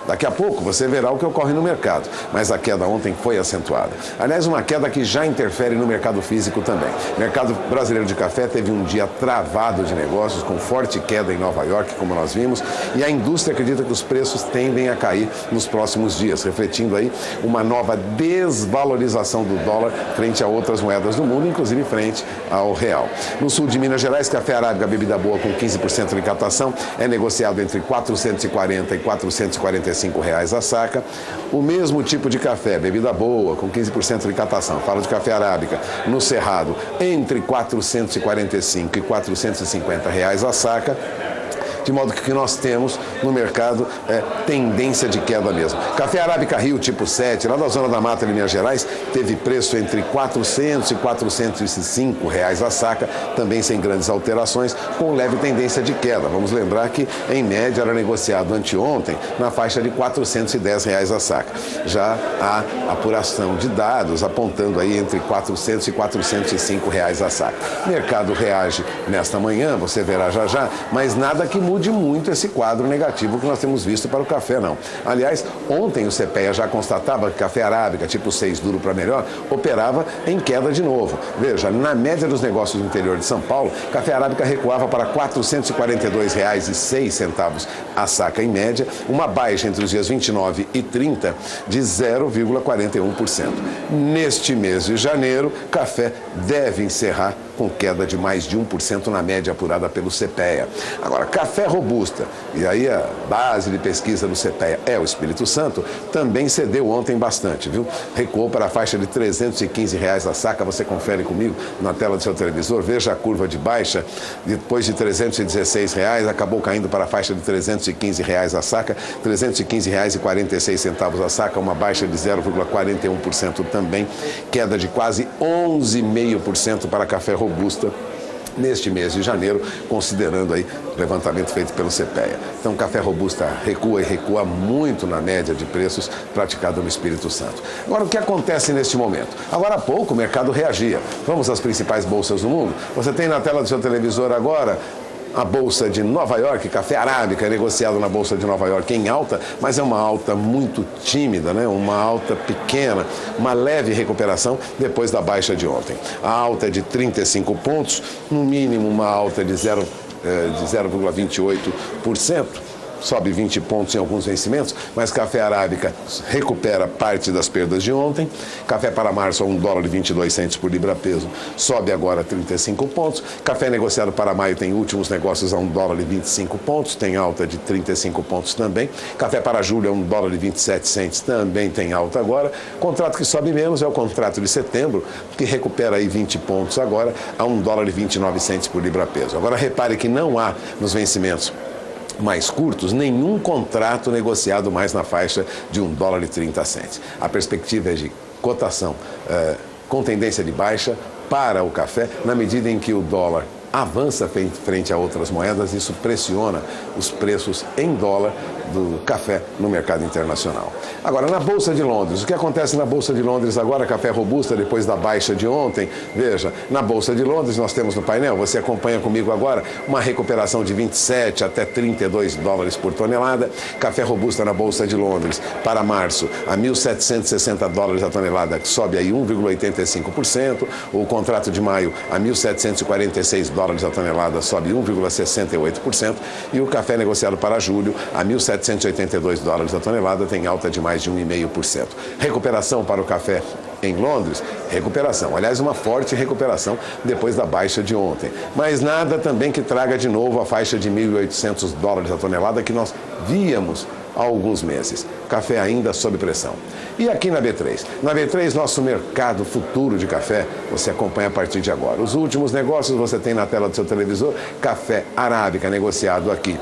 Daqui a pouco você verá o que ocorre no mercado, mas a queda ontem foi acentuada. Aliás, uma queda que já interfere no mercado físico também. O mercado brasileiro de café teve um dia travado de negócios, com forte queda em Nova York, como nós vimos, e a indústria acredita que os preços tendem a cair nos próximos dias, refletindo aí uma nova desvalorização do dólar frente a outras moedas do mundo, inclusive frente ao real. No sul de Minas Gerais, café arábica, bebida boa com 15% de captação, é negociado entre R$ 440 e R$ 445 a saca. O mesmo tipo de café, bebida boa, com 15% de captação, falo de café arábica, no Cerrado, entre R$ 445 e R$ 450 a saca. De modo que o que nós temos no mercado é tendência de queda mesmo. Café Arábica Rio tipo 7, lá da Zona da Mata de Minas Gerais, teve preço entre R$ 400 e R$ 405 a saca, também sem grandes alterações, com leve tendência de queda. Vamos lembrar que, em média, era negociado anteontem na faixa de R$ 410 a saca. Já há apuração de dados apontando aí entre R$ 400 e R$ 405 a saca. O mercado reage nesta manhã, você verá já já, mas nada que mude muito esse quadro negativo que nós temos visto para o café, não. Aliás, ontem o CPEA já constatava que café arábica, tipo 6 duro para melhor, operava em queda de novo. Veja, na média dos negócios do interior de São Paulo, café arábica recuava para R$ 442,06 a saca em média, uma baixa entre os dias 29 e 30 de 0,41%. Neste mês de janeiro, café deve encerrar com queda de mais de 1% na média apurada pelo CPEA. Agora, café Robusta, e aí a base de pesquisa do CPEA é o Espírito Santo, também cedeu ontem bastante, viu? Recuou para a faixa de R$ 315 a saca, você confere comigo na tela do seu televisor, veja a curva de baixa, depois de R$ 316, acabou caindo para a faixa de R$ 315 a saca, R$ 315,46 a saca, uma baixa de 0,41% também, queda de quase 11,5% para café Robusta neste mês de janeiro, considerando aí o levantamento feito pelo CPEA. Então, o café Robusta recua e recua muito na média de preços praticado no Espírito Santo. Agora, o que acontece neste momento? Agora há pouco o mercado reagia. Vamos às principais bolsas do mundo? Você tem na tela do seu televisor agora a Bolsa de Nova York, café arábica, é negociado na Bolsa de Nova York em alta, mas é uma alta muito tímida, né? Uma alta pequena, uma leve recuperação depois da baixa de ontem. A alta é de 35 pontos, no mínimo uma alta de 0,28%. Sobe 20 pontos em alguns vencimentos, mas café arábica recupera parte das perdas de ontem. Café para março a $1,22 por libra-peso, sobe agora 35 pontos. Café negociado para maio tem últimos negócios a $1,25, tem alta de 35 pontos também. Café para julho a $1,27, também tem alta agora. Contrato que sobe menos é o contrato de setembro, que recupera aí 20 pontos agora a $1,29 por libra-peso. Agora repare que não há nos vencimentos mais curtos, nenhum contrato negociado mais na faixa de $1,30. A perspectiva é de cotação com tendência de baixa para o café, na medida em que o dólar avança frente a outras moedas, isso pressiona os preços em dólar do café no mercado internacional. Agora, na Bolsa de Londres, o que acontece na Bolsa de Londres agora, café Robusta, depois da baixa de ontem? Veja, na Bolsa de Londres nós temos no painel, você acompanha comigo agora, uma recuperação de 27 até $32 por tonelada. Café Robusta na Bolsa de Londres para março a $1.760 a tonelada, que sobe aí 1,85%. O contrato de maio a $1.746 a tonelada, sobe 1,68%. E o café negociado para julho a $1.782 a tonelada, tem alta de mais de 1,5%. Recuperação para o café em Londres, recuperação. Aliás, uma forte recuperação depois da baixa de ontem. Mas nada também que traga de novo a faixa de $1.800 a tonelada que nós víamos há alguns meses. Café ainda sob pressão. E aqui na B3? Na B3, nosso mercado futuro de café, você acompanha a partir de agora. Os últimos negócios você tem na tela do seu televisor. Café arábica negociado aqui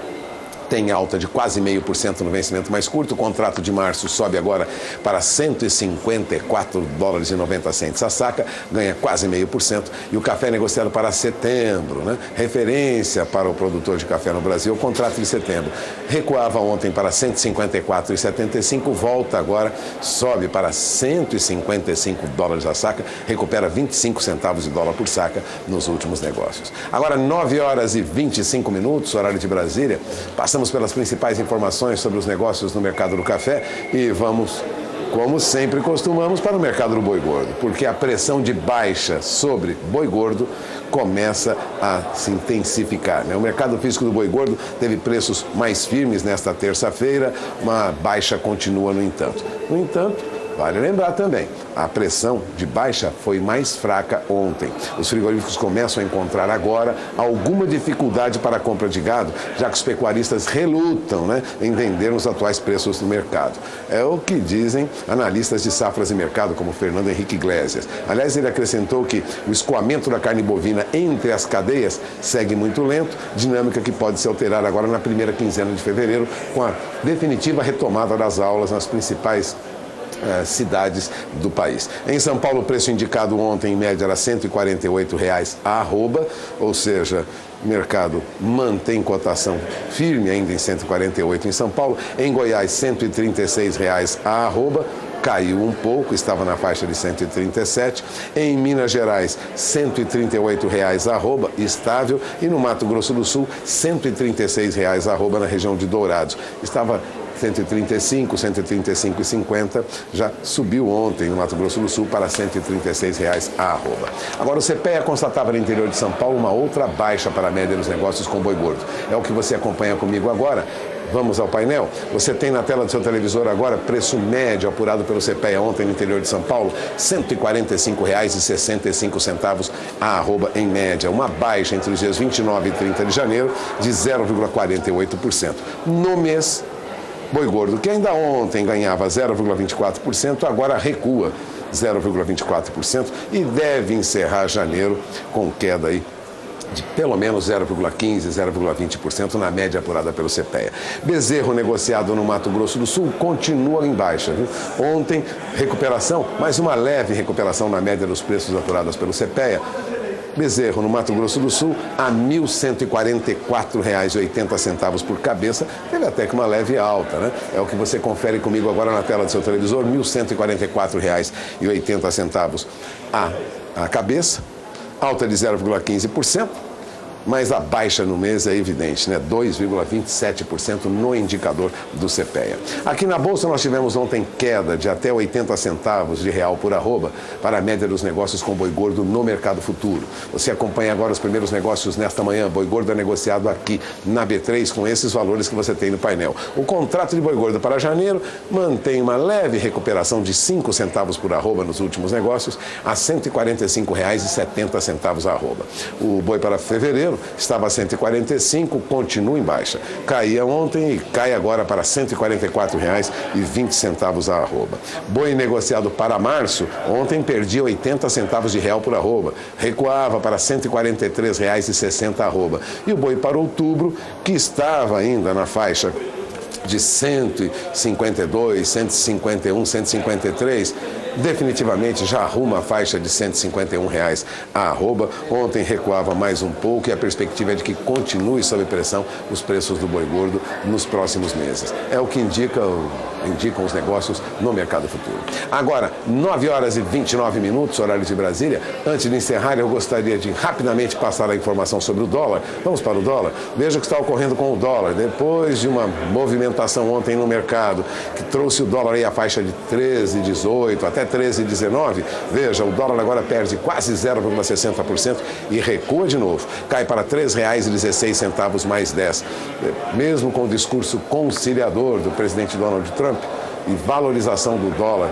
tem alta de quase 0,5% no vencimento mais curto. O contrato de março sobe agora para $154,90 a saca, ganha quase 0,5%. E o café negociado para setembro, né? Referência para o produtor de café no Brasil, o contrato de setembro recuava ontem para $154,75, volta agora, sobe para $155 a saca, recupera 25 centavos de dólar por saca nos últimos negócios. Agora, 9h25, horário de Brasília, passamos pelas principais informações sobre os negócios no mercado do café e vamos, como sempre costumamos, para o mercado do boi gordo, porque a pressão de baixa sobre boi gordo começa a se intensificar, né? O mercado físico do boi gordo teve preços mais firmes nesta terça-feira, uma baixa continua no entanto. No entanto, vale lembrar também, a pressão de baixa foi mais fraca ontem. Os frigoríficos começam a encontrar agora alguma dificuldade para a compra de gado, já que os pecuaristas relutam, né, em vender os atuais preços do mercado. É o que dizem analistas de safras e mercado, como Fernando Henrique Iglesias. Aliás, ele acrescentou que o escoamento da carne bovina entre as cadeias segue muito lento, dinâmica que pode se alterar agora na primeira quinzena de fevereiro, com a definitiva retomada das aulas nas principais cidades do país. Em São Paulo, o preço indicado ontem, em média, era R$ 148,00 a arroba, ou seja, o mercado mantém cotação firme ainda em 148 em São Paulo. Em Goiás, R$ 136,00 a arroba, caiu um pouco, estava na faixa de 137. Em Minas Gerais, R$ 138,00 a arroba, estável. E no Mato Grosso do Sul, R$ 136,00 a arroba na região de Dourados. Estava 135, 135,50, já subiu ontem no Mato Grosso do Sul para R$ 136,00 a arroba. Agora, o CPEA constatava no interior de São Paulo uma outra baixa para a média dos negócios com boi gordo. É o que você acompanha comigo agora. Vamos ao painel? Você tem na tela do seu televisor agora preço médio apurado pelo CPEA ontem no interior de São Paulo, R$ 145,65 a arroba em média, uma baixa entre os dias 29 e 30 de janeiro de 0,48%. No mês, boi gordo, que ainda ontem ganhava 0,24%, agora recua 0,24% e deve encerrar janeiro com queda aí de pelo menos 0,15%, 0,20% na média apurada pelo CPEA. Bezerro negociado no Mato Grosso do Sul continua em baixa. Viu? Ontem, recuperação, mas uma leve recuperação na média dos preços apurados pelo CPEA. Bezerro, no Mato Grosso do Sul, a R$ 1.144,80 por cabeça, teve até que uma leve alta, né? É o que você confere comigo agora na tela do seu televisor, R$ 1.144,80 a cabeça, alta de 0,15%, mas a baixa no mês é evidente, né? 2,27% no indicador do CPEA. Aqui na Bolsa nós tivemos ontem queda de até 80 centavos de real por arroba para a média dos negócios com boi gordo no mercado futuro. Você acompanha agora os primeiros negócios nesta manhã. Boi gordo é negociado aqui na B3 com esses valores que você tem no painel. O contrato de boi gordo para janeiro mantém uma leve recuperação de 5 centavos por arroba nos últimos negócios a R$ 145,70 a arroba. O boi para fevereiro estava a 145, continua em baixa. Caía ontem e cai agora para R$ 144,20 a arroba. Boi negociado para março, ontem perdia 80 centavos de real por arroba, recuava para R$ 143,60 a arroba. E o boi para outubro, que estava ainda na faixa de 152, 151, 153, definitivamente já arruma a faixa de R$ 151 a arroba. Ontem recuava mais um pouco e a perspectiva é de que continue sob pressão os preços do boi gordo nos próximos meses. É o que indicam os negócios no mercado futuro. Agora, 9h29, horário de Brasília. Antes de encerrar, eu gostaria de rapidamente passar a informação sobre o dólar. Vamos para o dólar? Veja o que está ocorrendo com o dólar. Depois de uma movimentação ontem no mercado, que trouxe o dólar aí à faixa de 13,18 até 13,19, veja, o dólar agora perde quase 0,60% e recua de novo. Cai para R$ 3,16 mais 10. Mesmo com o discurso conciliador do presidente Donald Trump e valorização do dólar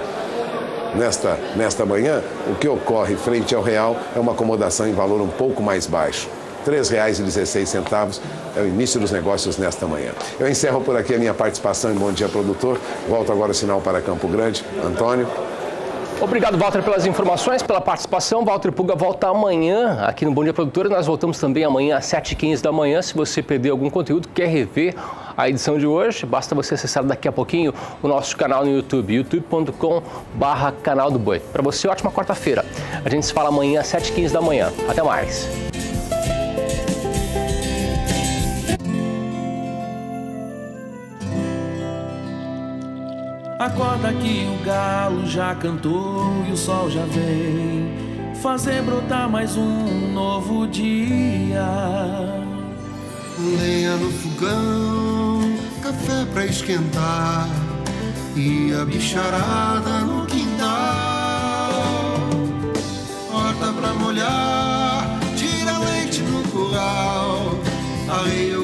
nesta manhã, o que ocorre frente ao real é uma acomodação em valor um pouco mais baixo. R$ 3,16 é o início dos negócios nesta manhã. Eu encerro por aqui a minha participação em Bom Dia Produtor. Volto agora o sinal para Campo Grande. Antônio. Obrigado, Walter, pelas informações, pela participação. Walter Puga volta amanhã aqui no Bom Dia Produtor. Nós voltamos também amanhã às 7h15 da manhã. Se você perdeu algum conteúdo, quer rever a edição de hoje, basta você acessar daqui a pouquinho o nosso canal no YouTube, youtube.com/canal do Boi. Para você, ótima quarta-feira. A gente se fala amanhã às 7h15 da manhã. Até mais. Acorda que o galo já cantou e o sol já vem fazer brotar mais um novo dia. Lenha no fogão, café pra esquentar e a bicharada no quintal. Horta pra molhar, tira leite no curral, arreia